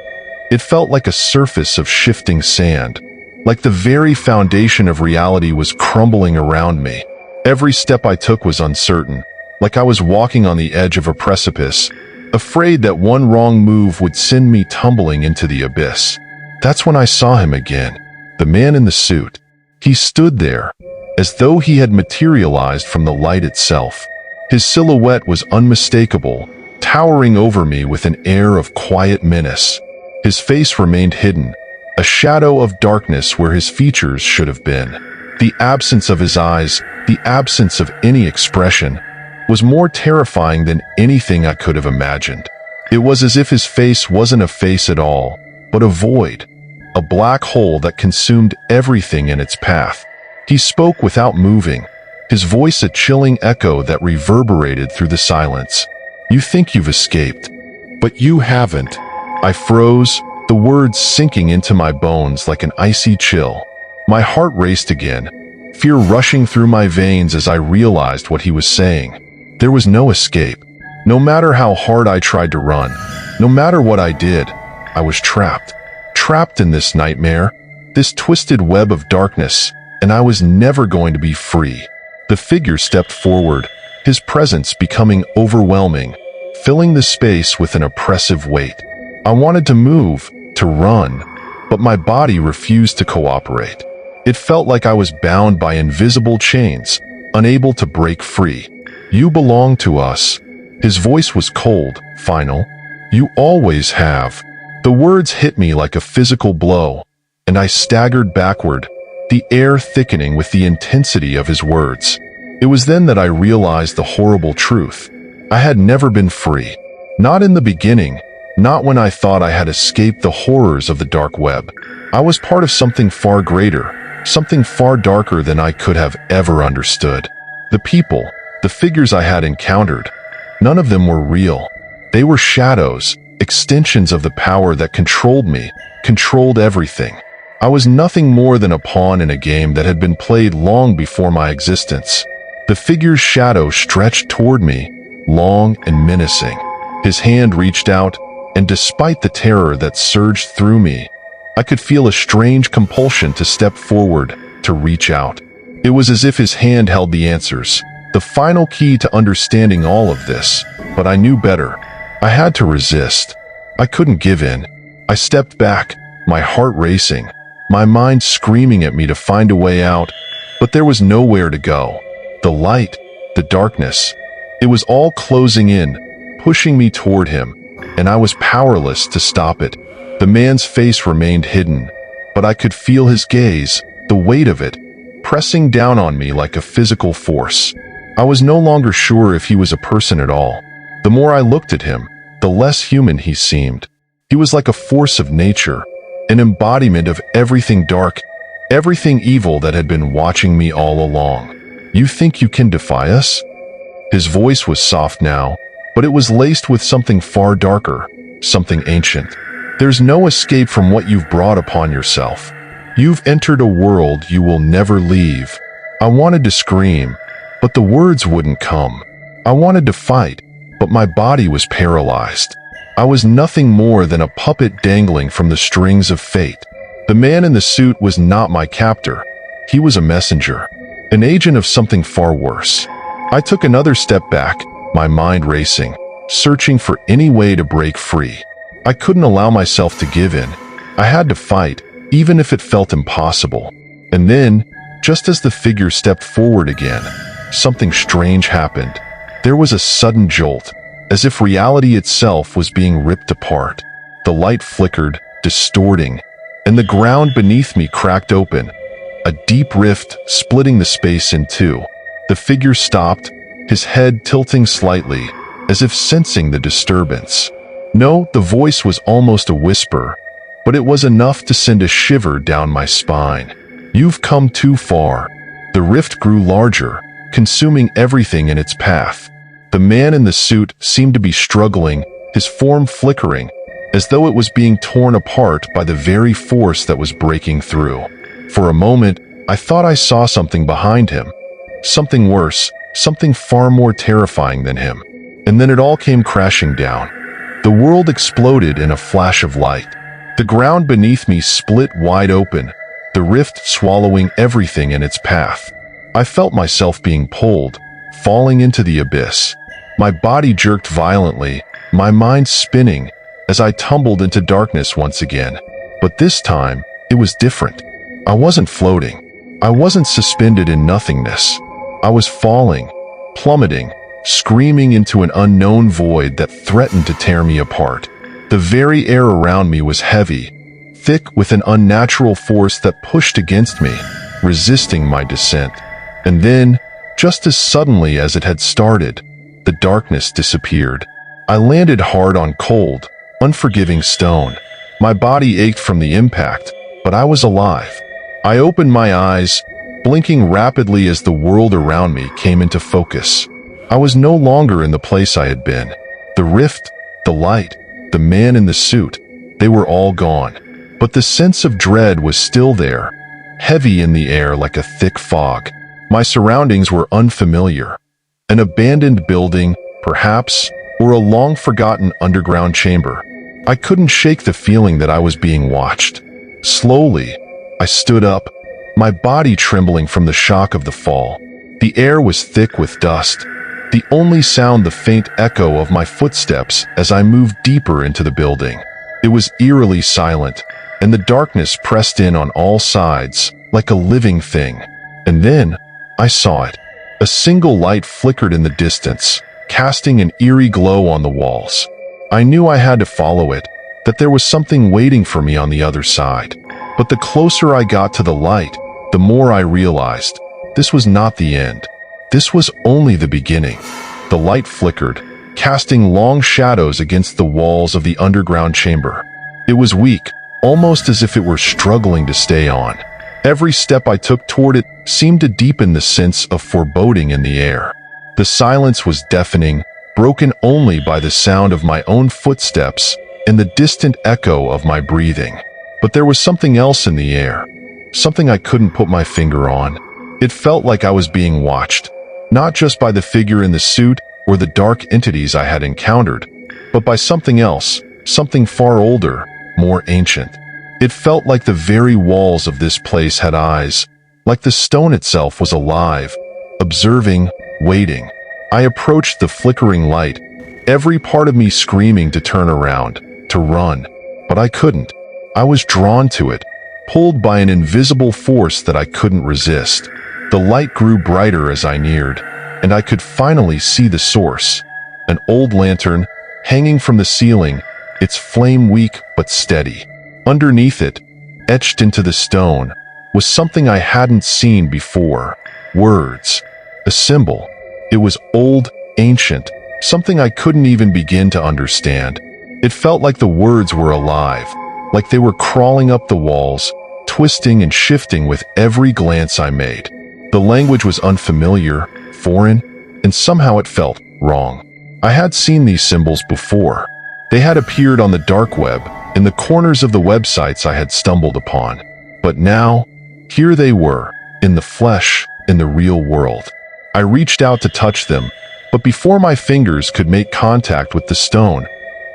It felt like a surface of shifting sand, like the very foundation of reality was crumbling around me. Every step I took was uncertain, like I was walking on the edge of a precipice, afraid that one wrong move would send me tumbling into the abyss. That's when I saw him again, the man in the suit. He stood there, as though he had materialized from the light itself. His silhouette was unmistakable, towering over me with an air of quiet menace. His face remained hidden, a shadow of darkness where his features should have been. The absence of his eyes, the absence of any expression, was more terrifying than anything I could have imagined. It was as if his face wasn't a face at all, but a void, a black hole that consumed everything in its path. He spoke without moving, his voice a chilling echo that reverberated through the silence. "You think you've escaped, but you haven't." I froze, the words sinking into my bones like an icy chill. My heart raced again, fear rushing through my veins as I realized what he was saying. There was no escape. No matter how hard I tried to run, no matter what I did, I was trapped. Trapped in this nightmare, this twisted web of darkness, and I was never going to be free. The figure stepped forward, his presence becoming overwhelming, filling the space with an oppressive weight. I wanted to move, to run, but my body refused to cooperate. It felt like I was bound by invisible chains, unable to break free. "You belong to us." His voice was cold, final. "You always have." The words hit me like a physical blow. and I staggered backward, the air thickening with the intensity of his words. It was then that I realized the horrible truth. I had never been free. Not in the beginning, not when I thought I had escaped the horrors of the dark web. I was part of something far greater, something far darker than I could have ever understood. The people, the figures I had encountered, none of them were real. They were shadows, extensions of the power that controlled me, controlled everything. I was nothing more than a pawn in a game that had been played long before my existence. The figure's shadow stretched toward me, long and menacing. His hand reached out, and despite the terror that surged through me, I could feel a strange compulsion to step forward, to reach out. It was as if his hand held the answers, the final key to understanding all of this, but I knew better. I had to resist. I couldn't give in. I stepped back, my heart racing, my mind screaming at me to find a way out, but there was nowhere to go. The light, the darkness, it was all closing in, pushing me toward him, and I was powerless to stop it. The man's face remained hidden, but I could feel his gaze, the weight of it, pressing down on me like a physical force. I was no longer sure if he was a person at all. The more I looked at him, the less human he seemed. He was like a force of nature, an embodiment of everything dark, everything evil that had been watching me all along. "You think you can defy us?" His voice was soft now, but it was laced with something far darker, something ancient. "There's no escape from what you've brought upon yourself. You've entered a world you will never leave." I wanted to scream, but the words wouldn't come. I wanted to fight, but my body was paralyzed. I was nothing more than a puppet dangling from the strings of fate. The man in the suit was not my captor. He was a messenger, an agent of something far worse. I took another step back, my mind racing, searching for any way to break free. I couldn't allow myself to give in. I had to fight, even if it felt impossible. And then, just as the figure stepped forward again, something strange happened. There was a sudden jolt, as if reality itself was being ripped apart. The light flickered, distorting, and the ground beneath me cracked open, a deep rift splitting the space in two. The figure stopped, his head tilting slightly, as if sensing the disturbance. No, the voice was almost a whisper, but it was enough to send a shiver down my spine. "You've come too far." The rift grew larger, consuming everything in its path. The man in the suit seemed to be struggling, his form flickering, as though it was being torn apart by the very force that was breaking through. For a moment, I thought I saw something behind him. Something worse, something far more terrifying than him. And then it all came crashing down. The world exploded in a flash of light. The ground beneath me split wide open, the rift swallowing everything in its path. I felt myself being pulled, falling into the abyss. My body jerked violently, my mind spinning, as I tumbled into darkness once again. But this time, it was different. I wasn't floating. I wasn't suspended in nothingness. I was falling, plummeting, screaming into an unknown void that threatened to tear me apart. The very air around me was heavy, thick with an unnatural force that pushed against me, resisting my descent. And then, just as suddenly as it had started, the darkness disappeared. I landed hard on cold, unforgiving stone. My body ached from the impact, but I was alive. I opened my eyes, blinking rapidly as the world around me came into focus. I was no longer in the place I had been. The rift, the light, the man in the suit, they were all gone. But the sense of dread was still there, heavy in the air like a thick fog. My surroundings were unfamiliar. An abandoned building, perhaps, or a long-forgotten underground chamber. I couldn't shake the feeling that I was being watched. Slowly, I stood up, my body trembling from the shock of the fall. The air was thick with dust, the only sound the faint echo of my footsteps as I moved deeper into the building. It was eerily silent, and the darkness pressed in on all sides, like a living thing. And then, I saw it. A single light flickered in the distance, casting an eerie glow on the walls. I knew I had to follow it, that there was something waiting for me on the other side. But the closer I got to the light, the more I realized this was not the end. This was only the beginning. The light flickered, casting long shadows against the walls of the underground chamber. It was weak, almost as if it were struggling to stay on. Every step I took toward it seemed to deepen the sense of foreboding in the air. The silence was deafening, broken only by the sound of my own footsteps and the distant echo of my breathing. But there was something else in the air, something I couldn't put my finger on. It felt like I was being watched, not just by the figure in the suit or the dark entities I had encountered, but by something else, something far older, more ancient. It felt like the very walls of this place had eyes, like the stone itself was alive, observing, waiting. I approached the flickering light, every part of me screaming to turn around, to run. But I couldn't. I was drawn to it, pulled by an invisible force that I couldn't resist. The light grew brighter as I neared, and I could finally see the source. An old lantern, hanging from the ceiling, its flame weak but steady. Underneath it, etched into the stone, was something I hadn't seen before. Words. A symbol. It was old, ancient, something I couldn't even begin to understand. It felt like the words were alive, like they were crawling up the walls, twisting and shifting with every glance I made. The language was unfamiliar, foreign, and somehow it felt wrong. I had seen these symbols before. They had appeared on the dark web, in the corners of the websites I had stumbled upon. But now, here they were, in the flesh, in the real world. I reached out to touch them, but before my fingers could make contact with the stone,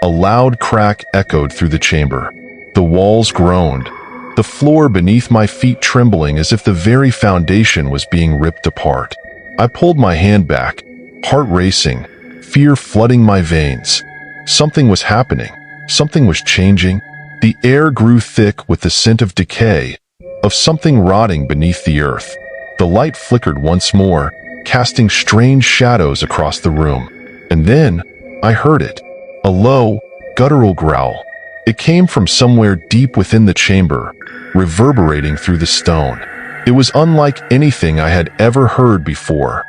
a loud crack echoed through the chamber. The walls groaned, the floor beneath my feet trembling as if the very foundation was being ripped apart. I pulled my hand back, heart racing, fear flooding my veins. Something was happening. Something was changing. The air grew thick with the scent of decay, of something rotting beneath the earth. The light flickered once more, casting strange shadows across the room. And then, I heard it. A low, guttural growl. It came from somewhere deep within the chamber, reverberating through the stone. It was unlike anything I had ever heard before.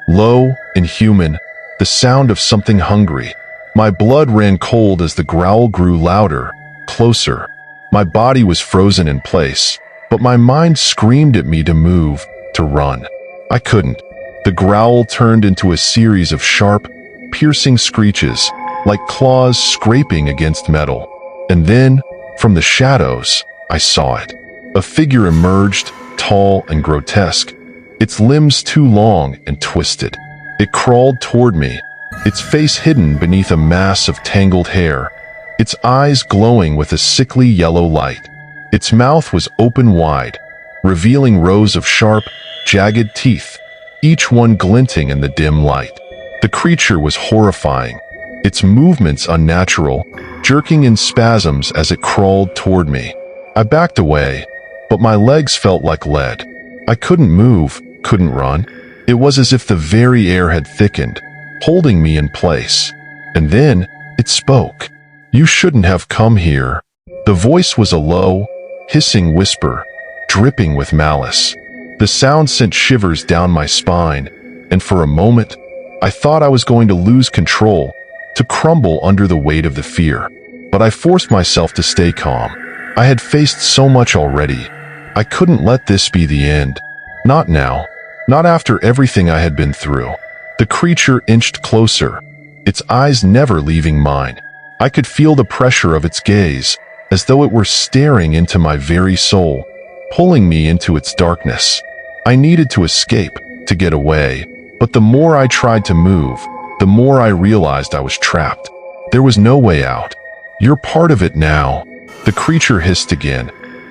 Low, inhuman, the sound of something hungry. My blood ran cold as the growl grew louder, closer. My body was frozen in place, but my mind screamed at me to move, to run. I couldn't. The growl turned into a series of sharp, piercing screeches, like claws scraping against metal. And then, from the shadows, I saw it. A figure emerged, tall and grotesque, its limbs too long and twisted. It crawled toward me, its face hidden beneath a mass of tangled hair, its eyes glowing with a sickly yellow light. Its mouth was open wide, revealing rows of sharp, jagged teeth, each one glinting in the dim light. The creature was horrifying, its movements unnatural, jerking in spasms as it crawled toward me. I backed away, but my legs felt like lead. I couldn't move, couldn't run. It was as if the very air had thickened, holding me in place. And then, it spoke. "You shouldn't have come here." The voice was a low, hissing whisper, dripping with malice. The sound sent shivers down my spine, and for a moment, I thought I was going to lose control, to crumble under the weight of the fear. But I forced myself to stay calm. I had faced so much already. I couldn't let this be the end. Not now. Not after everything I had been through. The creature inched closer, its eyes never leaving mine. I could feel the pressure of its gaze, as though it were staring into my very soul, pulling me into its darkness. I needed to escape, to get away, but the more I tried to move, the more I realized I was trapped. There was no way out. "You're part of it now," the creature hissed again,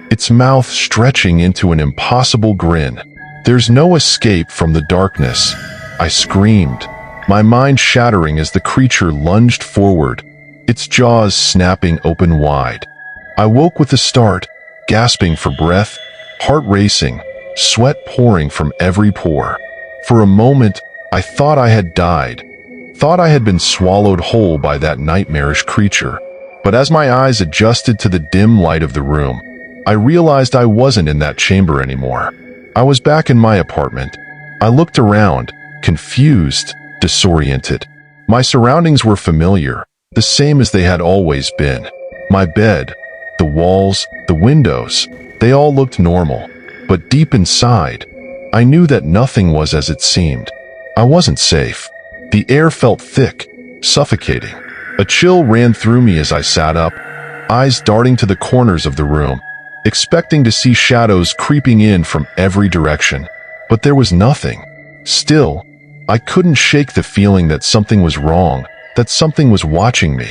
its mouth stretching into an impossible grin. "There's no escape from the darkness," I screamed, my mind shattering as the creature lunged forward, its jaws snapping open wide. I woke with a start, gasping for breath, heart racing, sweat pouring from every pore. For a moment, I thought I had died, thought I had been swallowed whole by that nightmarish creature. But as my eyes adjusted to the dim light of the room, I realized I wasn't in that chamber anymore. I was back in my apartment. I looked around, confused, disoriented. My surroundings were familiar, the same as they had always been. My bed, the walls, the windows, they all looked normal. But deep inside, I knew that nothing was as it seemed. I wasn't safe. The air felt thick, suffocating. A chill ran through me as I sat up, eyes darting to the corners of the room, expecting to see shadows creeping in from every direction. But there was nothing. Still, I couldn't shake the feeling that something was wrong, that something was watching me.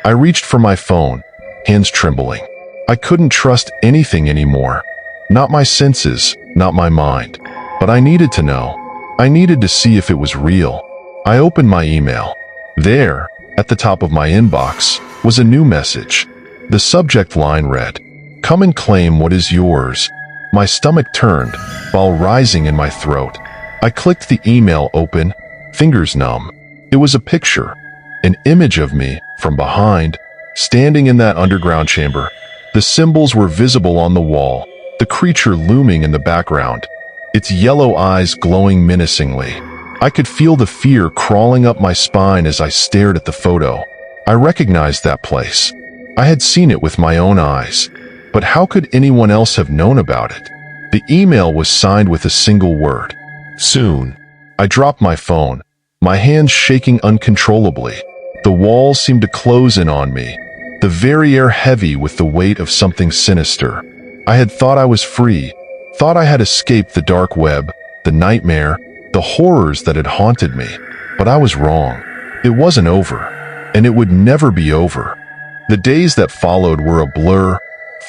I reached for my phone, hands trembling. I couldn't trust anything anymore. Not my senses, not my mind. But I needed to know. I needed to see if it was real. I opened my email. There, at the top of my inbox, was a new message. The subject line read, "Come and claim what is yours." My stomach turned, while rising in my throat. I clicked the email open, fingers numb. It was a picture, an image of me, from behind, standing in that underground chamber. The symbols were visible on the wall, the creature looming in the background, its yellow eyes glowing menacingly. I could feel the fear crawling up my spine as I stared at the photo. I recognized that place. I had seen it with my own eyes. But how could anyone else have known about it? The email was signed with a single word: soon. I dropped my phone, my hands shaking uncontrollably. The walls seemed to close in on me, the very air heavy with the weight of something sinister. I had thought I was free, thought I had escaped the dark web, the nightmare, the horrors that had haunted me. But I was wrong. It wasn't over, and it would never be over. The days that followed were a blur,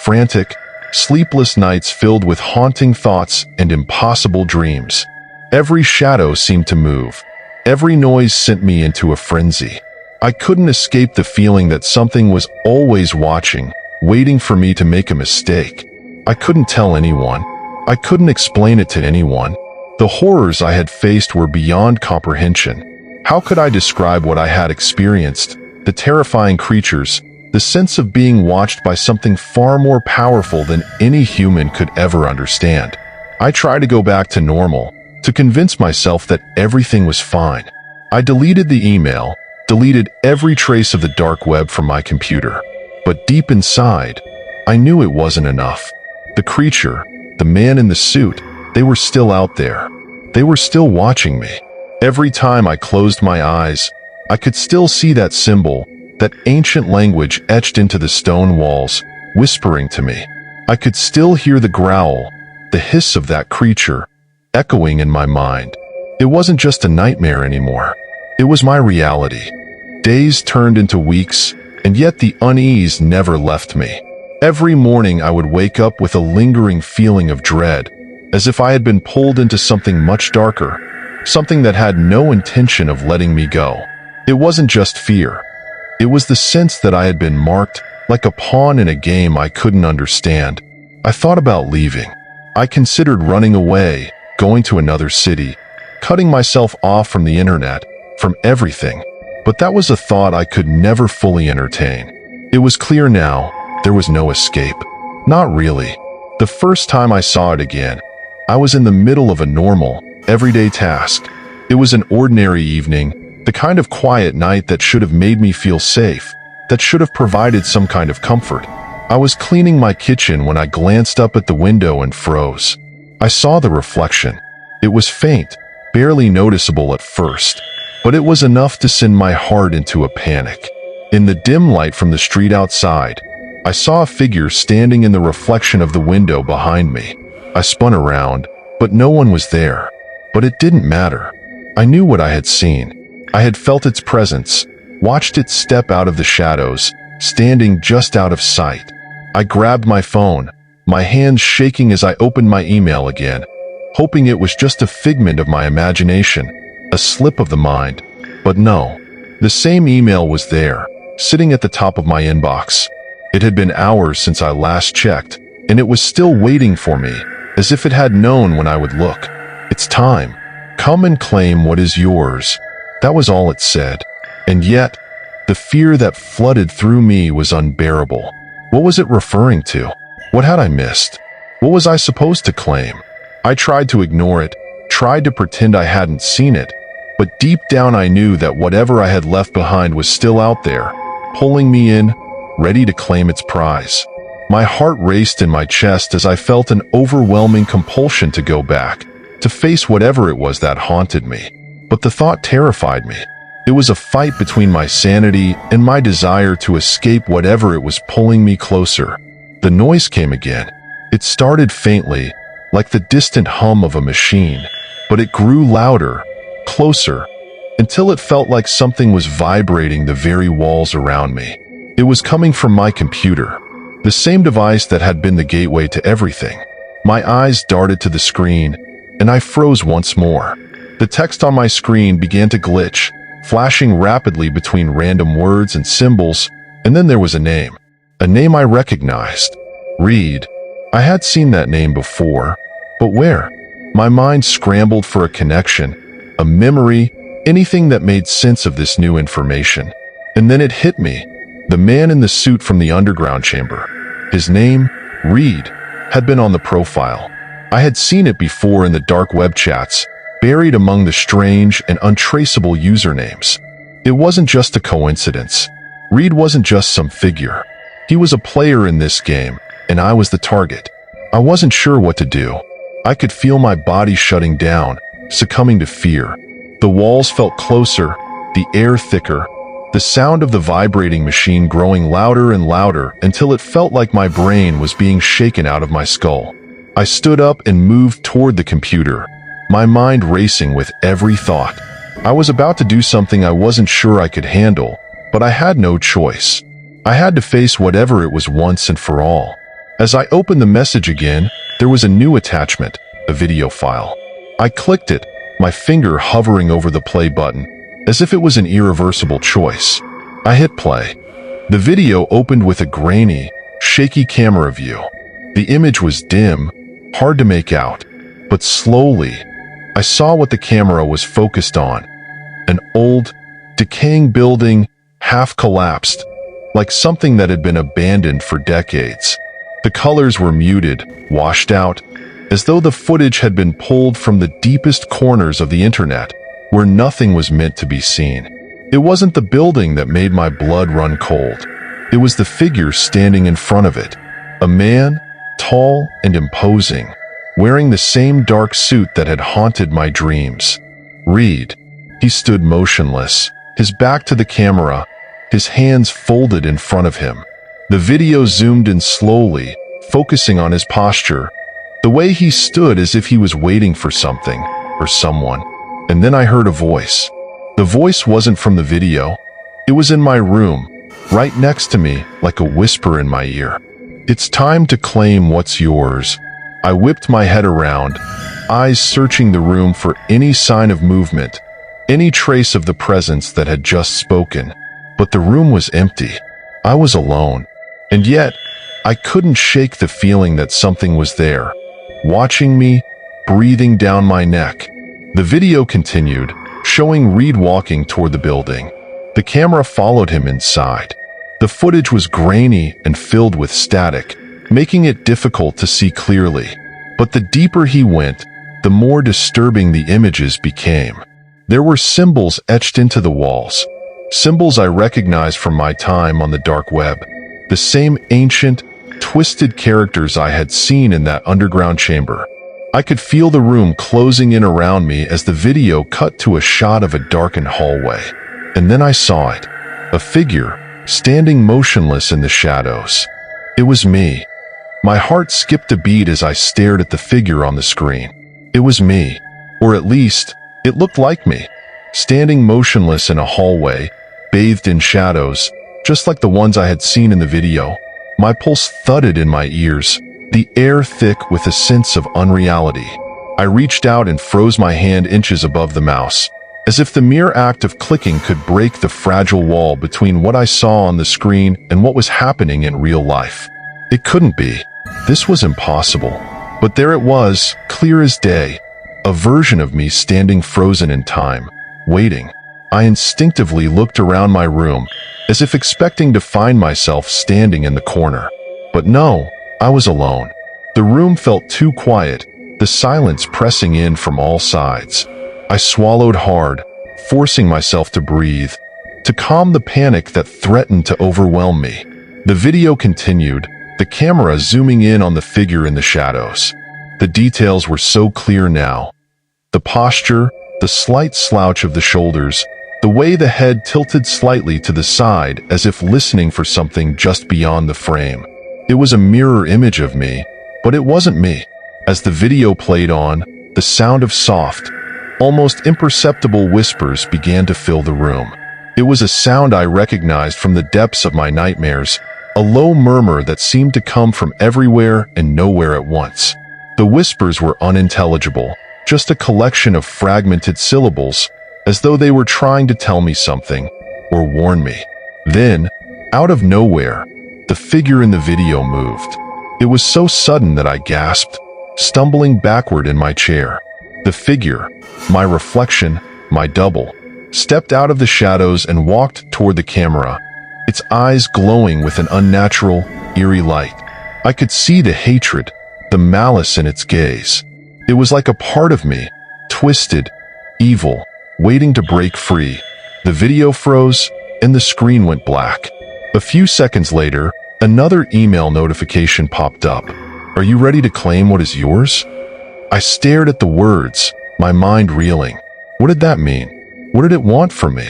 frantic, sleepless nights filled with haunting thoughts and impossible dreams. Every shadow seemed to move. Every noise sent me into a frenzy. I couldn't escape the feeling that something was always watching, waiting for me to make a mistake. I couldn't tell anyone. I couldn't explain it to anyone. The horrors I had faced were beyond comprehension. How could I describe what I had experienced? The terrifying creatures, the sense of being watched by something far more powerful than any human could ever understand. I tried to go back to normal, to convince myself that everything was fine. I deleted the email, deleted every trace of the dark web from my computer. But deep inside, I knew it wasn't enough. The creature, the man in the suit, they were still out there. They were still watching me. Every time I closed my eyes, I could still see that symbol, that ancient language etched into the stone walls, whispering to me. I could still hear the growl, the hiss of that creature, echoing in my mind. It wasn't just a nightmare anymore. It was my reality. Days turned into weeks, and yet the unease never left me. Every morning I would wake up with a lingering feeling of dread, as if I had been pulled into something much darker, something that had no intention of letting me go. It wasn't just fear. It was the sense that I had been marked, like a pawn in a game I couldn't understand. I thought about leaving. I considered running away, going to another city, cutting myself off from the internet, from everything. But that was a thought I could never fully entertain. It was clear now, there was no escape. Not really. The first time I saw it again, I was in the middle of a normal, everyday task. It was an ordinary evening, the kind of quiet night that should have made me feel safe, that should have provided some kind of comfort. I was cleaning my kitchen when I glanced up at the window and froze. I saw the reflection. It was faint, barely noticeable at first, but it was enough to send my heart into a panic. In the dim light from the street outside, I saw a figure standing in the reflection of the window behind me. I spun around, but no one was there. But it didn't matter. I knew what I had seen. I had felt its presence, watched it step out of the shadows, standing just out of sight. I grabbed my phone, my hands shaking as I opened my email again, hoping it was just a figment of my imagination, a slip of the mind. But no, the same email was there, sitting at the top of my inbox. It had been hours since I last checked, and it was still waiting for me, as if it had known when I would look. It's time. Come and claim what is yours. That was all it said. And yet, the fear that flooded through me was unbearable. What was it referring to? What had I missed? What was I supposed to claim? I tried to ignore it, tried to pretend I hadn't seen it, but deep down I knew that whatever I had left behind was still out there, pulling me in, ready to claim its prize. My heart raced in my chest as I felt an overwhelming compulsion to go back, to face whatever it was that haunted me. But the thought terrified me. It was a fight between my sanity and my desire to escape whatever it was pulling me closer. The noise came again. It started faintly, like the distant hum of a machine, but it grew louder, closer, until it felt like something was vibrating the very walls around me. It was coming from my computer, the same device that had been the gateway to everything. My eyes darted to the screen, and I froze once more. The text on my screen began to glitch, flashing rapidly between random words and symbols, and then there was a name I recognized. Reed. I had seen that name before, but where? My mind scrambled for a connection, a memory, anything that made sense of this new information. And then it hit me. The man in the suit from the underground chamber. His name, Reed, had been on the profile. I had seen it before in the dark web chats, buried among the strange and untraceable usernames. It wasn't just a coincidence. Reed wasn't just some figure. He was a player in this game, and I was the target. I wasn't sure what to do. I could feel my body shutting down, succumbing to fear. The walls felt closer, the air thicker, the sound of the vibrating machine growing louder and louder until it felt like my brain was being shaken out of my skull. I stood up and moved toward the computer, my mind racing with every thought. I was about to do something I wasn't sure I could handle, but I had no choice. I had to face whatever it was once and for all. As I opened the message again, there was a new attachment, a video file. I clicked it, my finger hovering over the play button, as if it was an irreversible choice. I hit play. The video opened with a grainy, shaky camera view. The image was dim, hard to make out, but slowly, I saw what the camera was focused on. An old, decaying building, half collapsed, like something that had been abandoned for decades. The colors were muted, washed out, as though the footage had been pulled from the deepest corners of the internet, where nothing was meant to be seen. It wasn't the building that made my blood run cold. It was the figure standing in front of it. A man, tall and imposing, wearing the same dark suit that had haunted my dreams. Reed. He stood motionless, his back to the camera, his hands folded in front of him. The video zoomed in slowly, focusing on his posture, the way he stood as if he was waiting for something, or someone. And then I heard a voice. The voice wasn't from the video. It was in my room, right next to me, like a whisper in my ear. It's time to claim what's yours. I whipped my head around, eyes searching the room for any sign of movement, any trace of the presence that had just spoken. But the room was empty. I was alone. And yet, I couldn't shake the feeling that something was there, watching me, breathing down my neck. The video continued, showing Reed walking toward the building. The camera followed him inside. The footage was grainy and filled with static, making it difficult to see clearly. But the deeper he went, the more disturbing the images became. There were symbols etched into the walls, symbols I recognized from my time on the dark web. The same ancient, twisted characters I had seen in that underground chamber. I could feel the room closing in around me as the video cut to a shot of a darkened hallway. And then I saw it. A figure, standing motionless in the shadows. It was me. My heart skipped a beat as I stared at the figure on the screen. It was me. Or at least, it looked like me. Standing motionless in a hallway, bathed in shadows, just like the ones I had seen in the video. My pulse thudded in my ears, the air thick with a sense of unreality. I reached out and froze my hand inches above the mouse, as if the mere act of clicking could break the fragile wall between what I saw on the screen and what was happening in real life. It couldn't be. This was impossible. But there it was, clear as day, a version of me standing frozen in time, waiting. I instinctively looked around my room, as if expecting to find myself standing in the corner. But no, I was alone. The room felt too quiet, the silence pressing in from all sides. I swallowed hard, forcing myself to breathe, to calm the panic that threatened to overwhelm me. The video continued, the camera zooming in on the figure in the shadows. The details were so clear now. The posture, the slight slouch of the shoulders, the way the head tilted slightly to the side as if listening for something just beyond the frame. It was a mirror image of me, but it wasn't me. As the video played on, the sound of soft, almost imperceptible whispers began to fill the room. It was a sound I recognized from the depths of my nightmares, a low murmur that seemed to come from everywhere and nowhere at once. The whispers were unintelligible, just a collection of fragmented syllables, as though they were trying to tell me something, or warn me. Then, out of nowhere, the figure in the video moved. It was so sudden that I gasped, stumbling backward in my chair. The figure, my reflection, my double, stepped out of the shadows and walked toward the camera, its eyes glowing with an unnatural, eerie light. I could see the hatred, the malice in its gaze. It was like a part of me, twisted, evil, waiting to break free. The video froze, and the screen went black. A few seconds later, another email notification popped up. Are you ready to claim what is yours? I stared at the words, my mind reeling. What did that mean? What did it want from me?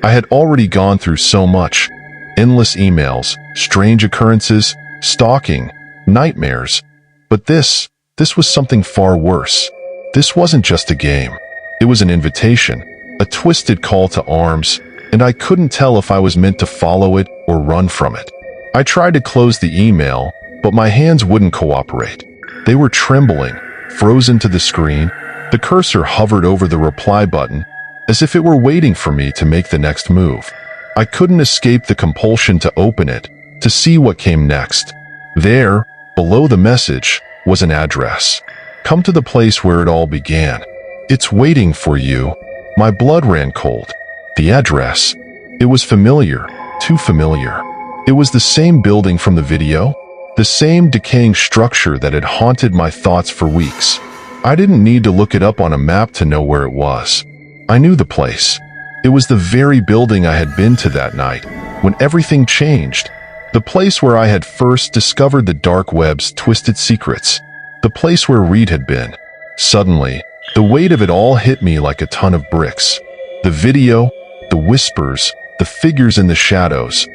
I had already gone through so much. Endless emails, strange occurrences, stalking, nightmares. But this was something far worse. This wasn't just a game. It was an invitation, a twisted call to arms, and I couldn't tell if I was meant to follow it or run from it. I tried to close the email, but my hands wouldn't cooperate. They were trembling, frozen to the screen. The cursor hovered over the reply button, as if it were waiting for me to make the next move. I couldn't escape the compulsion to open it, to see what came next. There, below the message, was an address. Come to the place where it all began. It's waiting for you. My blood ran cold. The address. It was familiar, too familiar. It was the same building from the video, the same decaying structure that had haunted my thoughts for weeks. I didn't need to look it up on a map to know where it was. I knew the place. It was the very building I had been to that night, when everything changed. The place where I had first discovered the dark web's twisted secrets. The place where Reed had been. Suddenly, the weight of it all hit me like a ton of bricks. The video, the whispers, the figures in the shadows.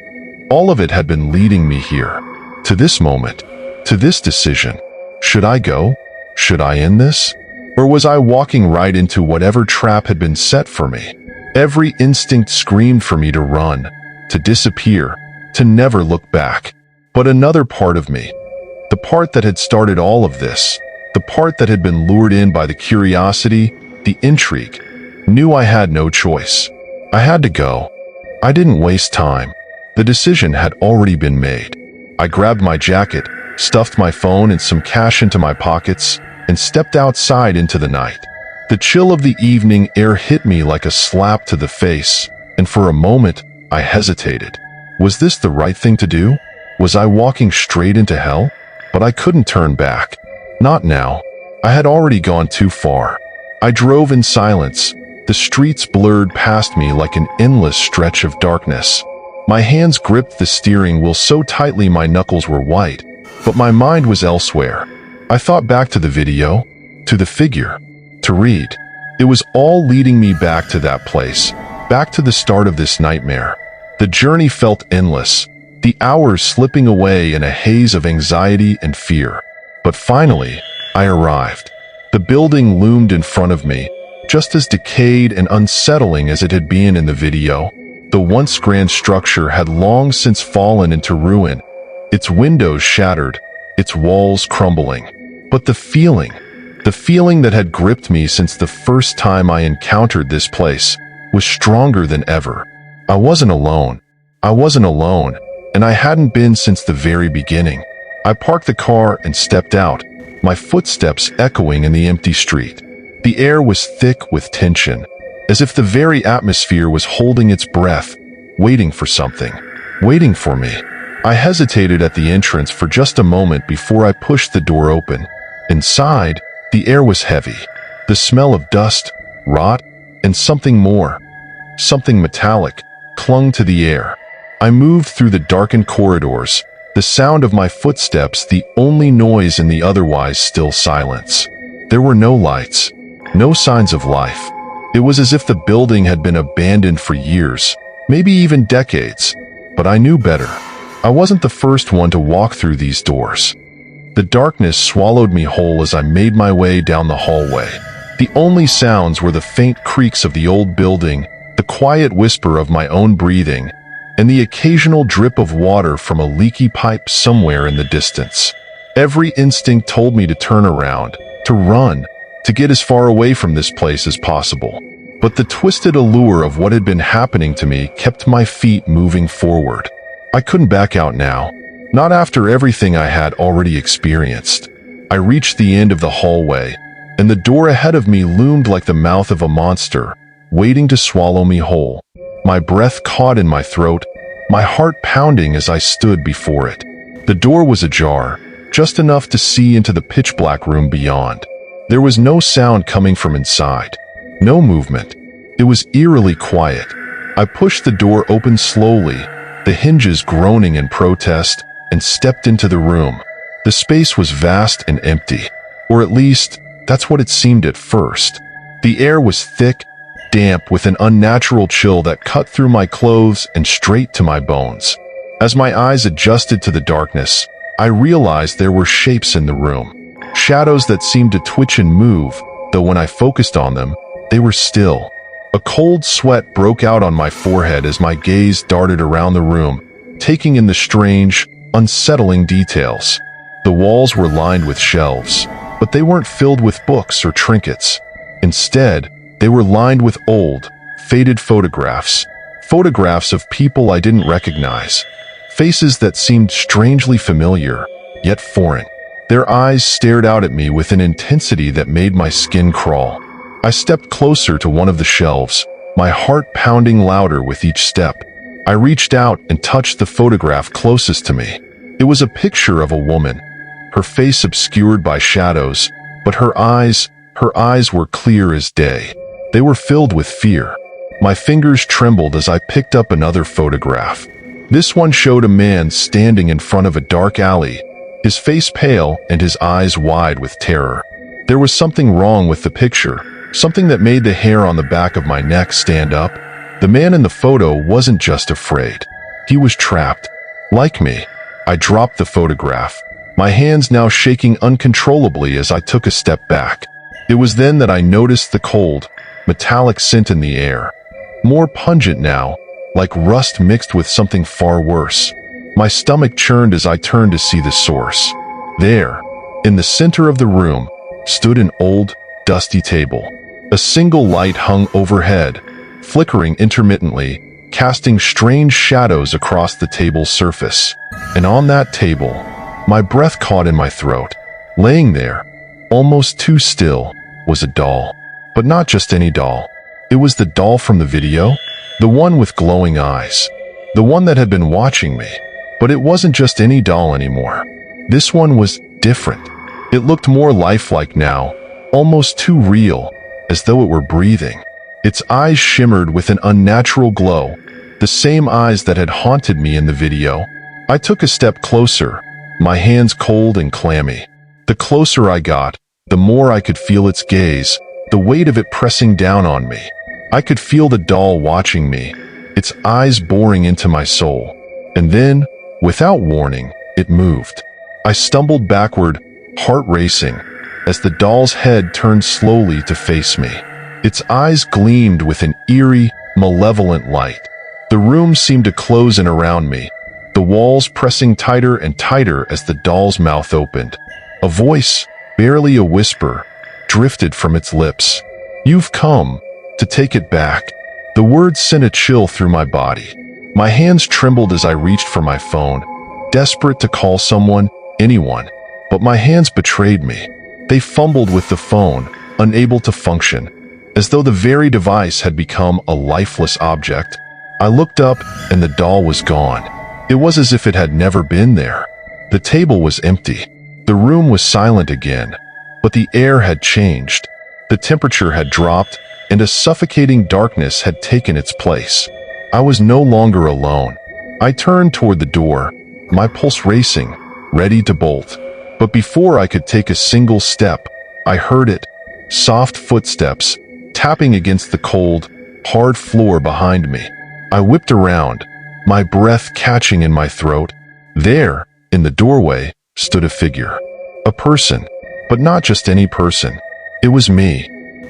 All of it had been leading me here. To this moment, to this decision. Should I go? Should I end this? Or was I walking right into whatever trap had been set for me? Every instinct screamed for me to run, to disappear, to never look back. But another part of me, the part that had started all of this, the part that had been lured in by the curiosity, the intrigue, knew I had no choice. I had to go. I didn't waste time. The decision had already been made. I grabbed my jacket, stuffed my phone and some cash into my pockets, and stepped outside into the night. The chill of the evening air hit me like a slap to the face, and for a moment, I hesitated. Was this the right thing to do? Was I walking straight into hell? But I couldn't turn back. Not now. I had already gone too far. I drove in silence. The streets blurred past me like an endless stretch of darkness. My hands gripped the steering wheel so tightly my knuckles were white, but my mind was elsewhere. I thought back to the video, to the figure, to Reed. It was all leading me back to that place, back to the start of this nightmare. The journey felt endless, the hours slipping away in a haze of anxiety and fear. But finally, I arrived. The building loomed in front of me, just as decayed and unsettling as it had been in the video. The once grand structure had long since fallen into ruin, its windows shattered, its walls crumbling. But the feeling that had gripped me since the first time I encountered this place, was stronger than ever. I wasn't alone. I wasn't alone, and I hadn't been since the very beginning. I parked the car and stepped out, my footsteps echoing in the empty street. The air was thick with tension, as if the very atmosphere was holding its breath, waiting for something, waiting for me. I hesitated at the entrance for just a moment before I pushed the door open. Inside, the air was heavy. The smell of dust, rot, and something more, something metallic, clung to the air. I moved through the darkened corridors, the sound of my footsteps the only noise in the otherwise still silence. There were no lights, no signs of life. It was as if the building had been abandoned for years, maybe even decades. But I knew better. I wasn't the first one to walk through these doors. The darkness swallowed me whole as I made my way down the hallway. The only sounds were the faint creaks of the old building, the quiet whisper of my own breathing, and the occasional drip of water from a leaky pipe somewhere in the distance. Every instinct told me to turn around, to run, to get as far away from this place as possible. But the twisted allure of what had been happening to me kept my feet moving forward. I couldn't back out now, not after everything I had already experienced. I reached the end of the hallway, and the door ahead of me loomed like the mouth of a monster, waiting to swallow me whole. My breath caught in my throat, my heart pounding as I stood before it. The door was ajar, just enough to see into the pitch-black room beyond. There was no sound coming from inside, no movement. It was eerily quiet. I pushed the door open slowly, the hinges groaning in protest, and stepped into the room. The space was vast and empty, or at least, that's what it seemed at first. The air was thick, damp, with an unnatural chill that cut through my clothes and straight to my bones. As my eyes adjusted to the darkness, I realized there were shapes in the room. Shadows that seemed to twitch and move, though when I focused on them, they were still. A cold sweat broke out on my forehead as my gaze darted around the room, taking in the strange, unsettling details. The walls were lined with shelves, but they weren't filled with books or trinkets. Instead, they were lined with old, faded photographs. Photographs of people I didn't recognize. Faces that seemed strangely familiar, yet foreign. Their eyes stared out at me with an intensity that made my skin crawl. I stepped closer to one of the shelves, my heart pounding louder with each step. I reached out and touched the photograph closest to me. It was a picture of a woman, her face obscured by shadows, but her eyes were clear as day. They were filled with fear. My fingers trembled as I picked up another photograph. This one showed a man standing in front of a dark alley, his face pale and his eyes wide with terror. There was something wrong with the picture, something that made the hair on the back of my neck stand up. The man in the photo wasn't just afraid. He was trapped. Like me, I dropped the photograph, my hands now shaking uncontrollably as I took a step back. It was then that I noticed the cold, metallic scent in the air. More pungent now, like rust mixed with something far worse. My stomach churned as I turned to see the source. There, in the center of the room, stood an old, dusty table. A single light hung overhead, flickering intermittently, casting strange shadows across the table's surface. And on that table, my breath caught in my throat. Laying there, almost too still, was a doll. But not just any doll. It was the doll from the video, the one with glowing eyes, the one that had been watching me. But it wasn't just any doll anymore. This one was different. It looked more lifelike now, almost too real, as though it were breathing. Its eyes shimmered with an unnatural glow, the same eyes that had haunted me in the video. I took a step closer, my hands cold and clammy. The closer I got, the more I could feel its gaze, the weight of it pressing down on me. I could feel the doll watching me, its eyes boring into my soul. And then, without warning, it moved. I stumbled backward, heart racing, as the doll's head turned slowly to face me. Its eyes gleamed with an eerie, malevolent light. The room seemed to close in around me, the walls pressing tighter and tighter as the doll's mouth opened. A voice, barely a whisper, drifted from its lips. "You've come to take it back." The words sent a chill through my body. My hands trembled as I reached for my phone, desperate to call someone, anyone. But my hands betrayed me. They fumbled with the phone, unable to function, as though the very device had become a lifeless object. I looked up, and the doll was gone. It was as if it had never been there. The table was empty. The room was silent again, but the air had changed. The temperature had dropped, and a suffocating darkness had taken its place. I was no longer alone. I turned toward the door, my pulse racing, ready to bolt. But before I could take a single step, I heard it. Soft footsteps, tapping against the cold, hard floor behind me. I whipped around, my breath catching in my throat. There, in the doorway, stood a figure. A person, but not just any person. It was me.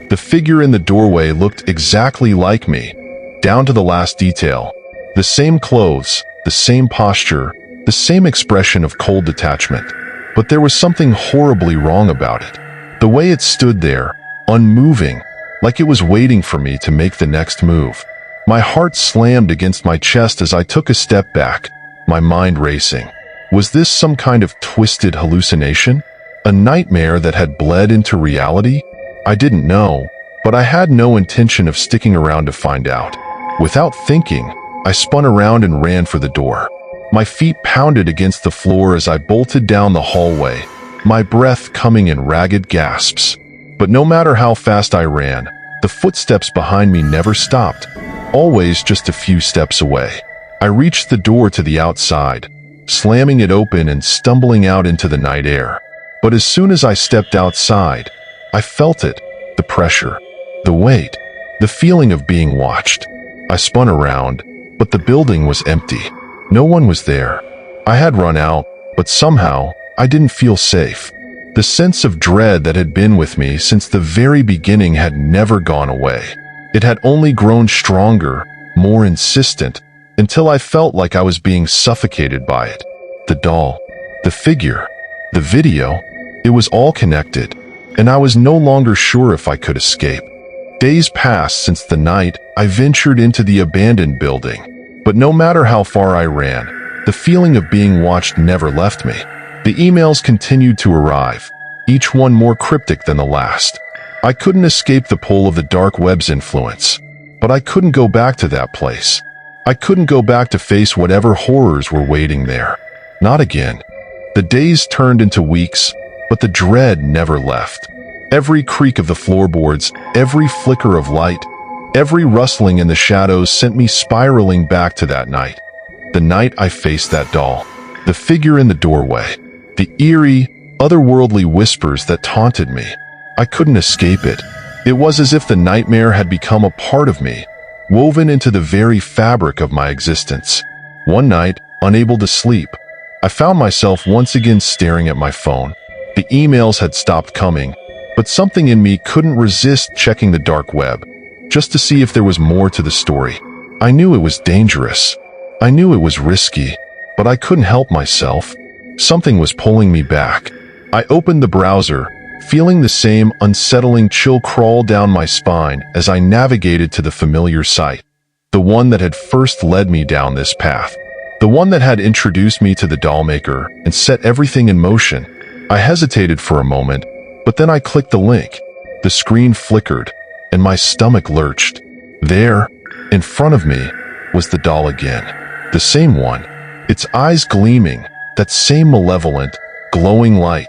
The figure in the doorway looked exactly like me, down to the last detail. The same clothes, the same posture, the same expression of cold detachment. But there was something horribly wrong about it. The way it stood there, unmoving, like it was waiting for me to make the next move. My heart slammed against my chest as I took a step back, my mind racing. Was this some kind of twisted hallucination? A nightmare that had bled into reality? I didn't know, but I had no intention of sticking around to find out. Without thinking, I spun around and ran for the door. My feet pounded against the floor as I bolted down the hallway, my breath coming in ragged gasps. But no matter how fast I ran, the footsteps behind me never stopped, always just a few steps away. I reached the door to the outside, slamming it open and stumbling out into the night air. But as soon as I stepped outside, I felt it, the pressure, the weight, the feeling of being watched. I spun around, but the building was empty. No one was there. I had run out, but somehow I didn't feel safe. The sense of dread that had been with me since the very beginning had never gone away. It had only grown stronger, more insistent, until I felt like I was being suffocated by it. The doll, the figure, the video, it was all connected, and I was no longer sure if I could escape. Days passed since the night I ventured into the abandoned building. But no matter how far I ran, the feeling of being watched never left me. The emails continued to arrive, each one more cryptic than the last. I couldn't escape the pull of the dark web's influence, but I couldn't go back to that place. I couldn't go back to face whatever horrors were waiting there. Not again. The days turned into weeks, but the dread never left. Every creak of the floorboards, every flicker of light, every rustling in the shadows sent me spiraling back to that night. The night I faced that doll, the figure in the doorway, the eerie, otherworldly whispers that taunted me. I couldn't escape it. It was as if the nightmare had become a part of me, woven into the very fabric of my existence. One night, unable to sleep, I found myself once again staring at my phone. The emails had stopped coming, but something in me couldn't resist checking the dark web, just to see if there was more to the story. I knew it was dangerous. I knew it was risky, but I couldn't help myself. Something was pulling me back. I opened the browser, feeling the same unsettling chill crawl down my spine as I navigated to the familiar site, the one that had first led me down this path, the one that had introduced me to the dollmaker and set everything in motion. I hesitated for a moment, but then I clicked the link. The screen flickered, and my stomach lurched. There, in front of me, was the doll again. The same one, its eyes gleaming, that same malevolent, glowing light.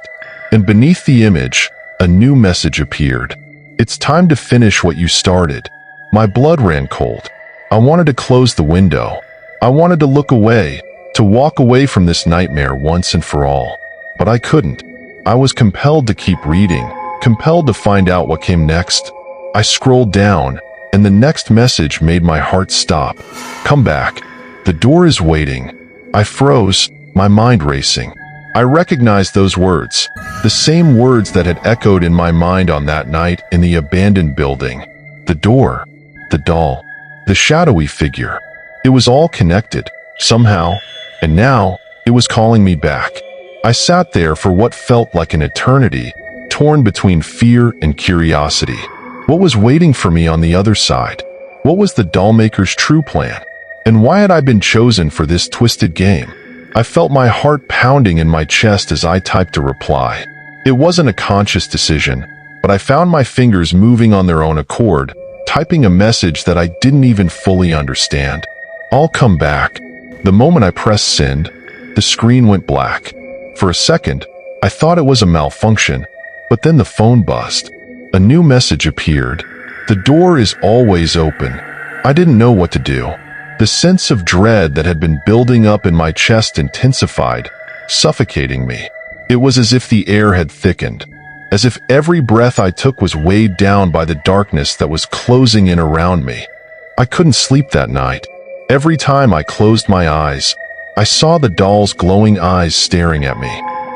And beneath the image, a new message appeared. It's time to finish what you started. My blood ran cold. I wanted to close the window. I wanted to look away, to walk away from this nightmare once and for all. But I couldn't. I was compelled to keep reading, compelled to find out what came next. I scrolled down, and the next message made my heart stop. Come back. The door is waiting. I froze, my mind racing. I recognized those words, the same words that had echoed in my mind on that night in the abandoned building. The door, the doll, the shadowy figure. It was all connected, somehow, and now it was calling me back. I sat there for what felt like an eternity, torn between fear and curiosity. What was waiting for me on the other side? What was the dollmaker's true plan? And why had I been chosen for this twisted game? I felt my heart pounding in my chest as I typed a reply. It wasn't a conscious decision, but I found my fingers moving on their own accord, typing a message that I didn't even fully understand. I'll come back. The moment I pressed send, the screen went black. For a second, I thought it was a malfunction, but then the phone buzzed. A new message appeared. The door is always open. I didn't know what to do. The sense of dread that had been building up in my chest intensified, suffocating me. It was as if the air had thickened, as if every breath I took was weighed down by the darkness that was closing in around me. I couldn't sleep that night. Every time I closed my eyes, I saw the doll's glowing eyes staring at me.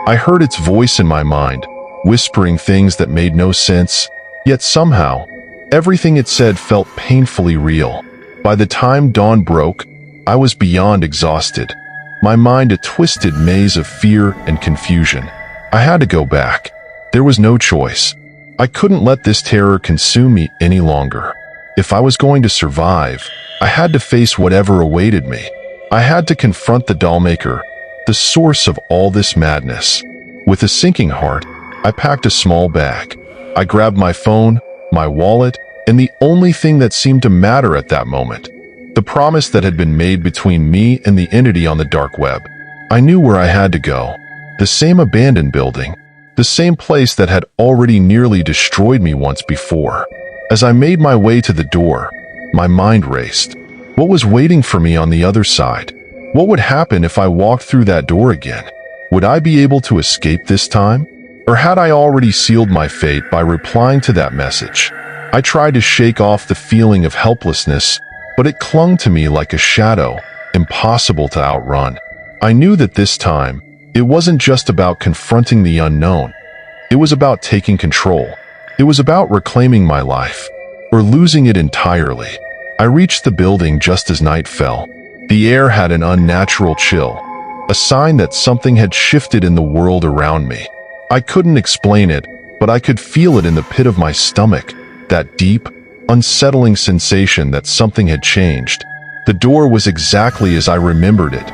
I heard its voice in my mind, whispering things that made no sense, yet somehow, everything it said felt painfully real. By the time dawn broke, I was beyond exhausted, my mind a twisted maze of fear and confusion. I had to go back. There was no choice. I couldn't let this terror consume me any longer. If I was going to survive, I had to face whatever awaited me. I had to confront the dollmaker, the source of all this madness. With a sinking heart, I packed a small bag. I grabbed my phone, my wallet, and the only thing that seemed to matter at that moment, the promise that had been made between me and the entity on the dark web. I knew where I had to go. The same abandoned building, the same place that had already nearly destroyed me once before. As I made my way to the door, my mind raced. What was waiting for me on the other side? What would happen if I walked through that door again? Would I be able to escape this time? Or had I already sealed my fate by replying to that message? I tried to shake off the feeling of helplessness, but it clung to me like a shadow, impossible to outrun. I knew that this time, it wasn't just about confronting the unknown. It was about taking control. It was about reclaiming my life, or losing it entirely. I reached the building just as night fell. The air had an unnatural chill, a sign that something had shifted in the world around me. I couldn't explain it, but I could feel it in the pit of my stomach, that deep, unsettling sensation that something had changed. The door was exactly as I remembered it.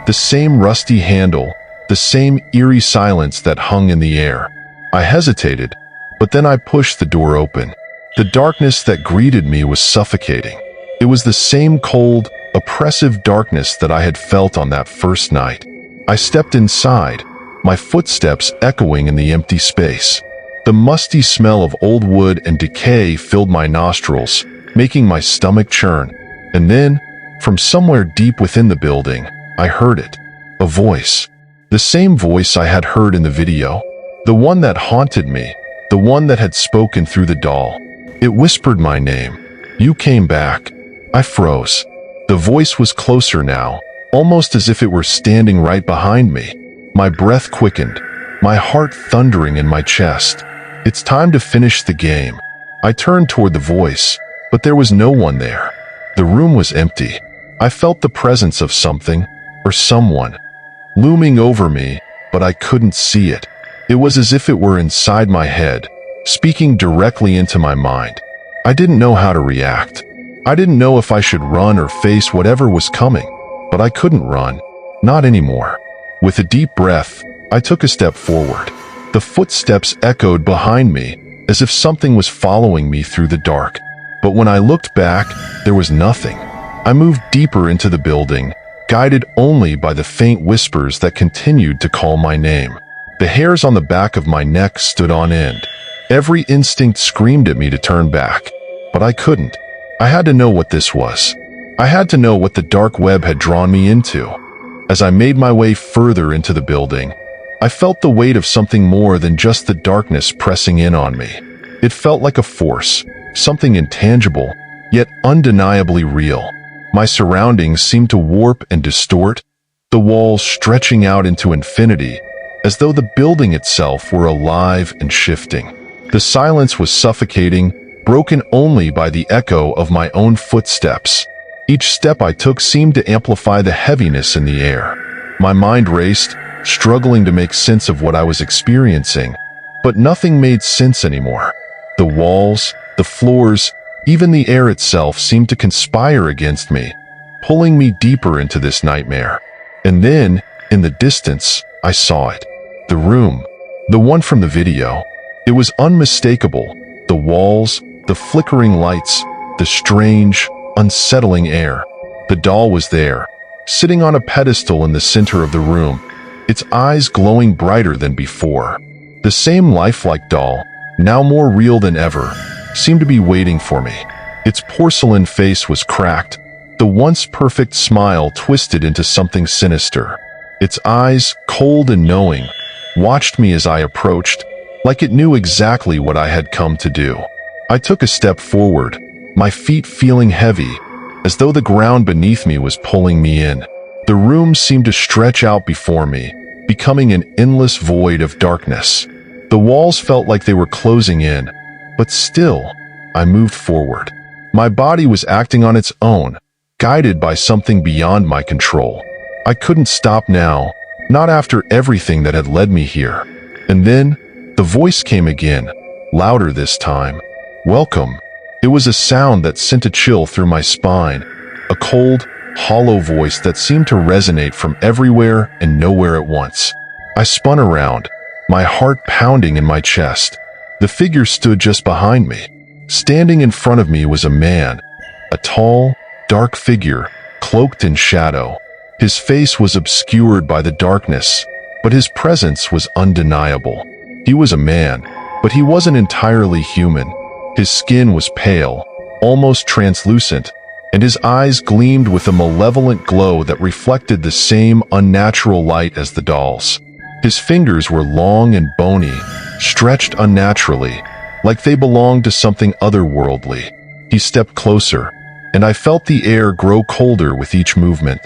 The same rusty handle, the same eerie silence that hung in the air. I hesitated, but then I pushed the door open. The darkness that greeted me was suffocating. It was the same cold, oppressive darkness that I had felt on that first night. I stepped inside, my footsteps echoing in the empty space. The musty smell of old wood and decay filled my nostrils, making my stomach churn. And then, from somewhere deep within the building, I heard it. A voice. The same voice I had heard in the video. The one that haunted me. The one that had spoken through the doll. It whispered my name. You came back. I froze. The voice was closer now, almost as if it were standing right behind me. My breath quickened, my heart thundering in my chest. It's time to finish the game. I turned toward the voice, but there was no one there. The room was empty. I felt the presence of something, or someone, looming over me, but I couldn't see it. It was as if it were inside my head, speaking directly into my mind. I didn't know how to react. I didn't know if I should run or face whatever was coming, but I couldn't run. Not anymore. With a deep breath, I took a step forward. The footsteps echoed behind me, as if something was following me through the dark. But when I looked back, there was nothing. I moved deeper into the building, guided only by the faint whispers that continued to call my name. The hairs on the back of my neck stood on end. Every instinct screamed at me to turn back, but I couldn't. I had to know what this was. I had to know what the dark web had drawn me into. As I made my way further into the building, I felt the weight of something more than just the darkness pressing in on me. It felt like a force, something intangible, yet undeniably real. My surroundings seemed to warp and distort, the walls stretching out into infinity, as though the building itself were alive and shifting. The silence was suffocating, broken only by the echo of my own footsteps. Each step I took seemed to amplify the heaviness in the air. My mind raced, struggling to make sense of what I was experiencing, but nothing made sense anymore. The walls, the floors, even the air itself seemed to conspire against me, pulling me deeper into this nightmare. And then, in the distance, I saw it. The room. The one from the video. It was unmistakable. The walls, the flickering lights, the strange, unsettling air. The doll was there, sitting on a pedestal in the center of the room, its eyes glowing brighter than before. The same lifelike doll, now more real than ever, seemed to be waiting for me. Its porcelain face was cracked, the once perfect smile twisted into something sinister. Its eyes, cold and knowing, watched me as I approached, like it knew exactly what I had come to do. I took a step forward, my feet feeling heavy, as though the ground beneath me was pulling me in. The room seemed to stretch out before me, becoming an endless void of darkness. The walls felt like they were closing in, but still, I moved forward. My body was acting on its own, guided by something beyond my control. I couldn't stop now, not after everything that had led me here. And then, the voice came again, louder this time. "Welcome." It was a sound that sent a chill through my spine, a cold, hollow voice that seemed to resonate from everywhere and nowhere at once. I spun around, my heart pounding in my chest. The figure stood just behind me. Standing in front of me was a man, a tall, dark figure, cloaked in shadow. His face was obscured by the darkness, but his presence was undeniable. He was a man, but he wasn't entirely human. His skin was pale, almost translucent, and his eyes gleamed with a malevolent glow that reflected the same unnatural light as the doll's. His fingers were long and bony, stretched unnaturally, like they belonged to something otherworldly. He stepped closer, and I felt the air grow colder with each movement.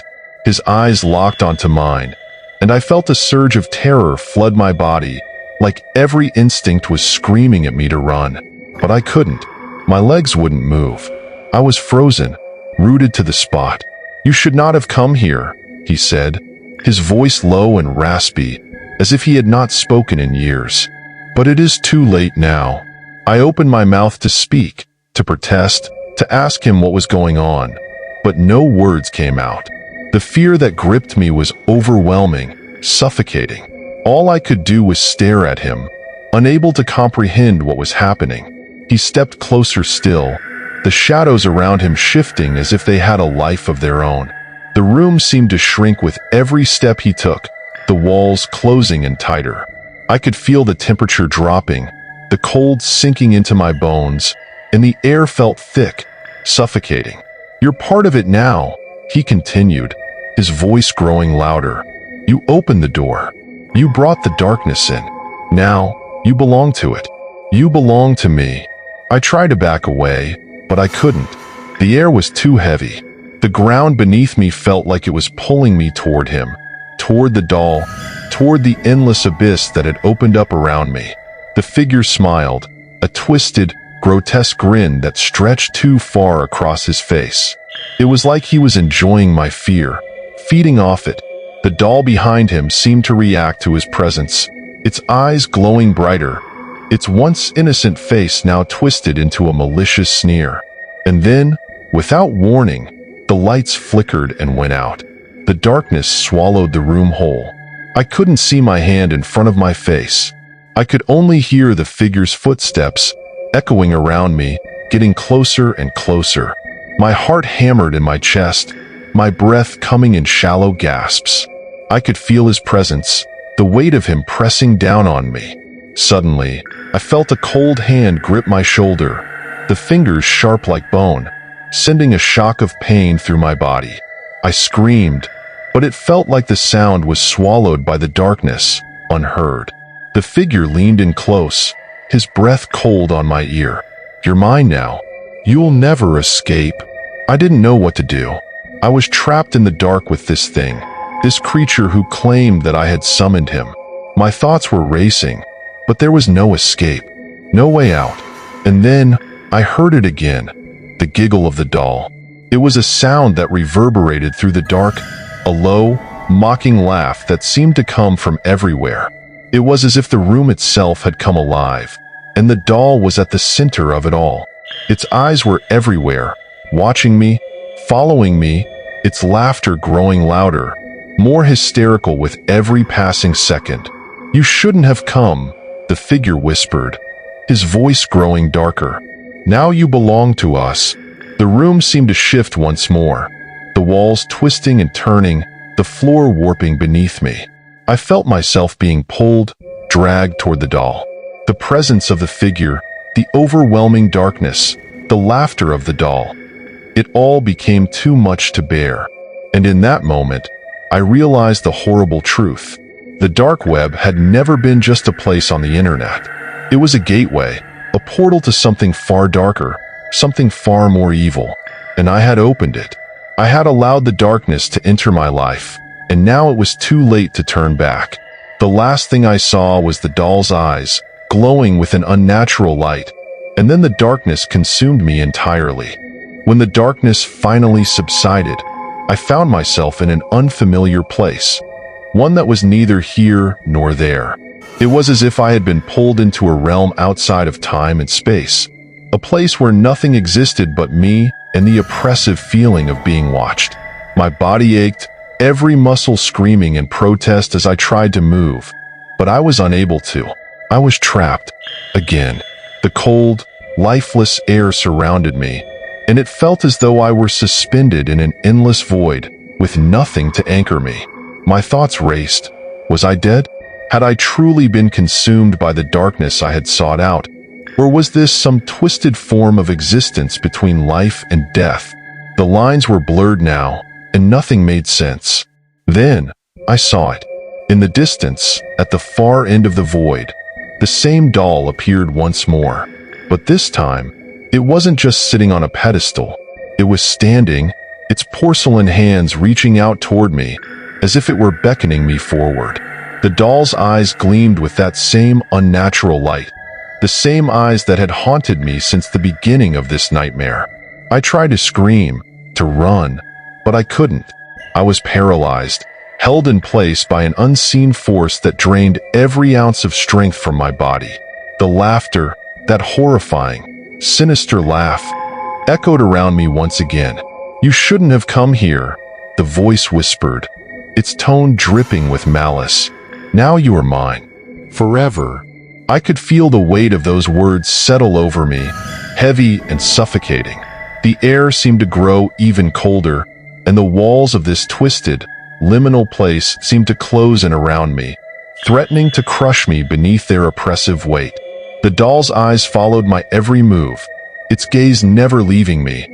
His eyes locked onto mine, and I felt a surge of terror flood my body, like every instinct was screaming at me to run. But I couldn't. My legs wouldn't move. I was frozen, rooted to the spot. "You should not have come here," he said, his voice low and raspy, as if he had not spoken in years. "But it is too late now." I opened my mouth to speak, to protest, to ask him what was going on, but no words came out. The fear that gripped me was overwhelming, suffocating. All I could do was stare at him, unable to comprehend what was happening. He stepped closer still, the shadows around him shifting as if they had a life of their own. The room seemed to shrink with every step he took, the walls closing in tighter. I could feel the temperature dropping, the cold sinking into my bones, and the air felt thick, suffocating. "You're part of it now," he continued, his voice growing louder. "You opened the door. You brought the darkness in. Now, you belong to it. You belong to me." I tried to back away, but I couldn't. The air was too heavy. The ground beneath me felt like it was pulling me toward him, toward the doll, toward the endless abyss that had opened up around me. The figure smiled, a twisted, grotesque grin that stretched too far across his face. It was like he was enjoying my fear, feeding off it. The doll behind him seemed to react to his presence, its eyes glowing brighter, its once innocent face now twisted into a malicious sneer. And then, without warning, the lights flickered and went out. The darkness swallowed the room whole. I couldn't see my hand in front of my face. I could only hear the figure's footsteps, echoing around me, getting closer and closer. My heart hammered in my chest, my breath coming in shallow gasps. I could feel his presence, the weight of him pressing down on me. Suddenly, I felt a cold hand grip my shoulder, the fingers sharp like bone, sending a shock of pain through my body. I screamed, but it felt like the sound was swallowed by the darkness, unheard. The figure leaned in close, his breath cold on my ear. "You're mine now. You'll never escape." I didn't know what to do. I was trapped in the dark with this thing, this creature who claimed that I had summoned him. My thoughts were racing, but there was no escape, no way out. And then, I heard it again, the giggle of the doll. It was a sound that reverberated through the dark, a low, mocking laugh that seemed to come from everywhere. It was as if the room itself had come alive, and the doll was at the center of it all. Its eyes were everywhere, watching me, following me, its laughter growing louder, more hysterical with every passing second. "You shouldn't have come," the figure whispered, his voice growing darker. "Now you belong to us." The room seemed to shift once more. the walls twisting and turning, the floor warping beneath me. I felt myself being pulled, dragged toward the doll. The presence of the figure, the overwhelming darkness, the laughter of the doll. It all became too much to bear. And in that moment, I realized the horrible truth. The dark web had never been just a place on the internet. It was a gateway, a portal to something far darker, something far more evil. And I had opened it. I had allowed the darkness to enter my life, and now it was too late to turn back. The last thing I saw was the doll's eyes, glowing with an unnatural light, and then the darkness consumed me entirely. When the darkness finally subsided, I found myself in an unfamiliar place, one that was neither here nor there. It was as if I had been pulled into a realm outside of time and space, a place where nothing existed but me and the oppressive feeling of being watched. My body ached, every muscle screaming in protest as I tried to move, but I was unable to. I was trapped. Again, the cold, lifeless air surrounded me, and it felt as though I were suspended in an endless void, with nothing to anchor me. My thoughts raced. Was I dead? Had I truly been consumed by the darkness I had sought out? Or was this some twisted form of existence between life and death? The lines were blurred now, and nothing made sense. Then, I saw it. In the distance, at the far end of the void, the same doll appeared once more. But this time, it wasn't just sitting on a pedestal. It was standing, its porcelain hands reaching out toward me, as if it were beckoning me forward. The doll's eyes gleamed with that same unnatural light, the same eyes that had haunted me since the beginning of this nightmare. I tried to scream, to run, but I couldn't. I was paralyzed, held in place by an unseen force that drained every ounce of strength from my body. The laughter, that horrifying, sinister laugh, echoed around me once again. "You shouldn't have come here," the voice whispered, its tone dripping with malice. "Now you are mine. Forever." I could feel the weight of those words settle over me, heavy and suffocating. The air seemed to grow even colder, and the walls of this twisted, liminal place seemed to close in around me, threatening to crush me beneath their oppressive weight. The doll's eyes followed my every move, its gaze never leaving me,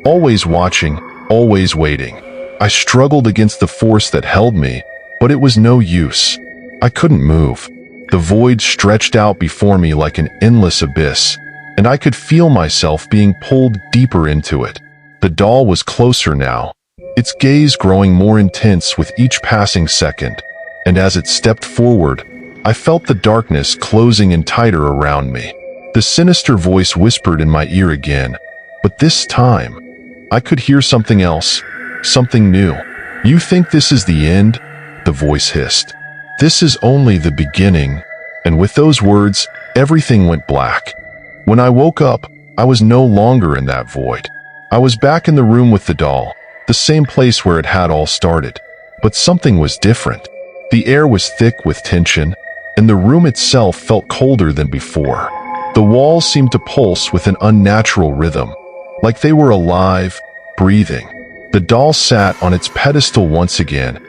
always watching, always waiting. I struggled against the force that held me, but it was no use. I couldn't move. The void stretched out before me like an endless abyss, and I could feel myself being pulled deeper into it. The doll was closer now, its gaze growing more intense with each passing second, and as it stepped forward, I felt the darkness closing in tighter around me. The sinister voice whispered in my ear again, but this time, I could hear something else, something new. "You think this is the end?" the voice hissed. "This is only the beginning." And with those words, everything went black. When I woke up, I was no longer in that void. I was back in the room with the doll, the same place where it had all started. But something was different. The air was thick with tension, and the room itself felt colder than before. The walls seemed to pulse with an unnatural rhythm, like they were alive, breathing. The doll sat on its pedestal once again,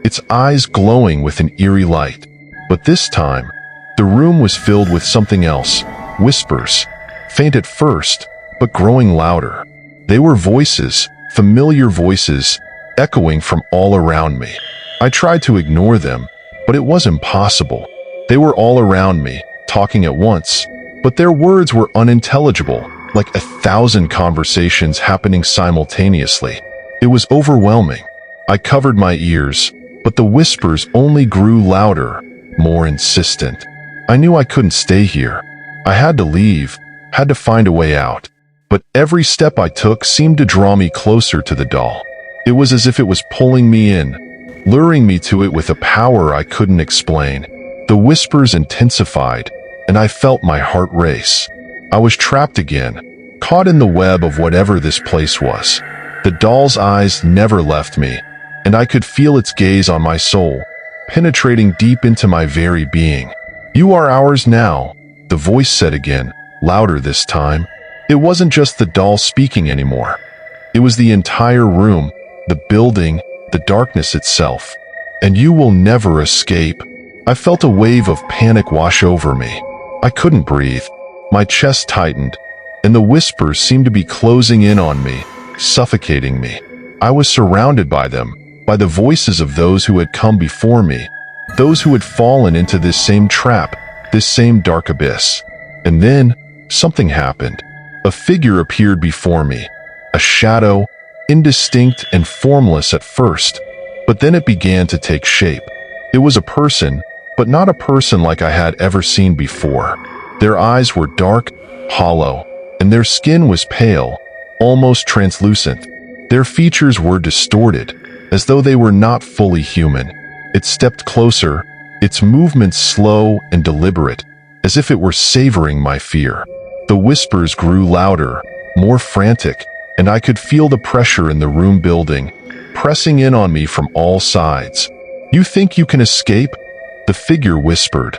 its eyes glowing with an eerie light. But this time, the room was filled with something else, whispers, faint at first, but growing louder. They were voices, familiar voices, echoing from all around me. I tried to ignore them, but it was impossible. They were all around me, talking at once, but their words were unintelligible, like 1,000 conversations happening simultaneously. It was overwhelming. I covered my ears, but the whispers only grew louder, more insistent. I knew I couldn't stay here. I had to leave, had to find a way out. But every step I took seemed to draw me closer to the doll. It was as if it was pulling me in, luring me to it with a power I couldn't explain. The whispers intensified, and I felt my heart race. I was trapped again, caught in the web of whatever this place was. The doll's eyes never left me, and I could feel its gaze on my soul, penetrating deep into my very being. "You are ours now," the voice said again, louder this time. It wasn't just the doll speaking anymore. It was the entire room, the building, the darkness itself. And you will never escape. I felt a wave of panic wash over me. I couldn't breathe. My chest tightened, and the whispers seemed to be closing in on me, suffocating me. I was surrounded by them, by the voices of those who had come before me, those who had fallen into this same trap, this same dark abyss. And then, something happened. A figure appeared before me, a shadow, indistinct and formless at first, but then it began to take shape. It was a person, but not a person like I had ever seen before. Their eyes were dark, hollow, and their skin was pale, almost translucent. Their features were distorted, as though they were not fully human. It stepped closer, its movements slow and deliberate, as if it were savoring my fear. The whispers grew louder, more frantic, and I could feel the pressure in the room building, pressing in on me from all sides. "You think you can escape?" the figure whispered,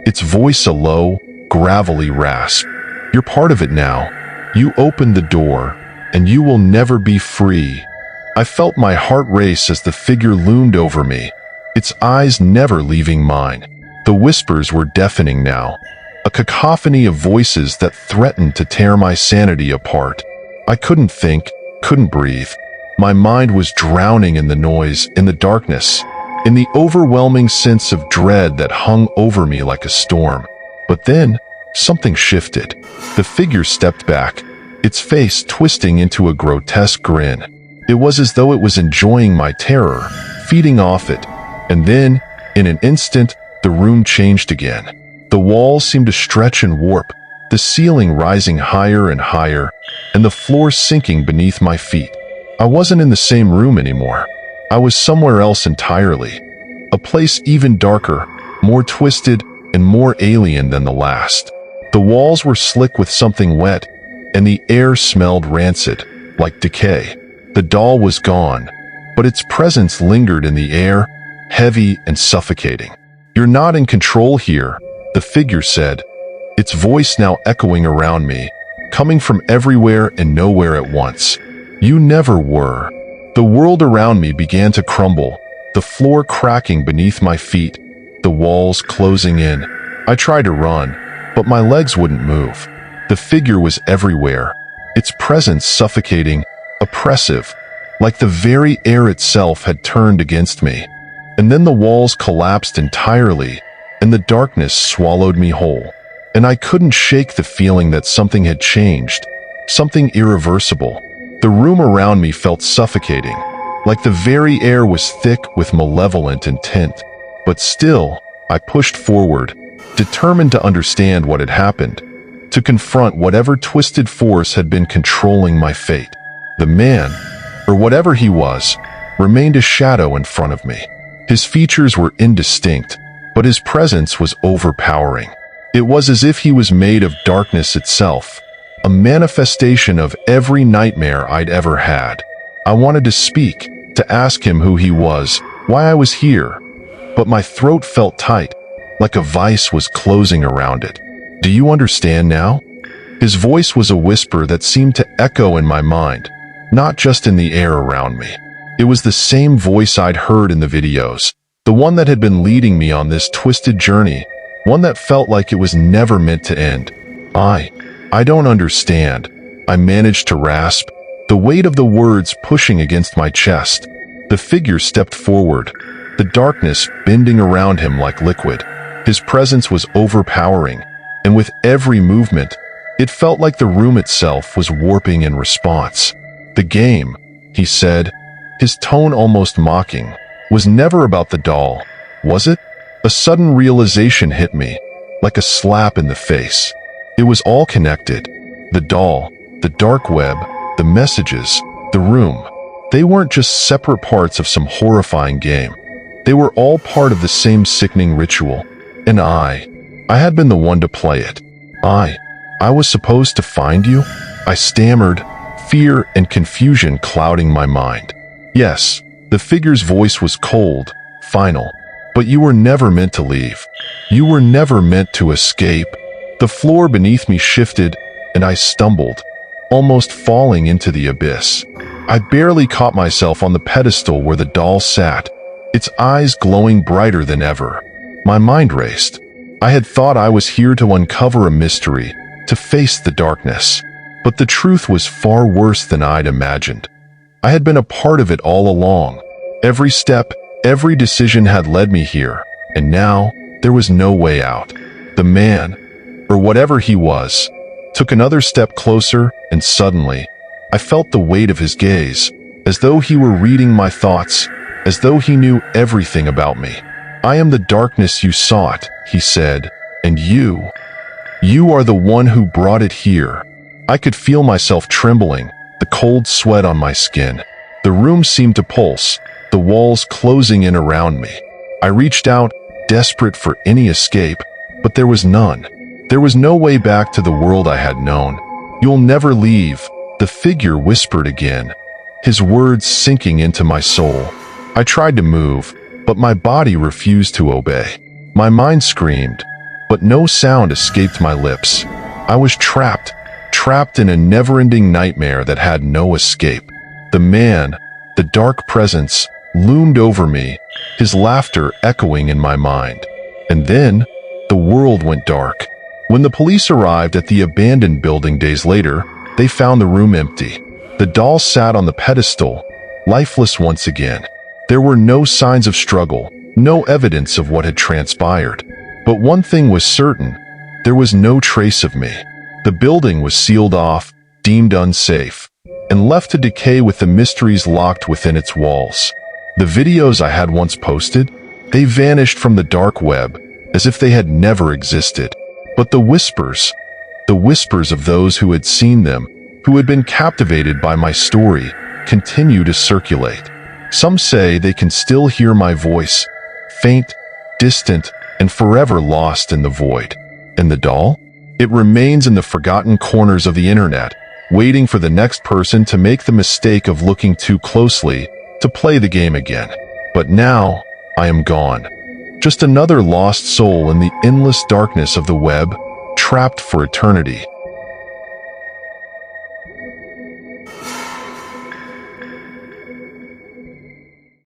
its voice a low, gravelly rasp. "You're part of it now. You opened the door, and you will never be free." I felt my heart race as the figure loomed over me, its eyes never leaving mine. The whispers were deafening now, a cacophony of voices that threatened to tear my sanity apart. I couldn't think, couldn't breathe. My mind was drowning in the noise, in the darkness, in the overwhelming sense of dread that hung over me like a storm. But then, something shifted. The figure stepped back, its face twisting into a grotesque grin. It was as though it was enjoying my terror, feeding off it. And then, in an instant, the room changed again. The walls seemed to stretch and warp, the ceiling rising higher and higher, and the floor sinking beneath my feet. I wasn't in the same room anymore. I was somewhere else entirely. A place even darker, more twisted, and more alien than the last. The walls were slick with something wet, and the air smelled rancid, like decay. The doll was gone, but its presence lingered in the air, heavy and suffocating. "You're not in control here," the figure said, its voice now echoing around me, coming from everywhere and nowhere at once. "You never were." The world around me began to crumble, the floor cracking beneath my feet, the walls closing in. I tried to run, but my legs wouldn't move. The figure was everywhere, its presence suffocating, oppressive, like the very air itself had turned against me. And then the walls collapsed entirely, and the darkness swallowed me whole. And I couldn't shake the feeling that something had changed, something irreversible. The room around me felt suffocating, like the very air was thick with malevolent intent. But still, I pushed forward, determined to understand what had happened, to confront whatever twisted force had been controlling my fate. The man, or whatever he was, remained a shadow in front of me. His features were indistinct, but his presence was overpowering. It was as if he was made of darkness itself, a manifestation of every nightmare I'd ever had. I wanted to speak, to ask him who he was, why I was here, but my throat felt tight, like a vice was closing around it. "Do you understand now?" His voice was a whisper that seemed to echo in my mind, not just in the air around me. It was the same voice I'd heard in the videos, the one that had been leading me on this twisted journey, one that felt like it was never meant to end. I don't understand," I managed to rasp, the weight of the words pushing against my chest. The figure stepped forward, the darkness bending around him like liquid. His presence was overpowering, and with every movement, it felt like the room itself was warping in response. "The game," he said, his tone almost mocking, "was never about the doll, was it?" A sudden realization hit me, like a slap in the face. It was all connected. The doll, the dark web, the messages, the room. They weren't just separate parts of some horrifying game. They were all part of the same sickening ritual. And I had been the one to play it. I was supposed to find you? I stammered, fear and confusion clouding my mind. "Yes," the figure's voice was cold, final. "But you were never meant to leave. You were never meant to escape." The floor beneath me shifted, and I stumbled, almost falling into the abyss. I barely caught myself on the pedestal where the doll sat, its eyes glowing brighter than ever. My mind raced. I had thought I was here to uncover a mystery, to face the darkness. But the truth was far worse than I'd imagined. I had been a part of it all along. Every step, every decision had led me here, and now there was no way out. The man, or whatever he was, took another step closer, and suddenly, I felt the weight of his gaze, as though he were reading my thoughts, as though he knew everything about me. "I am the darkness you sought," he said, "and you are the one who brought it here." I could feel myself trembling, the cold sweat on my skin. The room seemed to pulse, the walls closing in around me. I reached out, desperate for any escape, but there was none. There was no way back to the world I had known. "You'll never leave," the figure whispered again, his words sinking into my soul. I tried to move, but my body refused to obey. My mind screamed, but no sound escaped my lips. I was trapped in a never-ending nightmare that had no escape. The man, the dark presence, loomed over me, his laughter echoing in my mind. And then, the world went dark. When the police arrived at the abandoned building days later, they found the room empty. The doll sat on the pedestal, lifeless once again. There were no signs of struggle, no evidence of what had transpired. But one thing was certain, there was no trace of me. The building was sealed off, deemed unsafe, and left to decay with the mysteries locked within its walls. The videos I had once posted, they vanished from the dark web, as if they had never existed. But the whispers of those who had seen them, who had been captivated by my story, continue to circulate. Some say they can still hear my voice, faint, distant, and forever lost in the void. And the doll? It remains in the forgotten corners of the internet, waiting for the next person to make the mistake of looking too closely to play the game again. But now, I am gone. Just another lost soul in the endless darkness of the web, trapped for eternity.